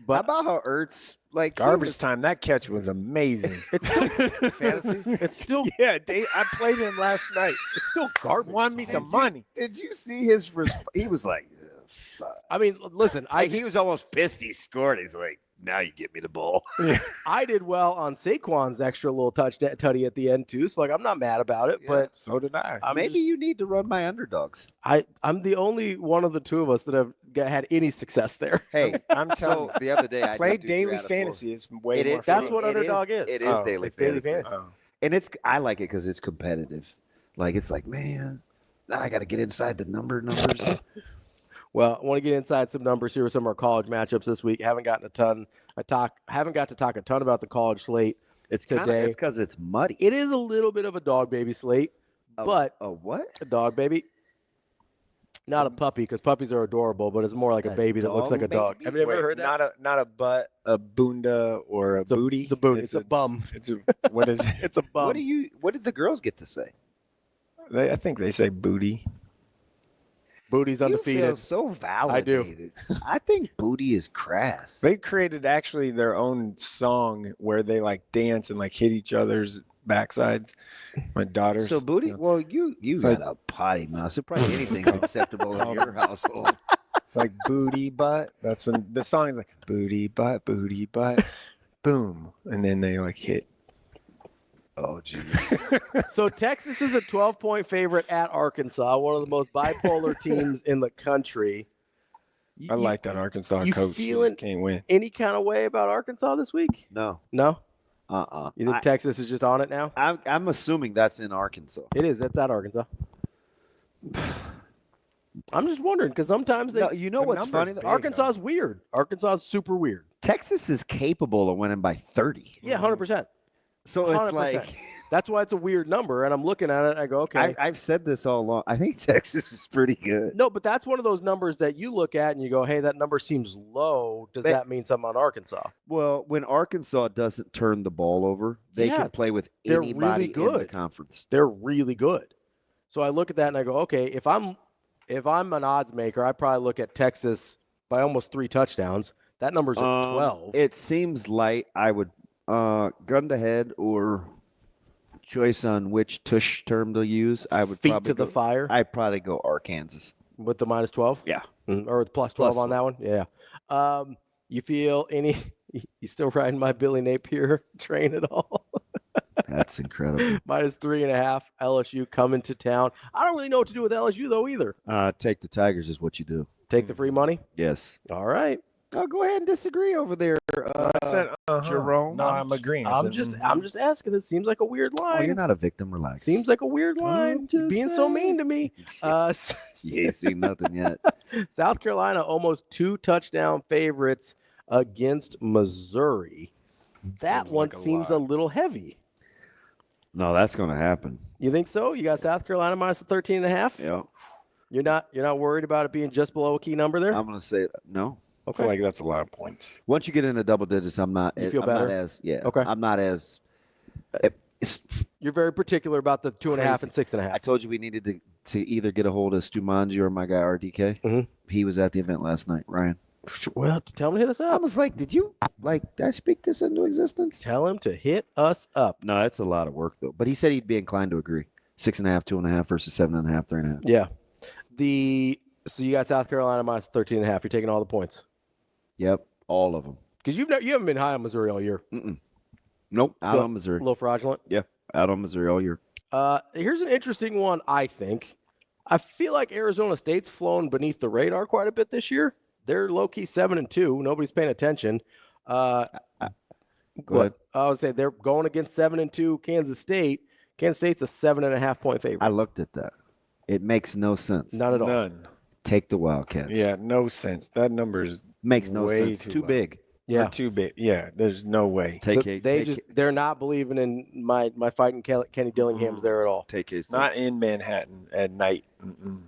How about how Ertz garbage time? That catch was amazing. It's still fantasy. It's still I played him last night. It's still garbage. Won me some money. Did you see his? He was like, fuck. I mean, listen, he was almost pissed. He scored. He's like, now you get me the ball. I did well on Saquon's extra little tutty at the end too, so I'm not mad about it. But so did I. Maybe you need to run my underdogs. I'm the only one of the two of us that have had any success there. Hey, I'm telling you, the other day I played daily fantasy. It's way more. That's what underdog is. It is daily fantasy. Oh. And I like it because it's competitive. It's like, man, now I got to get inside the numbers. Well, I want to get inside some numbers here with some of our college matchups this week. Haven't got to talk a ton about the college slate. It's today. It's because it's muddy. It is a little bit of a dog baby slate, but a what? A dog baby. Not a puppy, because puppies are adorable, but it's more like a baby that looks like a dog. Have you ever heard that? Not a butt, a bunda, or a booty. It's a booty. It's a bum. What is it? It's a bum. What did the girls get to say? I think they say booty. Booty's undefeated. You feel so validated. I do. I think booty is crass. They created actually their own song where they dance and hit each other's backsides. My daughters. So booty. Well, you got a potty mouth. So probably anything's acceptable in your household. It's like booty butt. The song is like booty butt, booty butt. boom, and then they like hit. Oh, geez. So Texas is a 12-point favorite at Arkansas, one of the most bipolar teams in the country. I like that Arkansas you coach. He feeling just can't win. any kind of way about Arkansas this week? No. No? Uh-uh. You think Texas is just on it now? I'm assuming that's in Arkansas. It is. That's at Arkansas. I'm just wondering because sometimes they. No, you know the what's number's funny? big. Arkansas is weird. Arkansas is super weird. Texas is capable of winning by 30. Yeah, 100%. So it's 100%. like That's why it's a weird number, and I'm looking at it. And I go, okay. I've said this all along. I think Texas is pretty good. No, but that's one of those numbers that you look at and you go, hey, that number seems low. Does that mean something on Arkansas? Well, when Arkansas doesn't turn the ball over, they Yeah, can play with they're anybody really in the good. conference. They're really good. So I look at that and I go, okay, if I'm an odds maker, I probably look at Texas by almost 3 touchdowns. That number's at 12. It seems light. I would gun to head or choice on which tush term to use. I would Feet probably to the fire I'd probably go Arkansas. with the minus 12. Yeah. Or the plus 12 Plus on that one. Yeah. You feel any? You still riding my Billy Napier train at all? That's incredible. Minus 3.5. LSU coming to town. I don't really know what to do with LSU though either. Take the Tigers is what you do. Take the free money. Yes. All right. Oh, go ahead and disagree over there, I said, Jerome. No, I'm agreeing. I I'm said, just asking. This seems like a weird Oh, line. you're not a victim. Relax. Seems like a weird line. just Being so saying. mean to me. You ain't seen nothing yet. South Carolina almost 2 touchdown favorites against Missouri. That Seems one like a seems lot. a little heavy. No, that's going to happen. You think so? You got South Carolina minus the 13.5? Yeah. You're not worried about it being just below a key number there? I'm going to say no. I feel like that's a lot of points. Once you get into double digits, I'm not. You feel I'm better? Not as Okay. I'm not as. You're very particular about the 2.5 and 6.5. I told you we needed to either get a hold of Stu Manji or my guy RDK. Mhm. He was at the event last night, Ryan. Well, tell him to hit us I up. was like, did I speak this into existence? Tell him to hit us up. No, it's a lot of work though. But he said he'd be inclined to agree. 6.5, 2.5 versus 7.5, 3.5. Yeah. So you got South Carolina minus 13.5. You're taking all the points. Yep, all of them. Because you haven't been high on Missouri all year. Nope, out So, on Missouri. A little fraudulent. Yeah, out on Missouri all year. Here's an interesting one, I think. I feel like Arizona State's flown beneath the radar quite a bit this year. They're low-key 7-2. Nobody's paying attention. Go ahead. I would say they're going against 7-2 Kansas State. Kansas State's a 7.5-point favorite. I looked at that. It makes no sense. None at all. None. Take the Wildcats. Yeah, no sense. That number is Makes no way sense. Too low. big. Yeah. Or too big. Yeah, there's no way. Take So it. they're not believing in my fighting Kenny Dillingham's there at all. Take K-State. Not in Manhattan at night. Mm-mm.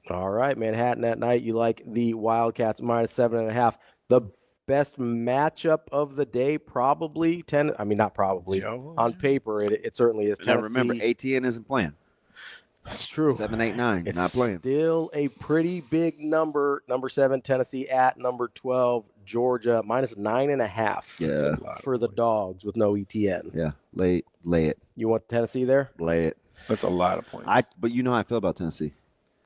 All right, Manhattan at night. You like the Wildcats minus 7.5. The best matchup of the day, probably 10. I mean, not probably. Joe? On paper, it certainly is. Now Tennessee. remember, ATN isn't playing. It's true. 7, 8, 9. It's Not playing. still a pretty big number. Number 7, Tennessee at number 12, Georgia minus 9.5. Yeah. a lot For the Dogs with no ETN. Yeah. Lay it. You want Tennessee there? Lay it. That's a lot of points. But you know how I feel about Tennessee.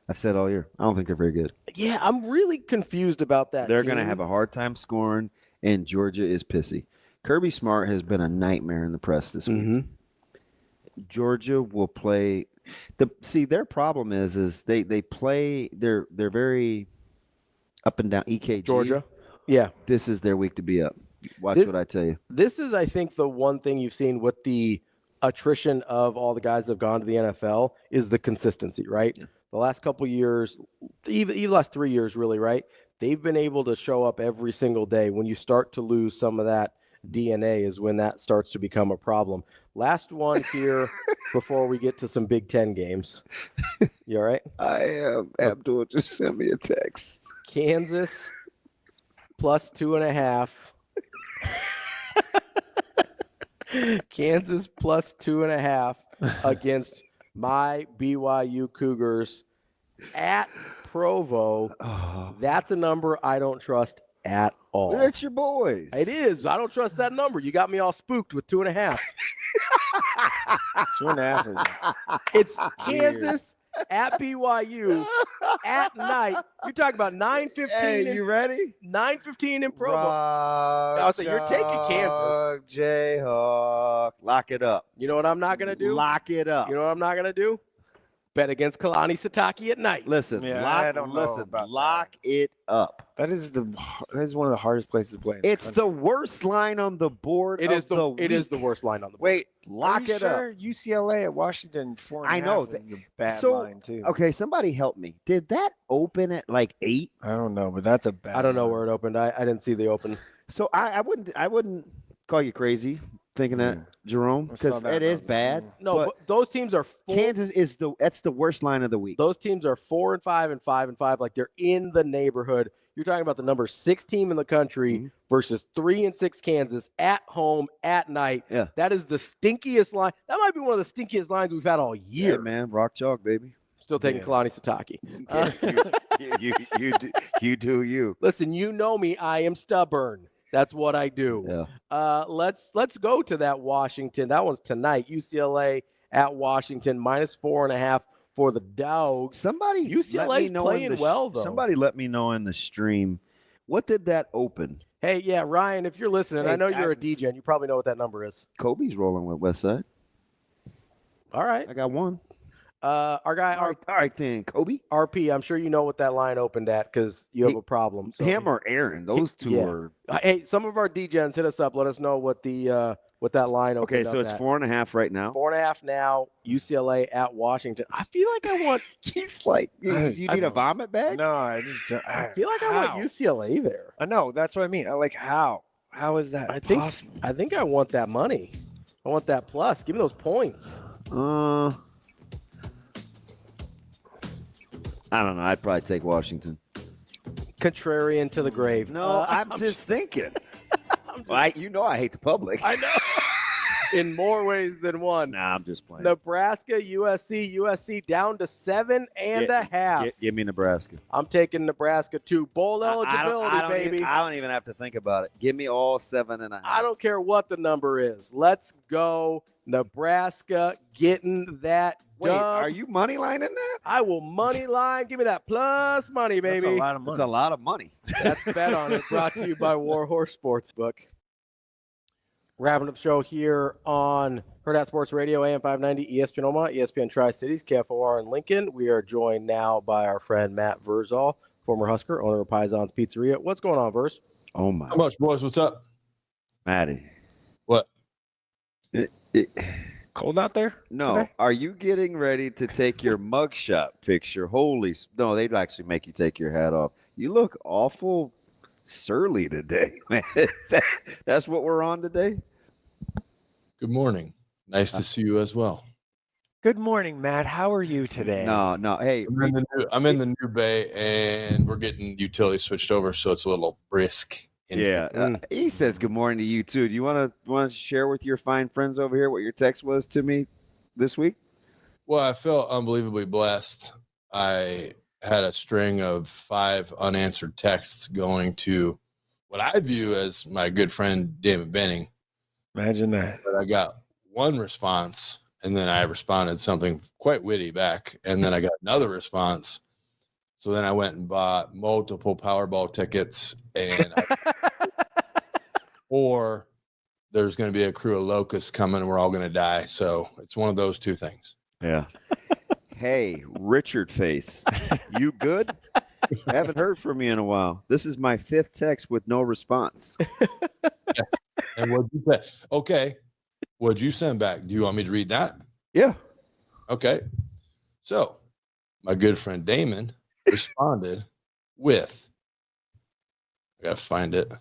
I've said all year. I don't think they're very good. Yeah, I'm really confused about that. They're going to team. have a hard time scoring, and Georgia is pissy. Kirby Smart has been a nightmare in the press this week. Mm-hmm. Georgia will play. Their problem is they play. They're very up and down. EKG. Georgia. Yeah. This is their week to be up. Watch what I tell you. This is, I think, the one thing you've seen with the attrition of all the guys that have gone to the NFL is the consistency, right? Yeah. The last couple years, even the last 3 years, really, right? They've been able to show up every single day. When you start to lose some of that DNA is when that starts to become a problem. Last one here before we get to some Big Ten games. You all right? I am. Abdul just sent me a text. Kansas plus 2.5. Kansas plus 2.5 against my BYU Cougars at Provo. Oh. That's a number I don't trust at all. That's your boys. It is. I don't trust that number. You got me all spooked with 2.5. 2.5 is It's Kansas at BYU at night. You're talking about 9:15. Hey, you ready? 9:15 in Provo. Rob. I'll say you're taking Kansas. Jayhawk. Lock it up. You know what I'm not going to do? Lock it up. You know what I'm not going to do? Bet against Kalani Sitake at night. Listen, I don't know about lock it up. That is one of the hardest places to play. It's the worst line on the board. It is the week. worst line on the board. Wait, lock it up. UCLA at Washington 4.5. I know is a bad so, line too. Okay, somebody help me. Did that open at like 8? I don't know, but that's a bad. I don't know line. where it opened. I didn't see the open. So I wouldn't call you crazy thinking that, Jerome, I saw because that it is bad. No, but those teams are Kansas is that's the worst line of the week. Those teams are 4-5 and 5-5. Like they're in the neighborhood. You're talking about the number 6 team in the country versus 3-6 Kansas at home at night. Yeah. That is the stinkiest line. That might be one of the stinkiest lines we've had all year. Yeah, man, rock chalk, baby. Still taking Kalani Sitake. You do you. Listen, you know me. I am stubborn. That's what I do. Yeah. Let's go to that Washington. That one's tonight. UCLA at Washington -4.5 for the Dogs. Somebody UCLA's playing well though. Somebody let me know in the stream. What did that open? Hey, yeah, Ryan, if you're listening, Hey, I know you're a DJ and you probably know what that number is. Kobe's rolling with Westside. All right. I got one. Our guy, All right, then, Kobe. RP, I'm sure you know what that line opened at because you have a problem. So. Him or Aaron? Those two are. Hey, some of our DJs hit us up. Let us know what that line opened. Okay, so it's 4.5 right now. 4.5 now. UCLA at Washington. I feel like I want. He's like, you need a vomit bag? No, I feel like I want UCLA there. I know, that's what I mean. How is that possible? I think I want that money. I want that plus. Give me those points. I don't know. I'd probably take Washington. Contrarian to the grave. No, I'm just thinking. You know I hate the public. I know. In more ways than one. Nah, I'm just playing. Nebraska, USC down to 7.5. Give me Nebraska. I'm taking Nebraska too. Bowl eligibility, baby. I don't even have to think about it. Give me all 7.5. I don't care what the number is. Let's go. Nebraska getting that Wait, dub. are you money lining that? I will money line. Give me that plus money, baby. That's a lot of money. That's a lot of money. That's Bet on It, brought to you by Warhorse Sportsbook. Wrapping up the show here on Hurrdat Sports Radio, AM 590, ESPN Omaha, ESPN Tri-Cities, KFOR in Lincoln. We are joined now by our friend Matt Vrzal, former Husker, owner of Paisan's Pizzeria. What's going on, Verse? Oh, my. How much, boys? What's up? Maddie. What? Cold out there? No. Today? Are you getting ready to take your mugshot picture? No, they'd actually make you take your hat off. You look awful surly today, man. That's what we're on today? Good morning. Nice to see you as well. Good morning, Matt. How are you today? No. Hey, I'm in the new bay, and we're getting utilities switched over, so it's a little brisk. He says good morning to you too. Do you want to share with your fine friends over here what your text was to me this week? Well, I felt unbelievably blessed. I had a string of 5 unanswered texts going to what I view as my good friend Damon Benning. Imagine that. But I got one response, and then I responded something quite witty back, and then I got another response. So then I went and bought multiple Powerball tickets, and or there's going to be a crew of locusts coming, and we're all going to die. So it's one of those two things. Yeah. Hey, Richard Face, you good? Haven't heard from you in a while. This is my 5th text with no response. And what'd you say? Okay. What'd you send back? Do you want me to read that? Yeah. Okay. So my good friend Damon responded with, I got to find it.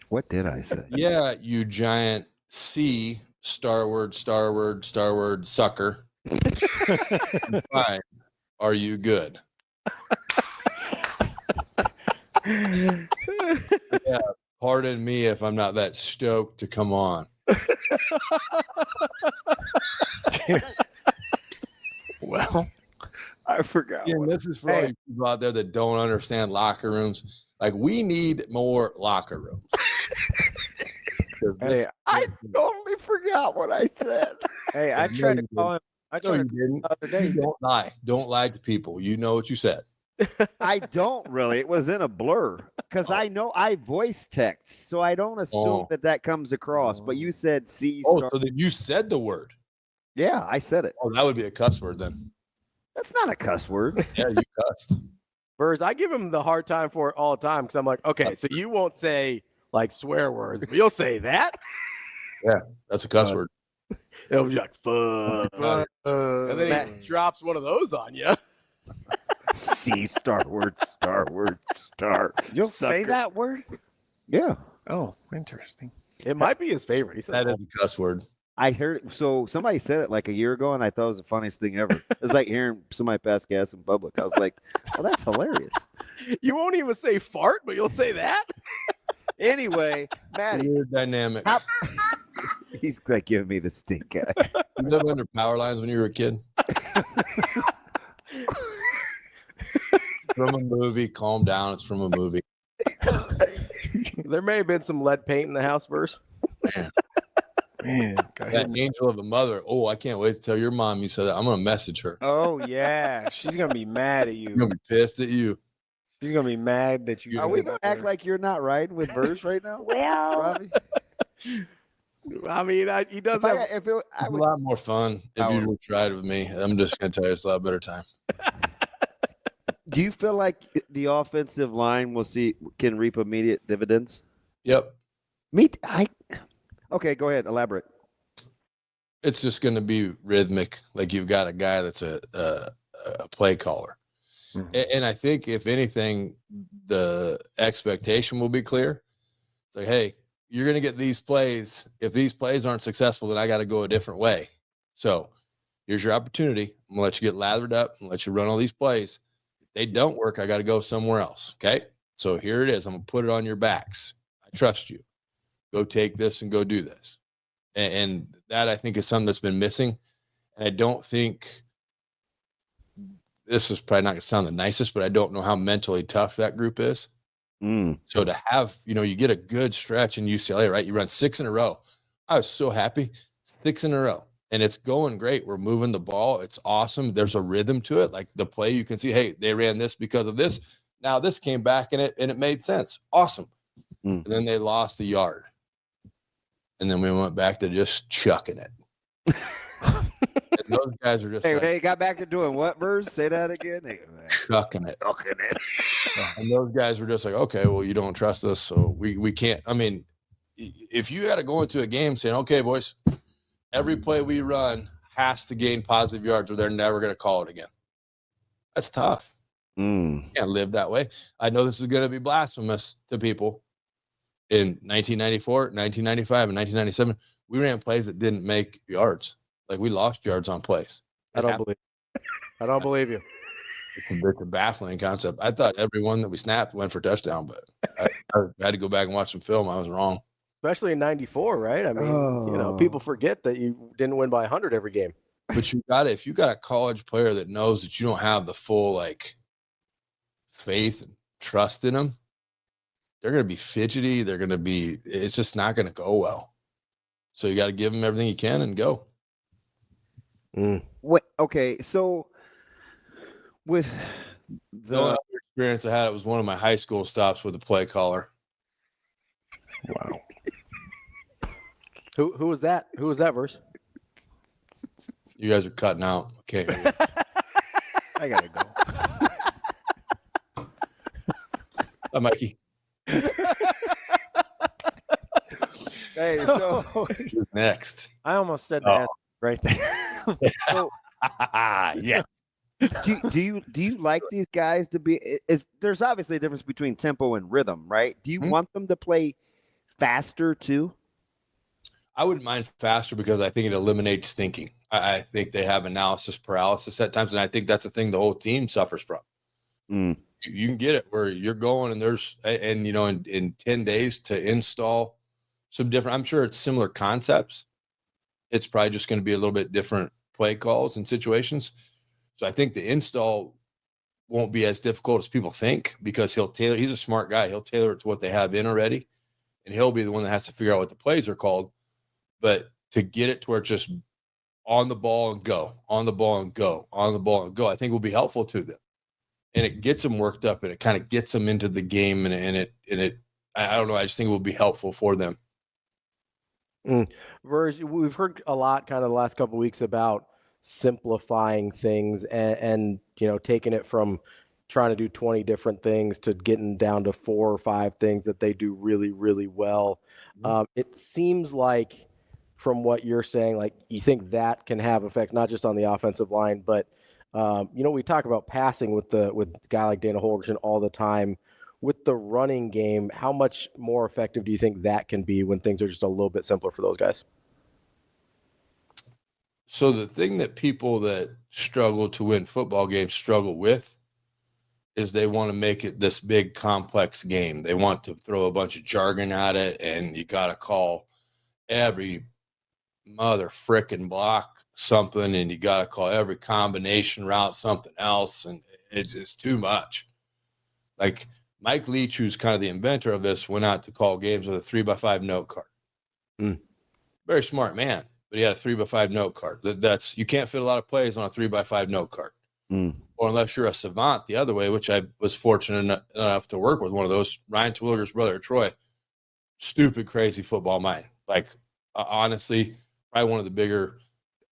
What did I say? Yeah, you giant C starward sucker. Fine. Are you good? Yeah, pardon me if I'm not that stoked to come on. Well, I forgot. Yeah, this is for all you people out there that don't understand locker rooms. Like, we need more locker rooms. Hey, I totally forgot what I said. hey, I tried to call him. I No, tried you to call him didn't. the other day. Don't lie. Don't lie to people. You know what you said. I don't really. It was in a blur because I know I voice text, so I don't assume that comes across. But you said C star. So then you said the word. Yeah, I said it. Oh, that would be a cuss word then. That's not a cuss word. Yeah, you cussed. Verghese, I give him the hard time for it all the time because I'm like, okay, so you won't say like swear words, but you'll say that. Yeah, that's a cuss word. It'll be like, fuck. And then he drops one of those on you. C star word, star. You'll Sucker. say that word? Yeah. Oh, interesting. It might be his favorite. He said That is a cuss word. I heard it. So somebody said it like a year ago, and I thought it was the funniest thing ever. It's like hearing somebody pass gas in public. I was like, well, that's hilarious. You won't even say fart, but you'll say that? Anyway, Maddie. Weird dynamic. He's like giving me the stink eye. You live under power lines when you were a kid? From a movie. Calm down. It's from a movie. There may have been some lead paint in the house, Verse. Man, that angel of a mother. Oh, I can't wait to tell your mom you said that. I'm going to message her. Oh, yeah. She's going to be mad at you. She's going to be pissed at you. She's going to be mad that you. Are we going to act like you're not riding with Verse right now? Well, Ravi? I mean, he does have. It's a lot more fun if you would try it with me. I'm just going to tell you it's a lot better time. Do you feel like the offensive line can reap immediate dividends? Yep. Okay, go ahead. Elaborate. It's just going to be rhythmic. Like you've got a guy that's a play caller. Mm-hmm. And I think if anything, the expectation will be clear. It's like, hey, you're going to get these plays. If these plays aren't successful, then I got to go a different way. So here's your opportunity. I'm going to let you get lathered up and let you run all these plays. If they don't work, I got to go somewhere else. Okay. So here it is. I'm going to put it on your backs. I trust you. Go take this and go do this. And that I think is something that's been missing. And I don't think this is probably not going to sound the nicest, but I don't know how mentally tough that group is. So to have, you get a good stretch in UCLA, right? You run 6 in a row. I was so happy. 6 in a row. And it's going great. We're moving the ball. It's awesome. There's a rhythm to it. Like the play, you can see, hey, they ran this because of this. Now this came back and it made sense. Awesome. And then they lost a yard. And then we went back to just chucking it. And those guys are just they got back to doing what, Verse? Say that again. Chucking it. And those guys were just like, okay, well, you don't trust us, so we can't. I mean, if you got to go into a game saying, okay, boys, every play we run has to gain positive yards or they're never going to call it again. That's tough. You can't live that way. I know this is going to be blasphemous to people. In 1994, 1995, and 1997, we ran plays that didn't make yards. Like we lost yards on plays. I don't believe you. It's a baffling concept. I thought every one that we snapped went for touchdown, but I had to go back and watch some film. I was wrong. Especially in 94, right? I mean, people forget that you didn't win by 100 every game. But if you got a college player that knows that you don't have the full faith and trust in them, they're going to be fidgety. It's just not going to go well. So you got to give them everything you can and go. What? Okay. So with the other experience I had, it was one of my high school stops with a play caller. Wow. Who was that? Who was that, Verse? You guys are cutting out. Okay. I got to go. Hi, Mikey. Hey, so who's next? I almost said that right there. So, yes. Do you like these guys to be? There's obviously a difference between tempo and rhythm, right? Do you want them to play faster too? I wouldn't mind faster because I think it eliminates thinking. I think they have analysis paralysis at times, and I think that's the thing the whole team suffers from. You can get it where you're going and in 10 days to install some different, I'm sure it's similar concepts. It's probably just going to be a little bit different play calls and situations. So I think the install won't be as difficult as people think because he's a smart guy. He'll tailor it to what they have in already, and he'll be the one that has to figure out what the plays are called. But to get it to where it's just on the ball and go, on the ball and go, on the ball and go, I think will be helpful to them. and it gets them worked up, and it kind of gets them into the game, and it I don't know, I just think it will be helpful for them. Verge, we've heard a lot kind of the last couple of weeks about simplifying things and taking it from trying to do 20 different things to getting down to 4 or 5 things that they do really, really well. It seems like from what you're saying, like you think that can have effects not just on the offensive line, but we talk about passing with a guy like Dana Holgorsen all the time. With the running game, how much more effective do you think that can be when things are just a little bit simpler for those guys? So the thing that people that struggle to win football games struggle with is they want to make it this big complex game. They want to throw a bunch of jargon at it, and you got to call every mother frickin' block something, and you got to call every combination route something else, and it's too much. Like Mike Leach, who's kind of the inventor of this, went out to call games with a 3x5 note card. Very smart man, but he had a 3x5 note card. That's you can't fit a lot of plays on a 3x5 note card. Or unless you're a savant the other way, which I was fortunate enough to work with one of those. Ryan Terwilliger's brother, Troy, stupid, crazy football mind. Like, honestly, probably one of the bigger,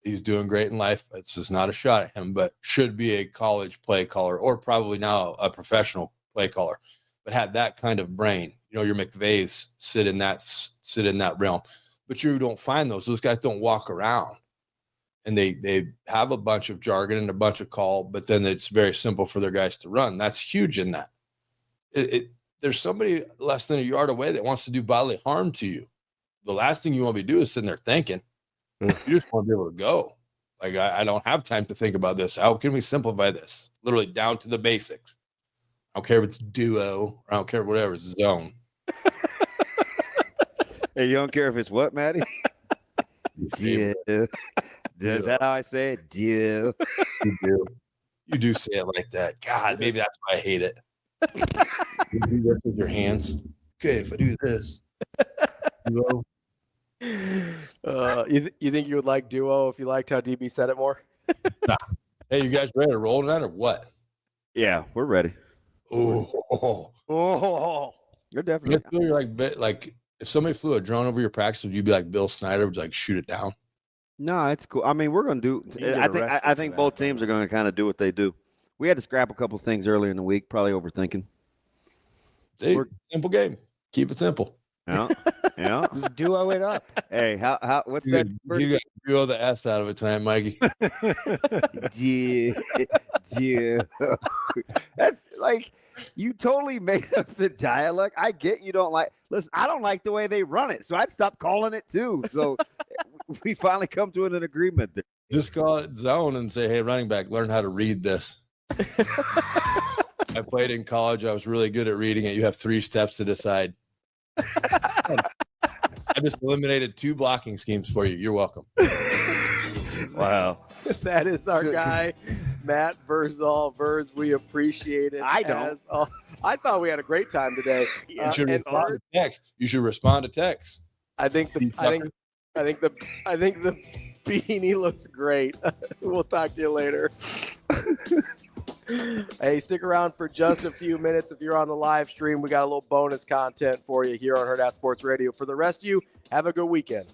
he's doing great in life. It's just not a shot at him, but should be a college play caller or probably now a professional play caller, but had that kind of brain. Your McVays sit in that realm, but you don't find those guys don't walk around. And they have a bunch of jargon and a bunch of call, but then it's very simple for their guys to run. That's huge in that. There's somebody less than a yard away that wants to do bodily harm to you. The last thing you want to be doing is sitting there thinking. You just want to be able to go. Like, I don't have time to think about this. How can we simplify this? Literally down to the basics. I don't care if it's duo. I don't care whatever. It's zone. Hey, you don't care if it's what, Maddie? Yeah. Is that how I say it? Yeah. You do say it like that. God, maybe that's why I hate it. You do this with your hands. Okay, if I do this. Duo. You think you would like duo if you liked how DB said it more? Nah. Hey, you guys ready to roll tonight or what? Yeah, we're ready. You're definitely. You're like if somebody flew a drone over your practice, would you be like Bill Snyder? Would you like shoot it down? No, it's cool. I mean, we're going to do. I think both teams are going to kind of do what they do. We had to scrap a couple things earlier in the week, probably overthinking. See, simple game. Keep it simple. Yeah, yeah. Just duo it up. Hey, how? What's that? You got to duo the S out of it tonight, Mikey. Yeah. That's like you totally made up the dialect. I get you don't like. Listen, I don't like the way they run it, so I'd stop calling it too. So we finally come to an agreement there. Just call it zone and say, "Hey, running back, learn how to read this." I played in college. I was really good at reading it. You have 3 steps to decide. I just eliminated 2 blocking schemes for you. You're welcome. Wow. That is our guy, Matt Vrzal. Verz, we appreciate it. I don't. I thought we had a great time today. You should respond to text. You should respond to text. I think the beanie looks great. We'll talk to you later. Hey, stick around for just a few minutes. If you're on the live stream, we got a little bonus content for you here on Hurrdat Sports Radio. For the rest of you, have a good weekend.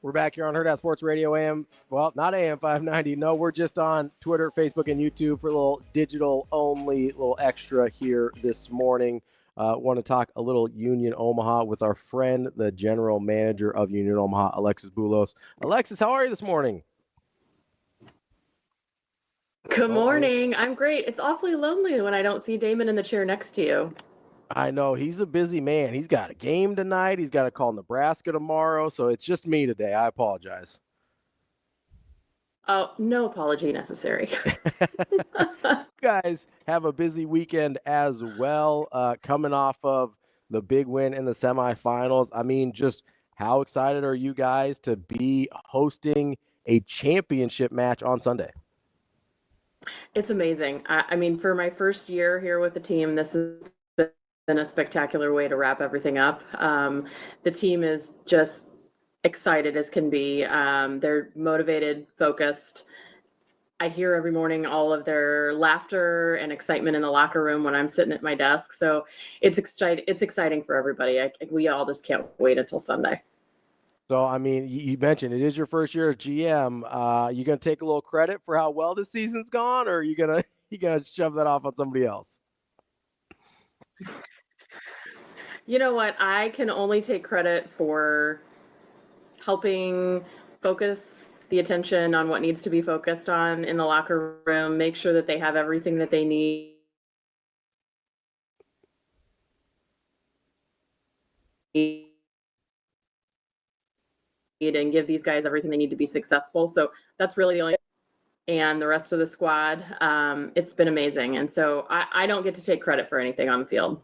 We're back here on Hurrdat Sports Radio AM. Well, not AM 590. No, we're just on Twitter, Facebook, and YouTube for a little digital-only little extra here this morning. Want to talk a little Union Omaha with our friend, the general manager of Union Omaha, Alexis Boulos. Alexis, how are you this morning? Good morning. I'm great. It's awfully lonely when I don't see Damon in the chair next to you. I know. He's a busy man. He's got a game tonight. He's got to call Nebraska tomorrow. So it's just me today. I apologize. Oh, no apology necessary. You guys have a busy weekend as well, coming off of the big win in the semifinals. I mean, just how excited are you guys to be hosting a championship match on Sunday? It's amazing. I mean, for my first year here with the team, this has been a spectacular way to wrap everything up. The team is just excited as can be. They're motivated, focused, I hear every morning all of their laughter and excitement in the locker room when I'm sitting at my desk. So it's exciting for everybody. We all just can't wait until Sunday. So, I mean, you mentioned it is your first year as GM. You going to take a little credit for how well this season's gone, or are you going to shove that off on somebody else? You know what? I can only take credit for helping focus the attention on what needs to be focused on in the locker room, make sure that they have everything that they need. And give these guys everything they need to be successful. So that's really the only, and the rest of the squad, it's been amazing. And so I don't get to take credit for anything on the field.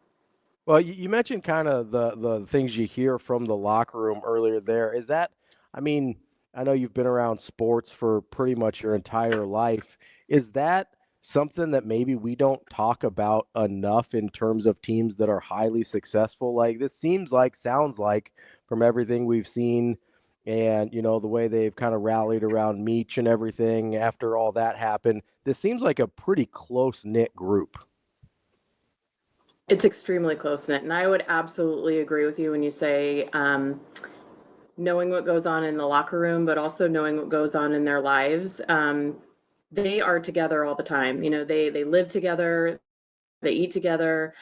Well, you mentioned kind of the things you hear from the locker room earlier there. Is that, I mean, I know you've been around sports for pretty much your entire life. Is that something that maybe we don't talk about enough in terms of teams that are highly successful? Like this sounds like from everything we've seen and, the way they've kind of rallied around Meach and everything after all that happened, this seems like a pretty close-knit group. It's extremely close-knit, and I would absolutely agree with you when you say knowing what goes on in the locker room, but also knowing what goes on in their lives. They are together all the time. They live together, they eat together.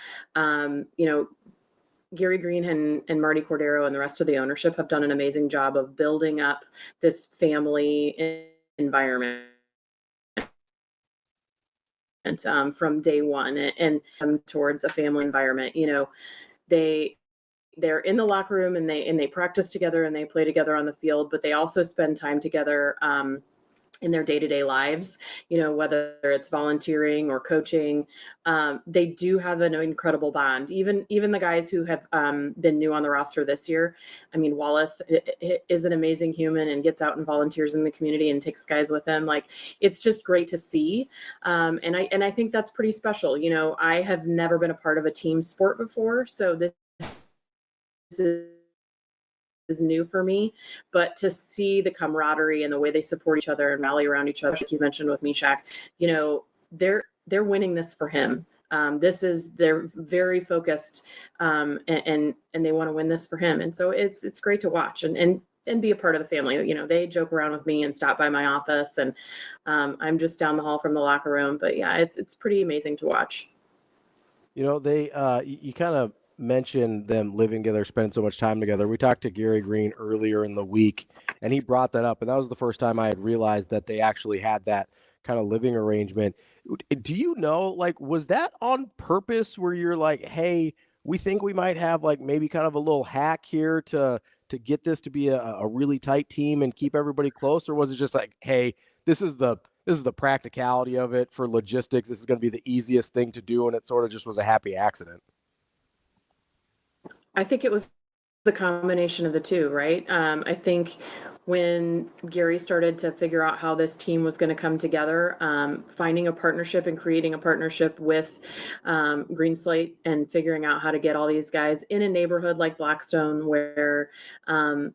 Gary Green and Marty Cordero and the rest of the ownership have done an amazing job of building up this family environment. And from day one and towards a family environment. They're in the locker room and they practice together and they play together on the field, but they also spend time together in their day-to-day lives, whether it's volunteering or coaching. They do have an incredible bond. Even the guys who have been new on the roster this year. I mean, Wallace is an amazing human and gets out and volunteers in the community and takes guys with him. Like, it's just great to see. And I think that's pretty special. I have never been a part of a team sport before, so this is new for me, but to see the camaraderie and the way they support each other and rally around each other, like you mentioned with Mishak, they're winning this for him. They're very focused, and they want to win this for him. And so it's great to watch and be a part of the family. They joke around with me and stop by my office, and I'm just down the hall from the locker room. But yeah, it's pretty amazing to watch. You kind of mentioned them living together, spending so much time together. We talked to Gary Green earlier in the week, and he brought that up, and that was the first time I had realized that they actually had that kind of living arrangement. Do you know, like, was that on purpose where you're like, hey, we think we might have like maybe kind of a little hack here to get this to be a really tight team and keep everybody close? Or was it just like, hey, this is the practicality of it for logistics. This is going to be the easiest thing to do, and it sort of just was a happy accident? I think it was the combination of the two, right? I think when Gary started to figure out how this team was going to come together, finding a partnership and creating a partnership with Green Slate and figuring out how to get all these guys in a neighborhood like Blackstone where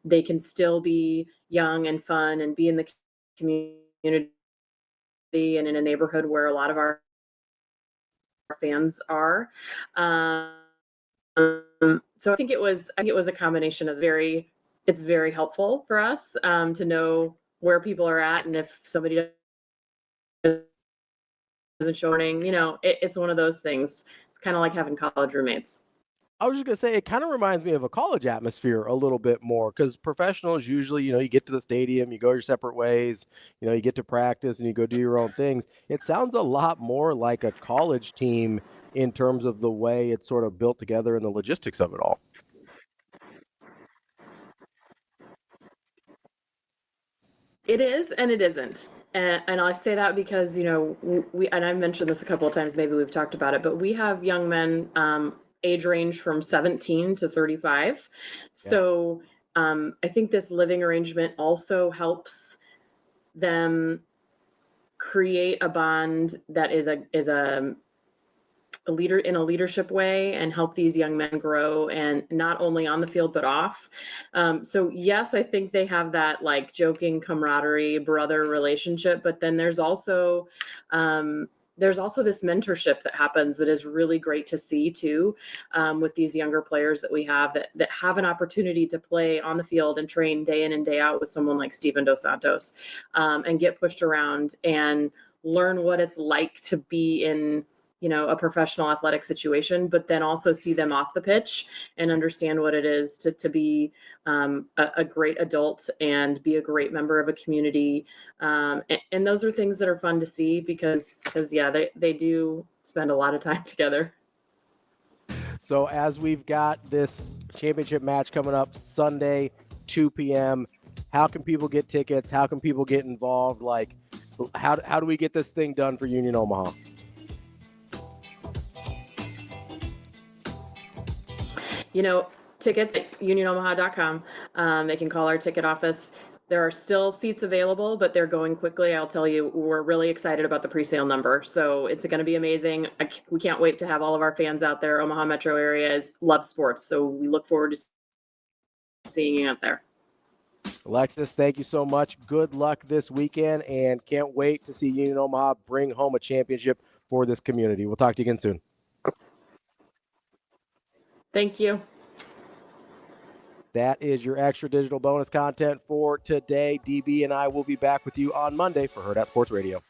they can still be young and fun and be in the community and in a neighborhood where a lot of our fans are. So I think it was a combination of it's very helpful for us to know where people are at, and if somebody isn't showing, it's one of those things. It's kind of like having college roommates. I was just going to say, it kind of reminds me of a college atmosphere a little bit more, because professionals usually, you get to the stadium, you go your separate ways, you get to practice and you go do your own things. It sounds a lot more like a college team in terms of the way it's sort of built together and the logistics of it all. It is, and it isn't. And I say that because, we, and I've mentioned this a couple of times, maybe we've talked about it, but we have young men, age range from 17 to 35. Yeah. So I think this living arrangement also helps them create a bond that is a in a leadership way and help these young men grow, and not only on the field but off. So yes, I think they have that like joking camaraderie, brother relationship, but then there's also this mentorship that happens that is really great to see too, with these younger players that we have that have an opportunity to play on the field and train day in and day out with someone like Steven Dos Santos, and get pushed around and learn what it's like to be in, a professional athletic situation, but then also see them off the pitch and understand what it is to be a great adult and be a great member of a community. And those are things that are fun to see because yeah, they do spend a lot of time together. So as we've got this championship match coming up Sunday, 2 p.m., how can people get tickets? How can people get involved? Like, how do we get this thing done for Union Omaha? Tickets at unionomaha.com. They can call our ticket office. There are still seats available, but they're going quickly. I'll tell you, we're really excited about the presale number. So it's going to be amazing. We can't wait to have all of our fans out there. Omaha metro area love sports. So we look forward to seeing you out there. Alexis, thank you so much. Good luck this weekend, and can't wait to see Union Omaha bring home a championship for this community. We'll talk to you again soon. Thank you. That is your extra digital bonus content for today. DB and I will be back with you on Monday for Hurrdat Sports Radio.